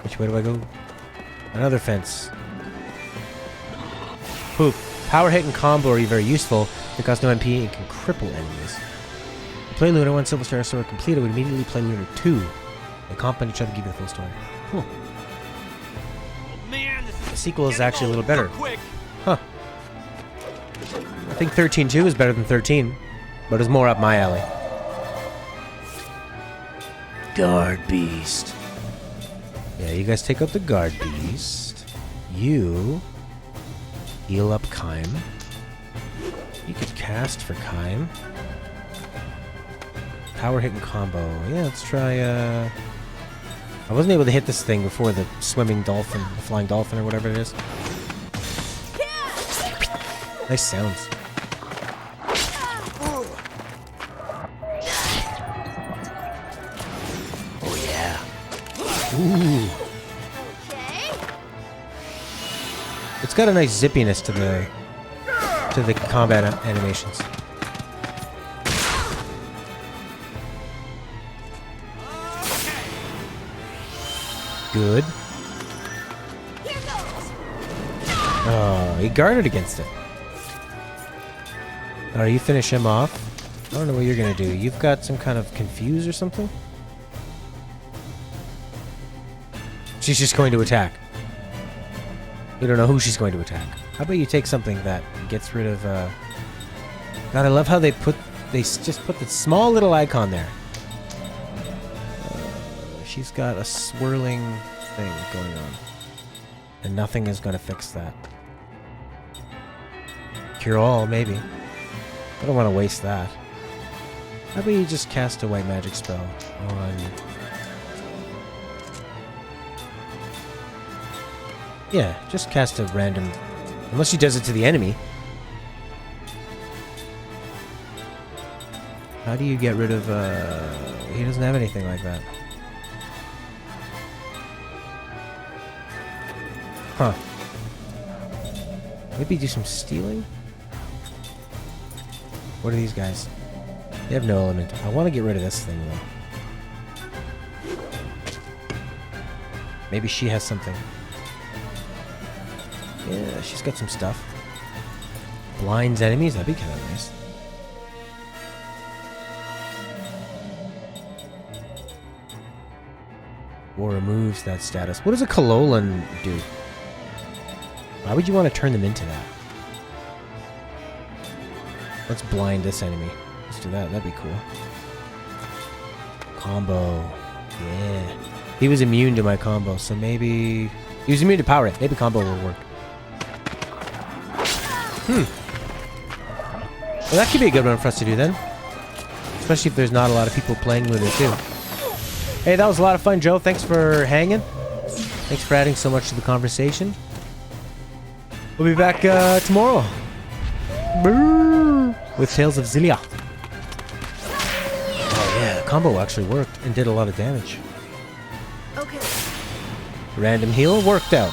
Which way do I go? Another fence. Poop. Power hit and combo are very useful. They cost no MP and can cripple enemies. You play Lunar 1 Silver Star Sword completed, would immediately play Lunar 2. They complement each other to give you the full story. Cool. Oh, man, The sequel is actually a little better. Huh. I think 13-2 is better than 13, but it's more up my alley. Guard Beast. Yeah, you guys take out the Guard Beast. You heal up Kaim. You could cast for Kaim. Power hit and combo. Yeah, let's try, I wasn't able to hit this thing before the swimming dolphin, the flying dolphin or whatever it is. Nice sounds. Oh yeah. Ooh. It's got a nice zippiness to the combat animations. Good. Oh, he guarded against it. Alright, you finish him off. I don't know what you're gonna do. You've got some kind of confuse or something? She's just going to attack. You don't know who she's going to attack. How about you take something that gets rid of, God, I love how they just put the small little icon there. She's got a swirling thing going on. And nothing is going to fix that. Cure all, maybe. I don't want to waste that. How about you just cast a white magic spell on... Yeah, just cast a random... Unless she does it to the enemy. How do you get rid of, He doesn't have anything like that. Huh. Maybe do some stealing? What are these guys? They have no element. I want to get rid of this thing, though. Maybe she has something. Yeah, she's got some stuff. Blinds enemies? That'd be kind of nice. Or removes that status. What does a Kalolan do? Why would you want to turn them into that? Let's blind this enemy. Let's do that. That'd be cool. Combo. Yeah. He was immune to my combo, so maybe... He was immune to power it. Maybe combo will work. Well, that could be a good one for us to do then. Especially if there's not a lot of people playing with it, too. Hey, that was a lot of fun, Joe. Thanks for hanging. Thanks for adding so much to the conversation. We'll be back tomorrow. With Tales of Xillia. Oh, yeah. The combo actually worked and did a lot of damage. Okay. Random heal worked out.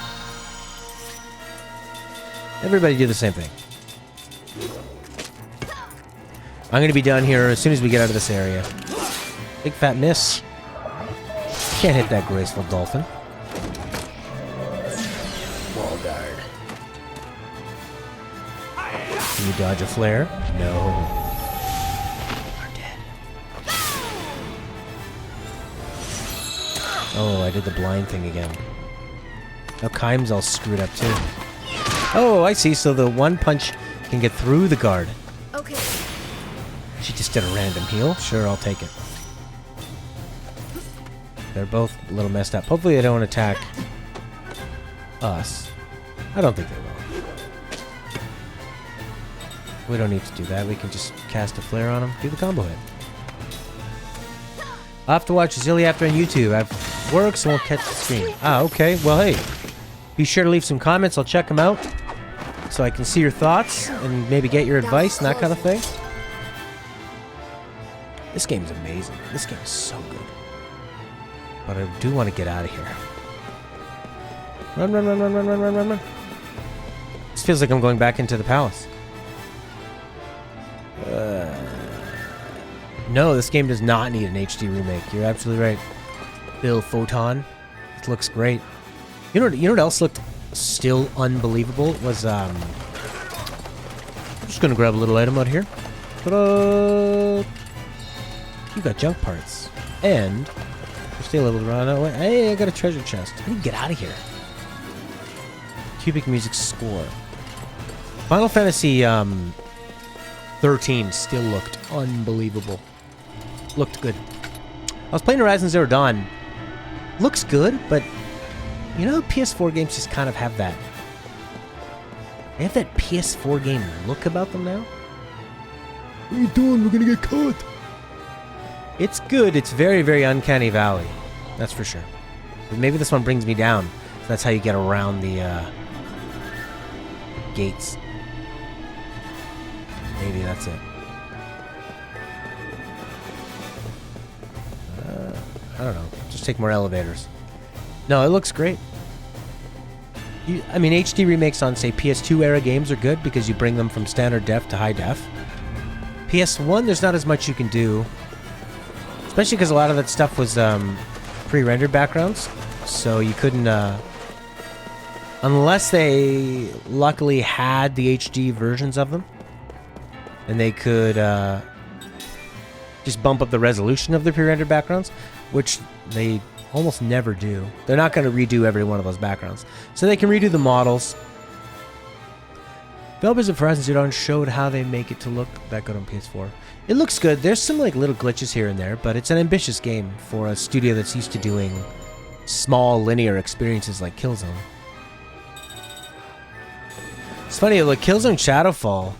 Everybody do the same thing. I'm going to be down here as soon as we get out of this area. Big fat miss. Can't hit that graceful dolphin. Wall guard. Can you dodge a flare? No. Are dead. Oh, I did the blind thing again. Now Kaim's all screwed up too. Oh, I see. So the one punch can get through the guard. Okay. She just did a random heal. Sure, I'll take it. They're both a little messed up. Hopefully they don't attack us. I don't think they will. We don't need to do that. We can just cast a flare on them. Do the combo hit. I'll have to watch Xillia after on YouTube. I've work, so I won't catch the stream. Ah, okay. Well, hey. Be sure to leave some comments. I'll check them out. So I can see your thoughts and maybe get your advice and that kind of thing. This game's amazing. This game is so good. But I do want to get out of here. Run, run, run, run, run, run, run, run, run. This feels like I'm going back into the palace. No, this game does not need an HD remake. You're absolutely right. Bill Photon. It looks great. You know what else looked still unbelievable? Was, I'm just going to grab a little item out here. Ta-da! You got junk parts. And... Stay a little around that way. Hey, I got a treasure chest. How do you get out of here? Cubic music score. Final Fantasy 13 still looked unbelievable. Looked good. I was playing Horizon Zero Dawn. Looks good, but you know, PS4 games just kind of have that. They have that PS4 game look about them now. What are you doing? We're gonna get caught. It's good. It's very, very Uncanny Valley. That's for sure. But maybe this one brings me down. So that's how you get around the gates. Maybe that's it. I don't know. Just take more elevators. No, it looks great. I mean, HD remakes on, say, PS2 era games are good because you bring them from standard def to high def. PS1, there's not as much you can do. Especially because a lot of that stuff was pre-rendered backgrounds. So you couldn't... unless they luckily had the HD versions of them. And they could just bump up the resolution of the pre-rendered backgrounds. Which they almost never do. They're not going to redo every one of those backgrounds. So they can redo the models. Developers of Horizon Zero Dawn showed how they make it to look that good on PS4. It looks good. There's some like little glitches here and there, but it's an ambitious game for a studio that's used to doing small linear experiences like Killzone. It's funny, like Killzone Shadowfall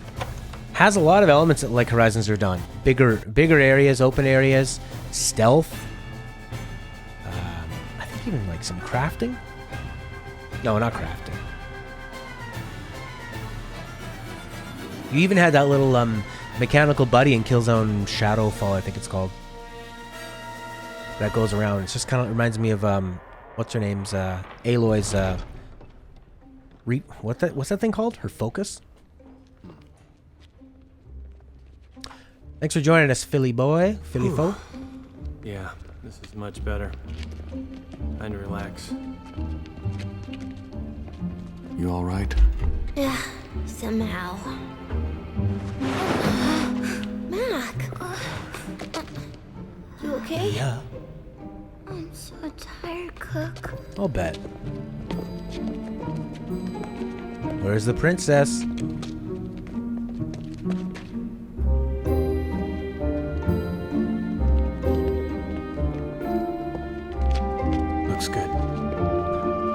has a lot of elements that like Horizon Zero Dawn. Bigger areas, open areas, stealth. I think even like some crafting. No, not crafting. You even had that little mechanical buddy in Killzone Shadowfall, I think it's called. That goes around. It just kind of reminds me of what's her name's Aloy's what's that thing called? Her focus? Thanks for joining us, Philly boy. Philly foe. Yeah, this is much better. Time to relax. You all right? Yeah, somehow. Mac! You okay? Yeah. I'm so tired, Cook. I'll bet. Where's the princess? Looks good.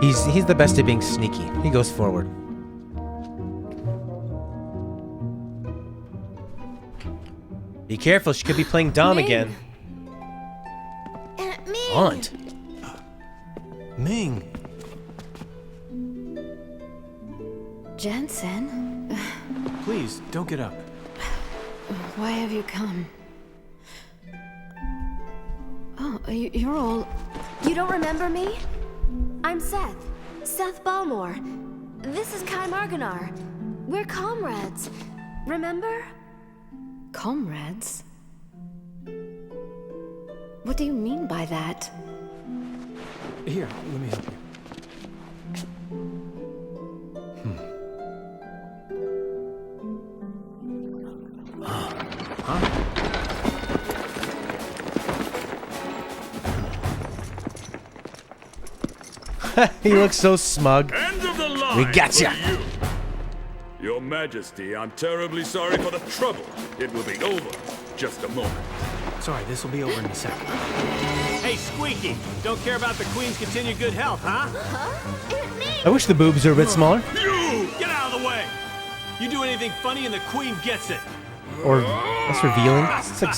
He's the best at being sneaky. He goes forward. Be careful, she could be playing Dom Ming. again. Aunt Ming! Aunt. Ming! Jensen? Please, don't get up. Why have you come? Oh, you're all... You don't remember me? I'm Seth. Seth Balmore. This is Kai Marganar. We're comrades. Remember? Comrades? What do you mean by that? Here, let me help you. He looks so smug. End of the line We gotcha. for you. Your Majesty, I'm terribly sorry for the trouble. It will be over. Just a moment. Sorry, this will be over in a second. Hey, Squeaky, don't care about the Queen's continued good health, huh? I wish the boobs were a bit smaller. You! Get out of the way! You do anything funny and the Queen gets it. Or that's revealing. It's like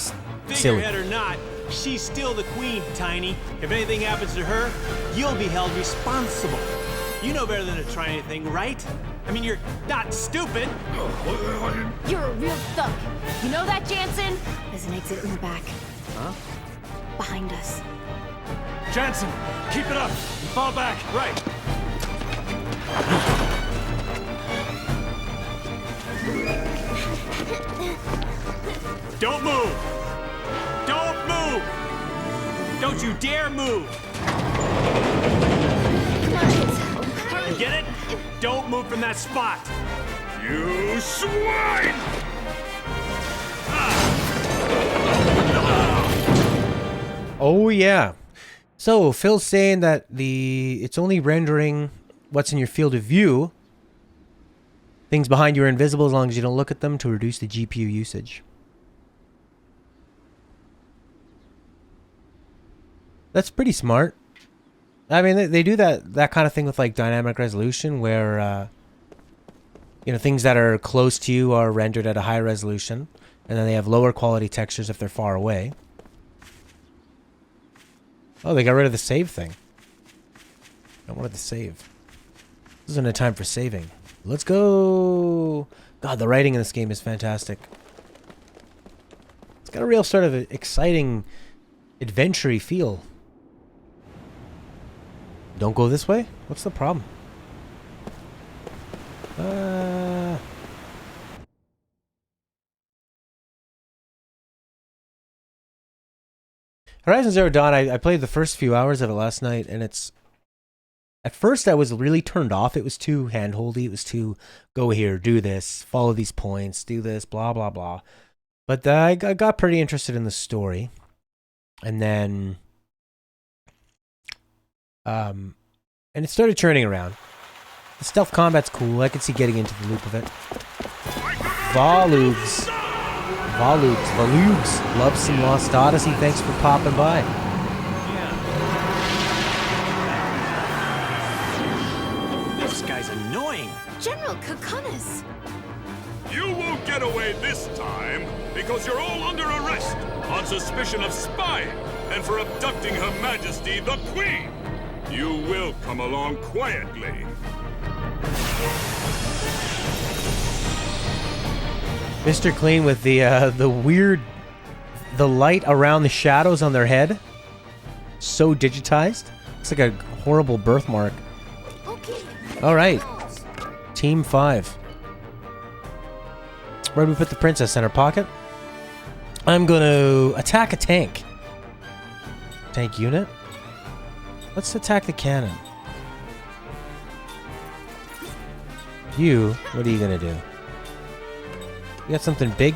silly. Figurehead or not, she's still the Queen, Tiny. If anything happens to her, you'll be held responsible. You know better than to try anything, right? I mean, you're not stupid. You're a real thug. You know that, Jansen? There's an exit in the back. Huh? Behind us. Jansen, keep it up. And fall back. Right. Don't move! Don't move! Don't you dare move! You get it? Don't move from that spot! You swine! Oh yeah. So Phil's saying that it's only rendering what's in your field of view. Things behind you are invisible as long as you don't look at them to reduce the GPU usage. That's pretty smart. I mean, they do that kind of thing with like dynamic resolution, where things that are close to you are rendered at a high resolution, and then they have lower quality textures if they're far away. Oh, they got rid of the save thing. I wanted to save. This isn't a time for saving. Let's go. God, the writing in this game is fantastic. It's got a real sort of exciting, adventure-y feel. Don't go this way? What's the problem? Horizon Zero Dawn, I played the first few hours of it last night, and it's... At first, I was really turned off. It was too hand-holdy. It was too, go here, do this, follow these points, do this, blah, blah, blah. But I got pretty interested in the story. And then... And it started turning around. The stealth combat's cool. I could see getting into the loop of it. Volugs. Love some Lost Odyssey. Thanks for popping by. This guy's annoying. General Kokonis! You won't get away this time, because you're all under arrest on suspicion of spying and for abducting Her Majesty the Queen. You will come along quietly. Mr. Clean with the weird, the light around the shadows on their head. So digitized. It's like a horrible birthmark. All right, Team 5. Where do we put the princess? In her pocket? I'm gonna attack a tank. Tank unit? Let's attack the cannon. You, what are you gonna do? You got something big?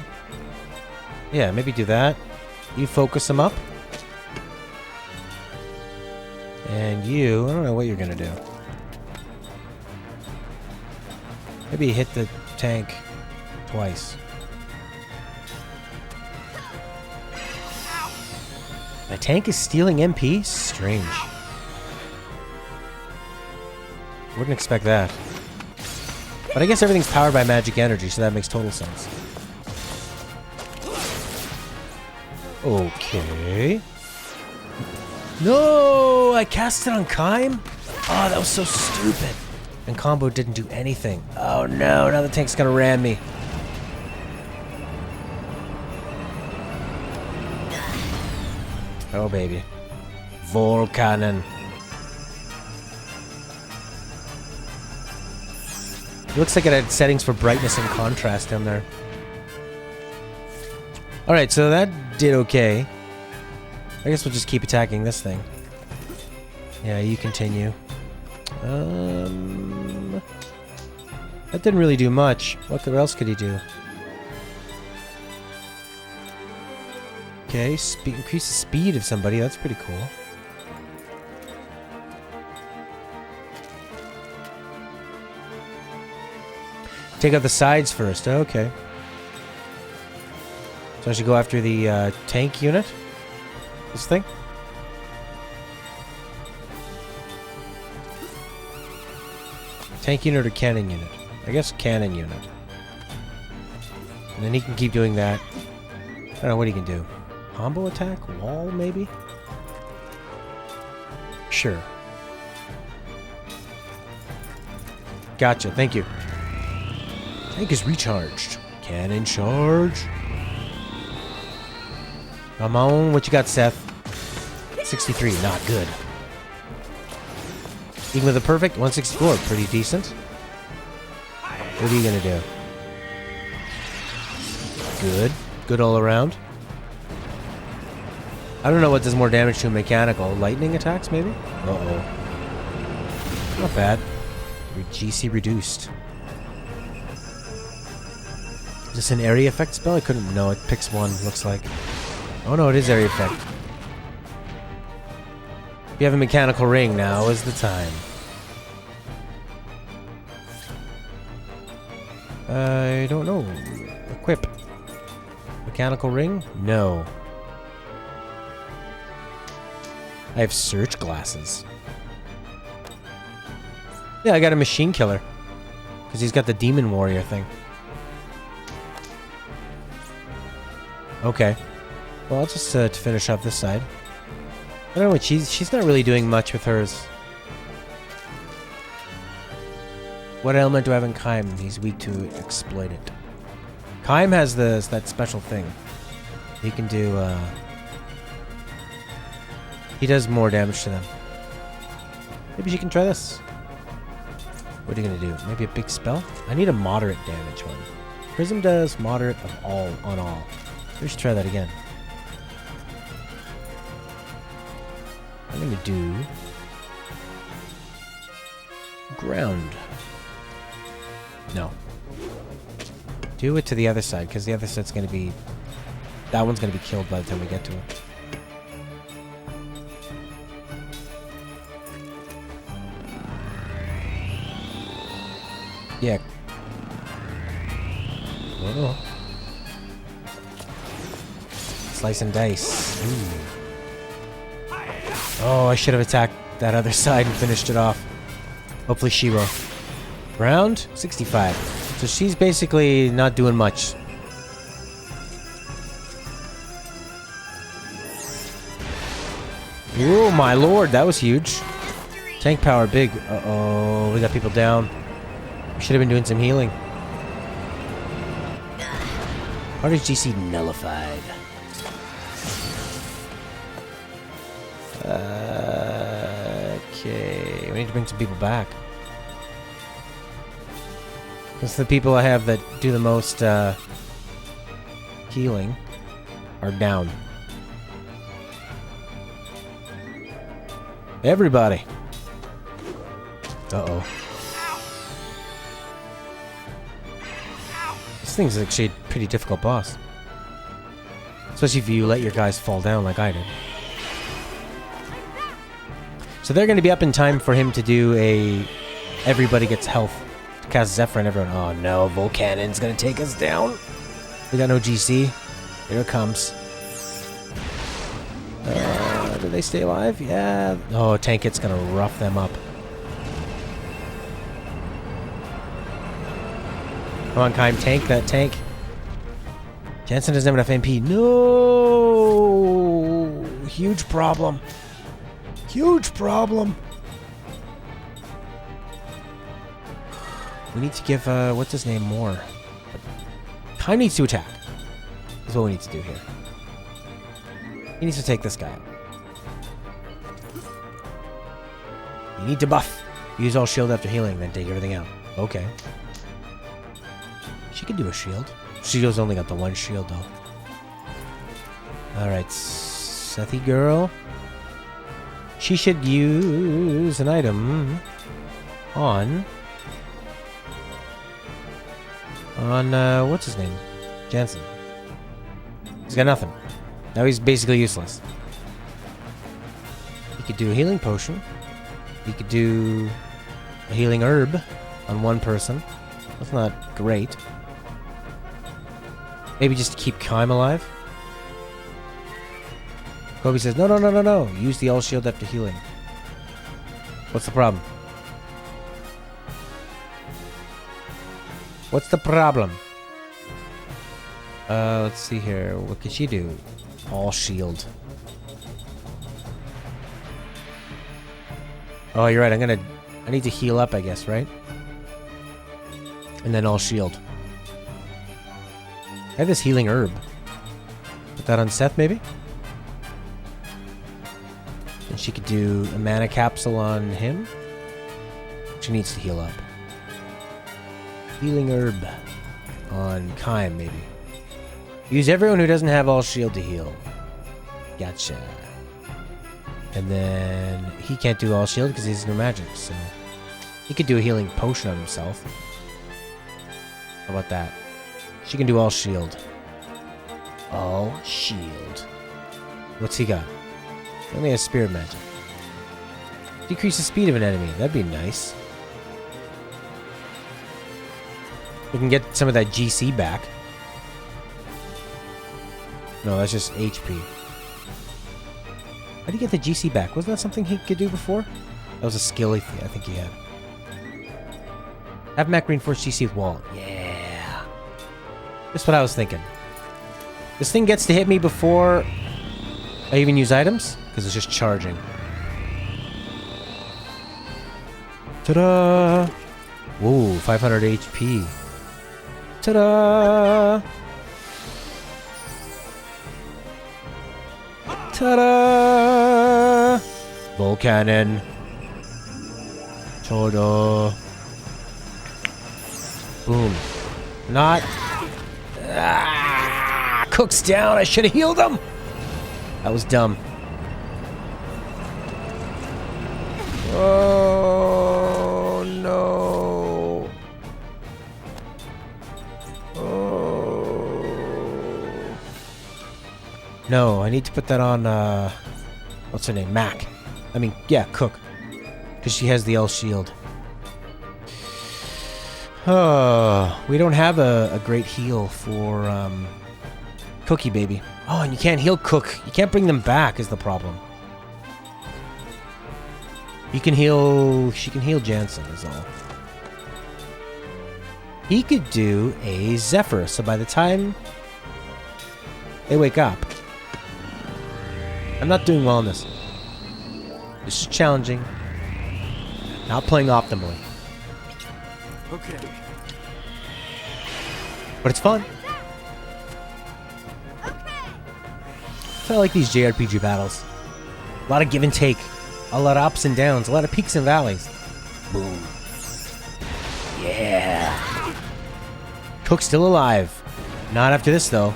Yeah, maybe do that. You focus them up. And you, I don't know what you're gonna do. Maybe hit the tank twice. The tank is stealing MP? Strange. Wouldn't expect that. But I guess everything's powered by magic energy, so that makes total sense. Okay. No! I cast it on Kaim? Oh, that was so stupid. And combo didn't do anything. Oh no, now the tank's gonna ram me. Oh baby. Volcanon. It looks like it had settings for brightness and contrast down there. Alright, so that did okay. I guess we'll just keep attacking this thing. Yeah, you continue. That didn't really do much. What else could he do? Okay, increase the speed of somebody. That's pretty cool. Take out the sides first. Okay. So I should go after the tank unit? This thing? Tank unit or cannon unit? I guess cannon unit. And then he can keep doing that. I don't know what he can do. Combo attack? Wall, maybe? Sure. Gotcha, thank you. Tank is recharged. Cannon charge. Come on, what you got, Seth? 63, not good. Even with a perfect 164, pretty decent. What are you gonna do? Good. Good all around. I don't know what does more damage to a mechanical. Lightning attacks, maybe? Uh-oh. Not bad. GC reduced. Is this an area effect spell? I couldn't... No, it picks one, looks like. Oh no, it is area effect. If you have a mechanical ring, now is the time. I don't know. Equip. Mechanical ring? No. I have search glasses. Yeah, I got a machine killer. Because he's got the demon warrior thing. Okay. Well, I'll just to finish off this side. I don't know what she's not really doing much with hers. What element do I have in Kaim? He's weak to exploit it. Kaim has that special thing. He can do he does more damage to them. Maybe she can try this. What are you gonna do? Maybe a big spell? I need a moderate damage one. Prism does moderate of all on all. Let's try that again. I'm gonna do ground. No. Do it to the other side, because the other side's gonna be... That one's gonna be killed by the time we get to it. Yeah. Oh. Slice and dice. Ooh. Oh, I should have attacked that other side and finished it off. Hopefully she will. Round 65. So she's basically not doing much. Oh my lord, that was huge. Tank power big. Uh-oh, we got people down. We should have been doing some healing. Artist GC nullified. Okay, we need to bring some people back. Because the people I have that do the most healing are down. Everybody. Uh-oh. This thing's actually a pretty difficult boss. Especially if you let your guys fall down like I did. So they're going to be up in time for him to do a... Everybody gets health. To cast Zephyr and everyone... Oh no, Volcanon's going to take us down. We got no GC. Here it comes. Do they stay alive? Yeah. Oh, Tank Hit's going to rough them up. Come on, Kaim, tank that tank. Jansen doesn't have enough MP. No! Huge problem. Huge problem. We need to give, what's his name, more. Kaim needs to attack. That's what we need to do here. He needs to take this guy out. You need to buff. Use all shield after healing, then take everything out. Okay. She could do a shield. Shield's only got the one shield, though. Alright, Sethi girl. She should use an item on... what's his name? Jansen. He's got nothing. Now he's basically useless. He could do a healing potion. He could do a healing herb on one person. That's not great. Maybe just to keep Kaim alive? Kobe says, no, no, no, no, no. Use the all shield after healing. What's the problem? What's the problem? Let's see here. What could she do? All shield. Oh, you're right. I need to heal up, I guess, right? And then all shield. I have this healing herb. Put that on Seth, maybe? And she could do a mana capsule on him. She needs to heal up. Healing herb on Kaim, maybe. Use everyone who doesn't have all shield to heal. Gotcha. And then he can't do all shield because he has no magic, so he could do a healing potion on himself. How about that? She can do all shield. All shield. What's he got? He only has spirit magic. Decrease the speed of an enemy. That'd be nice. We can get some of that GC back. No, that's just HP. How do you get the GC back? Wasn't that something he could do before? That was a skill I think he had. Have Mac reinforce GC with wall. Yeah. That's what I was thinking. This thing gets to hit me before I even use items, because it's just charging. Ta-da! Whoa, 500 HP. Ta-da! Ta-da! Volcanon. Ta-da! Boom. Not... Ah, Cook's down. I should have healed him. That was dumb. Oh, no. Oh. No, I need to put that on, what's her name? Mac. I mean, yeah, Cook. Because she has the L shield. Oh, we don't have a great heal for Cookie Baby. Oh, and you can't heal Cook. You can't bring them back is the problem. You can heal... She can heal Jansen is all. He could do a Zephyr, so by the time they wake up... I'm not doing well on this. This is challenging. Not playing optimally. Okay. But it's fun. I like these JRPG battles. A lot of give and take. A lot of ups and downs. A lot of peaks and valleys. Boom. Yeah. Cook's still alive. Not after this, though.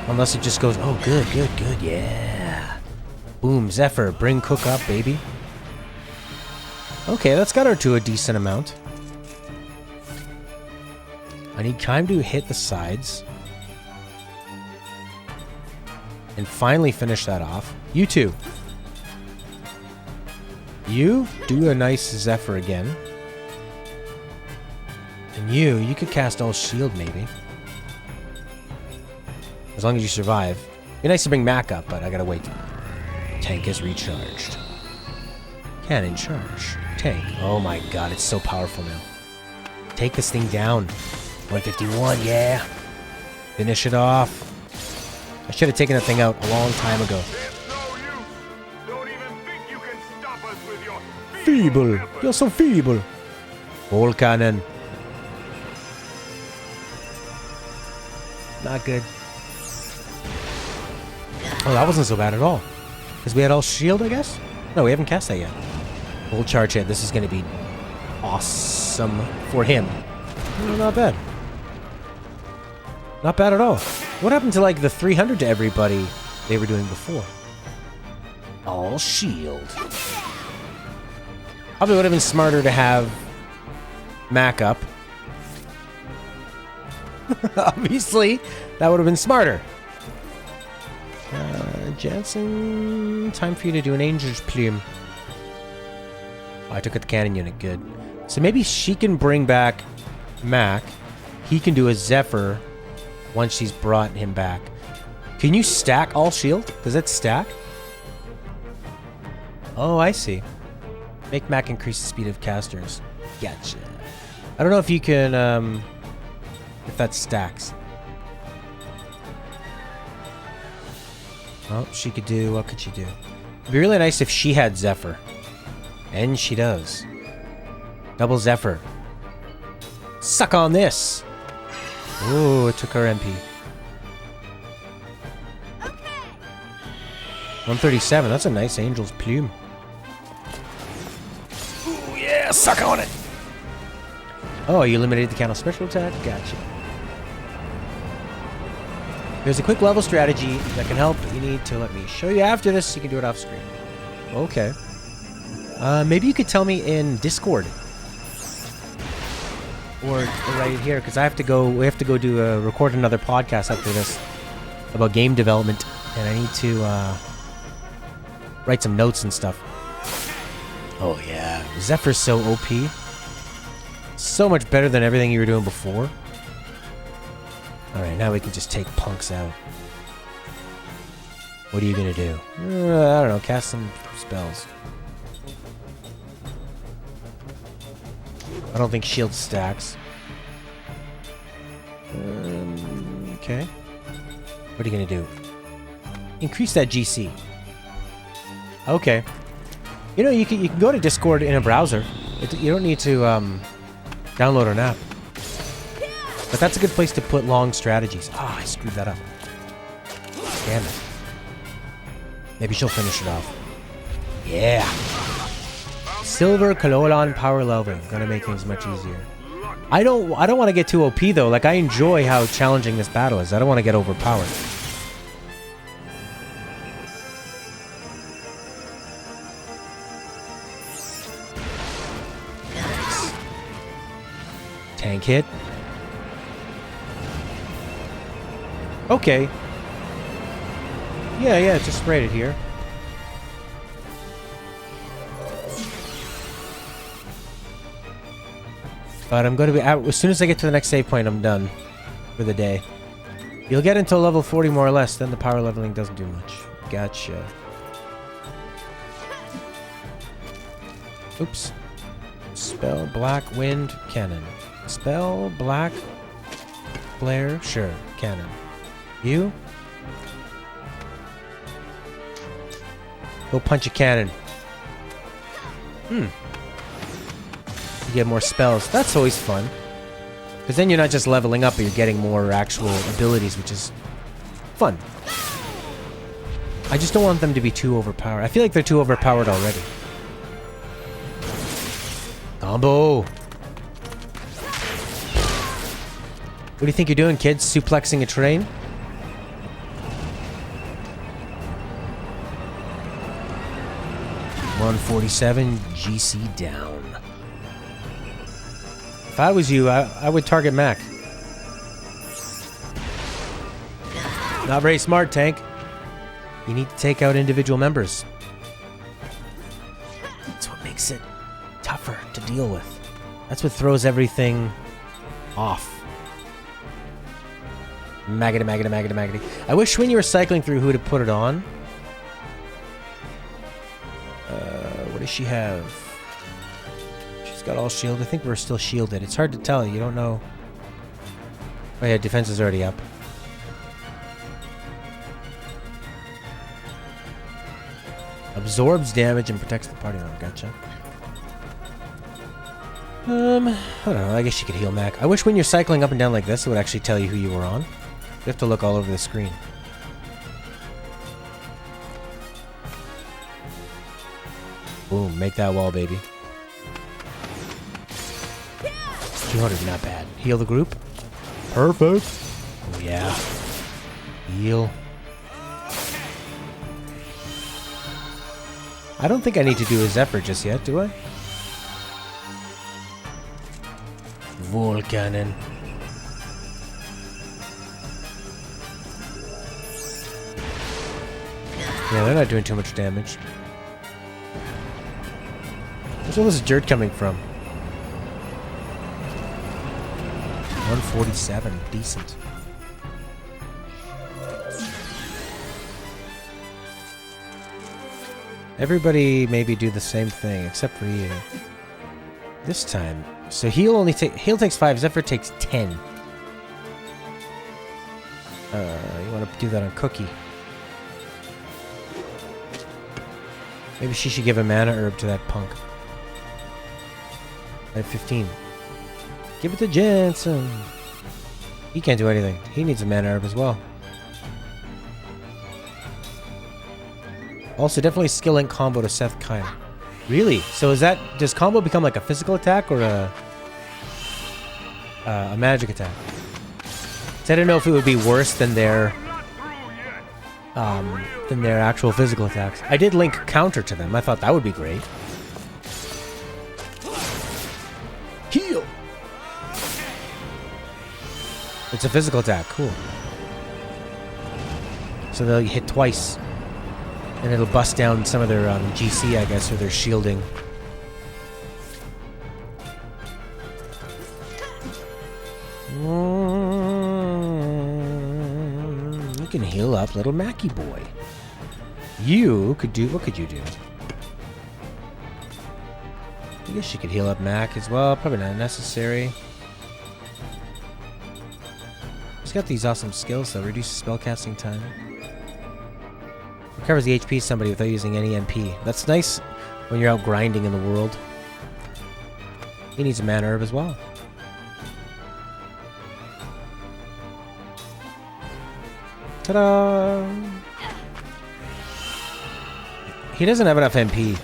Unless it just goes, oh, good, good, good, yeah. Boom, Zephyr, bring Cook up, baby. Okay, that's got her to a decent amount. I need time to hit the sides. And finally finish that off. You two. You do a nice Zephyr again. And you could cast all shield maybe. As long as you survive. Be nice to bring Mac up, but I gotta wait. Tank is recharged. Cannon charge. Tank. Oh my god, it's so powerful now. Take this thing down. 151, yeah. Finish it off. I should have taken that thing out a long time ago. Feeble. You're so feeble. Whole cannon. Not good. Oh, that wasn't so bad at all. Because we had all shield, I guess? No, we haven't cast that yet. Full charge hit. This is going to be awesome for him. No, not bad. Not bad at all. What happened to, like, the 300 to everybody they were doing before? All shield. Probably would have been smarter to have Mac up. Obviously, that would have been smarter. Jansen, time for you to do an Angel's Plume. Oh, I took out the cannon unit, good. So maybe she can bring back Mac. He can do a Zephyr once she's brought him back. Can you stack all shield? Does that stack? Oh, I see. Make Mac increase the speed of casters. Gotcha. I don't know if you can, if that stacks. Oh, she could do... What could she do? It'd be really nice if she had Zephyr. And she does. Double Zephyr. Suck on this! Ooh, it took her MP. 137, that's a nice Angel's Plume. Ooh, yeah, suck on it! Oh, you eliminated the counter special attack? Gotcha. There's a quick level strategy that can help. You need to let me show you after this. You can do it off screen. Okay. Maybe you could tell me in Discord. Or right here, because I have to go. We have to go record another podcast after this about game development, and I need to write some notes and stuff. Oh yeah, Zephyr's so OP. So much better than everything you were doing before. Alright, now we can just take punks out. What are you gonna do? I don't know, cast some spells. I don't think shield stacks. Okay. What are you gonna do? Increase that GC. Okay. You know, you can go to Discord in a browser. You don't need to download an app. But that's a good place to put long strategies. Ah, I screwed that up. Damn it. Maybe she'll finish it off. Yeah. Silver Kalolon power level. Gonna make things much easier. I don't want to get too OP though. Like, I enjoy how challenging this battle is. I don't want to get overpowered. Nice. Tank hit. Okay. Yeah, just sprayed it here. But I'm going to be out as soon as I get to the next save point. I'm done for the day. You'll get until level 40 more or less. Then the power leveling doesn't do much. Gotcha. Oops. Spell black wind cannon. Spell black flare. Sure, cannon. You? Go punch a cannon. You get more spells. That's always fun. Because then you're not just leveling up, but you're getting more actual abilities, which is fun. I just don't want them to be too overpowered. I feel like they're too overpowered already. Combo! What do you think you're doing, kids? Suplexing a train? $147 GC down. If I was you, I would target Mac. Not very smart, Tank. You need to take out individual members. That's what makes it tougher to deal with. That's what throws everything off. Maggoty, maggoty, maggoty, maggoty. I wish when you were cycling through who to put it on. What does she have? She's got all shield. I think we're still shielded. It's hard to tell. You don't know. Oh yeah, defense is already up. Absorbs damage and protects the party member. Gotcha. I don't know. I guess you could heal Mac. I wish when you're cycling up and down like this, it would actually tell you who you were on. You have to look all over the screen. Boom, make that wall, baby. 200, not bad. Heal the group. Perfect. Oh, yeah. Heal. I don't think I need to do a Zephyr just yet, do I? Volcanen. Yeah, they're not doing too much damage. Where's all this dirt coming from? 147, decent. Everybody maybe do the same thing, except for you. This time. So heal takes 5, Zephyr takes 10. You want to do that on Cookie. Maybe she should give a mana herb to that punk. I have 15. Give it to Jensen. He can't do anything. He needs a mana herb as well. Also, definitely skill link combo to Seth Kyle. Really? So is that... Does combo become like a physical attack or a magic attack? So I don't know if it would be worse than their actual physical attacks. I did link counter to them. I thought that would be great. Heal! It's a physical attack. Cool. So they'll hit twice. And it'll bust down some of their GC, I guess, or their shielding. You can heal up little Mackie boy. You could do... What could you do? I guess you could heal up Mac as well. Probably not necessary. He's got these awesome skills, though. Reduces spellcasting time. Recovers the HP of somebody without using any MP. That's nice when you're out grinding in the world. He needs a mana herb as well. Ta-da! He doesn't have enough MP.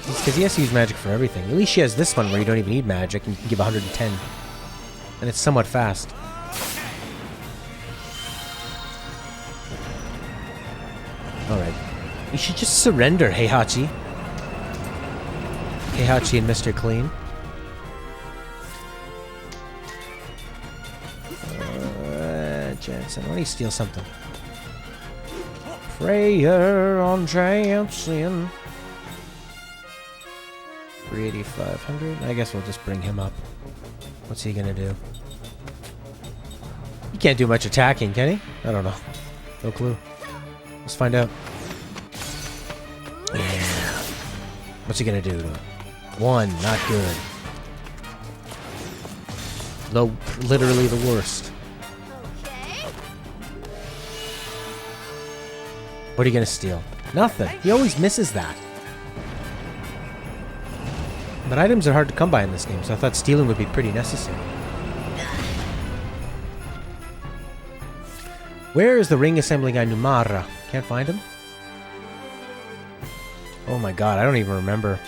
It's because he has to use magic for everything. At least she has this one where you don't even need magic and you can give 110. And it's somewhat fast. Alright. You should just surrender, Heihachi. Heihachi and Mr. Clean. Jensen, why don't you steal something? Prayer on Jensen. 3,500. I guess we'll just bring him up. What's he gonna do? He can't do much attacking, can he? I don't know. No clue. Let's find out. Yeah. What's he gonna do to him? 1, not good. No, literally the worst. What are you gonna steal? Nothing. He always misses that. But items are hard to come by in this game, so I thought stealing would be pretty necessary. Where is the ring assembly guy Numara? Can't find him? Oh my god, I don't even remember.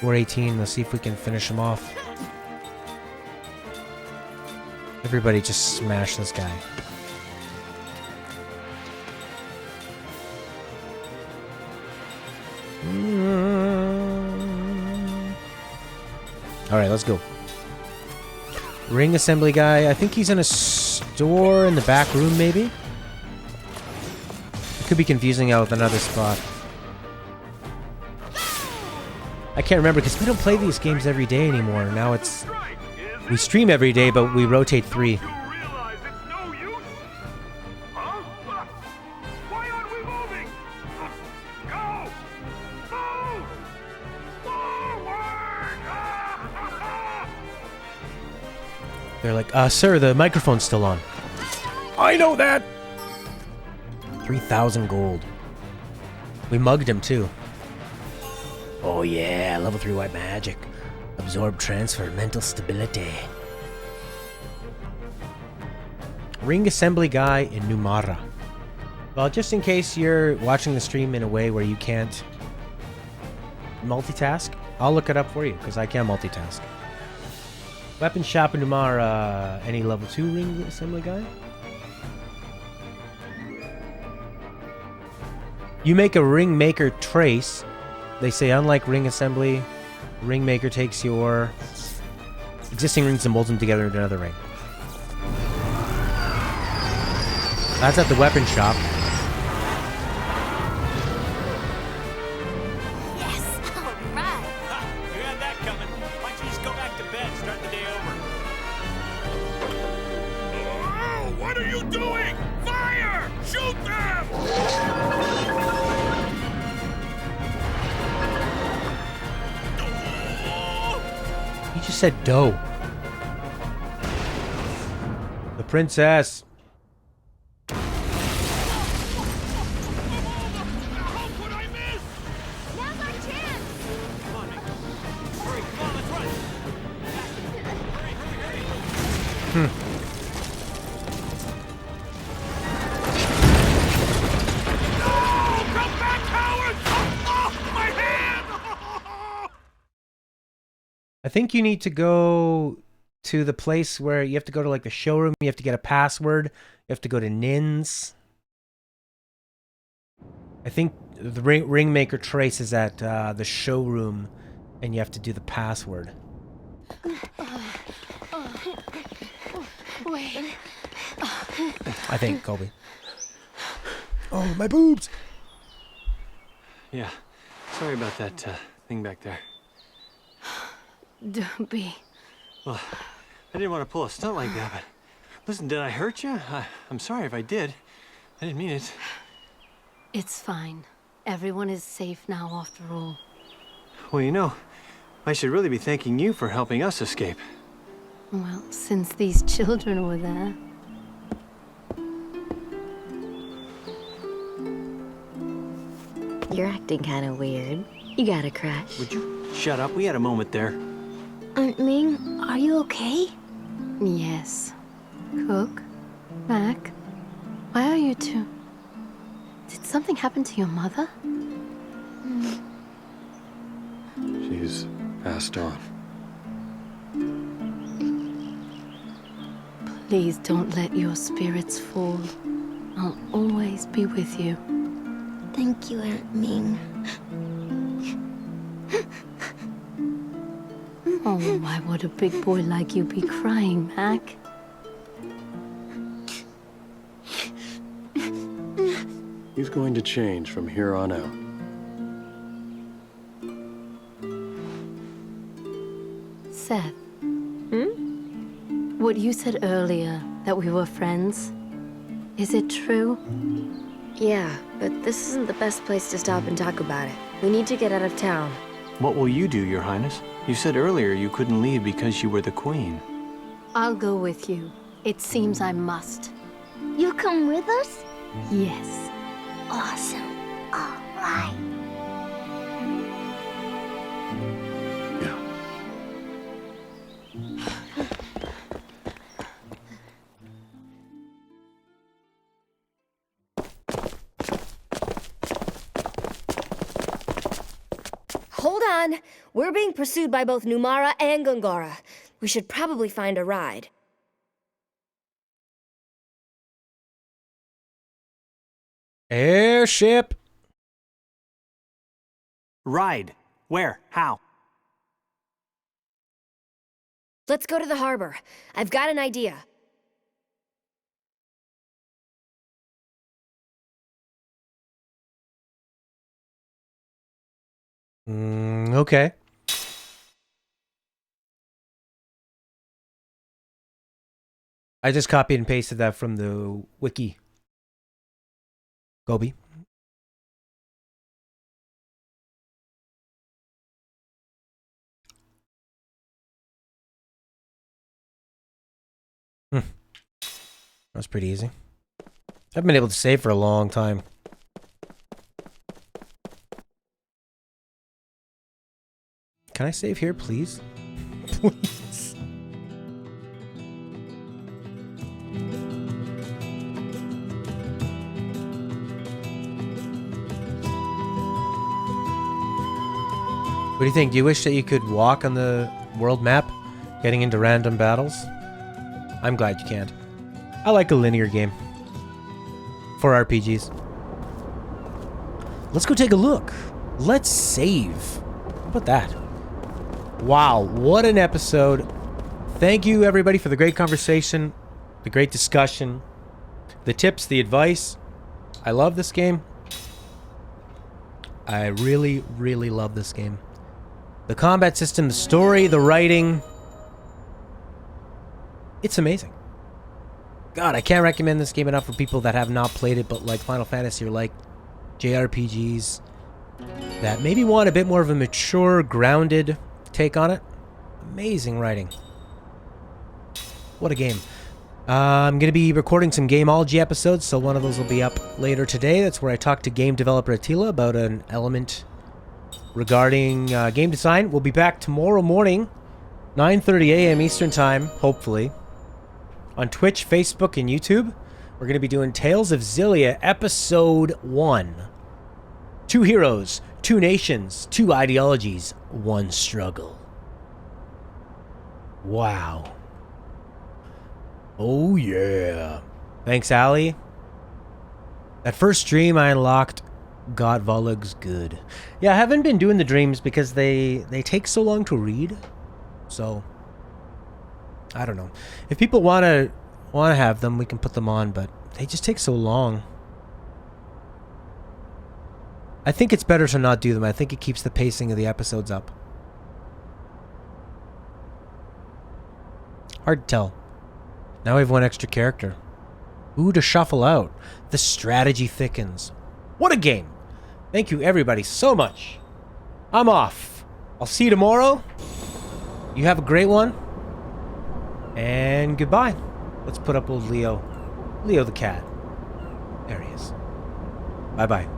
418, let's see if we can finish him off. Everybody just smash this guy. Alright, let's go. Ring assembly guy. I think he's in a store in the back room, maybe? It could be confusing out with another spot. I can't remember because we don't play these games every day anymore. Now it's... We stream every day, but we rotate 3. They're like, sir, the microphone's still on. I know that! 3,000 gold. We mugged him, too. Oh yeah, level 3 white magic. Absorb transfer, mental stability. Ring assembly guy in Numara. Well, just in case you're watching the stream in a way where you can't multitask, I'll look it up for you, because I can multitask. Weapon shop in Numara. Any level 2 ring assembly guy? You make a ring maker trace. They say unlike ring assembly, ring maker takes your existing rings and molds them together into another ring. That's at the weapon shop. Yes! Alright! Ha! You had that coming. Why don't you just go back to bed, start the day over? Oh, what are you doing? Fire! Shoot them! He just said dough. The princess. I think you need to go to the place where you have to go to like the showroom. You have to get a password. You have to go to Nin's. I think the ring maker trace is at the showroom, and you have to do the password. Wait. I think, Colby. Oh, my boobs! Yeah, sorry about that thing back there. Don't be. Well, I didn't want to pull a stunt like that, but... Listen, did I hurt you? I'm sorry if I did. I didn't mean it. It's fine. Everyone is safe now after all. Well, you know, I should really be thanking you for helping us escape. Well, since these children were there. You're acting kind of weird. You got a crush. Would you shut up? We had a moment there. Aunt Ming, are you okay? Yes. Cook? Mac? Why are you two? Did something happen to your mother? She's passed on. Please don't let your spirits fall. I'll always be with you. Thank you, Aunt Ming. Oh, why would a big boy like you be crying, Mac? He's going to change from here on out. Seth. What you said earlier, that we were friends, is it true? Yeah, but this isn't the best place to stop and talk about it. We need to get out of town. What will you do, Your Highness? You said earlier you couldn't leave because you were the queen. I'll go with you. It seems I must. You come with us? Yes. Awesome. All right. Hold on. We're being pursued by both Numara and Gongora. We should probably find a ride. Airship. Ride. Where? How? Let's go to the harbor. I've got an idea. Okay. I just copied and pasted that from the wiki. Gobi. That was pretty easy. I've been able to save for a long time. Can I save here, please? Please. What do you think? Do you wish that you could walk on the world map, getting into random battles? I'm glad you can't. I like a linear game. For RPGs. Let's go take a look. Let's save. How about that? Wow, what an episode. Thank you, everybody, for the great conversation, the great discussion, the tips, the advice. I love this game. I really, really love this game. The combat system, the story, the writing. It's amazing. God, I can't recommend this game enough for people that have not played it, but like Final Fantasy or like JRPGs that maybe want a bit more of a mature, grounded take on it. Amazing writing. What a game. I'm going to be recording some Gameology episodes, so one of those will be up later today. That's where I talk to game developer Attila about an element regarding game design. We'll be back tomorrow morning, 9:30 a.m. Eastern Time, hopefully, on Twitch, Facebook, and YouTube. We're going to be doing Tales of Xillia Episode 1. 2 heroes, 2 nations, 2 ideologies, 1 struggle. Wow. Oh yeah. Thanks, Ali. That first dream I unlocked got Volug's good. Yeah, I haven't been doing the dreams because they take so long to read. So I don't know. If people want to have them, we can put them on, but they just take so long. I think it's better to not do them. I think it keeps the pacing of the episodes up. Hard to tell. Now we have 1 extra character. Who to shuffle out? The strategy thickens. What a game! Thank you everybody so much. I'm off. I'll see you tomorrow. You have a great one. And goodbye. Let's put up old Leo. Leo the cat. There he is. Bye-bye.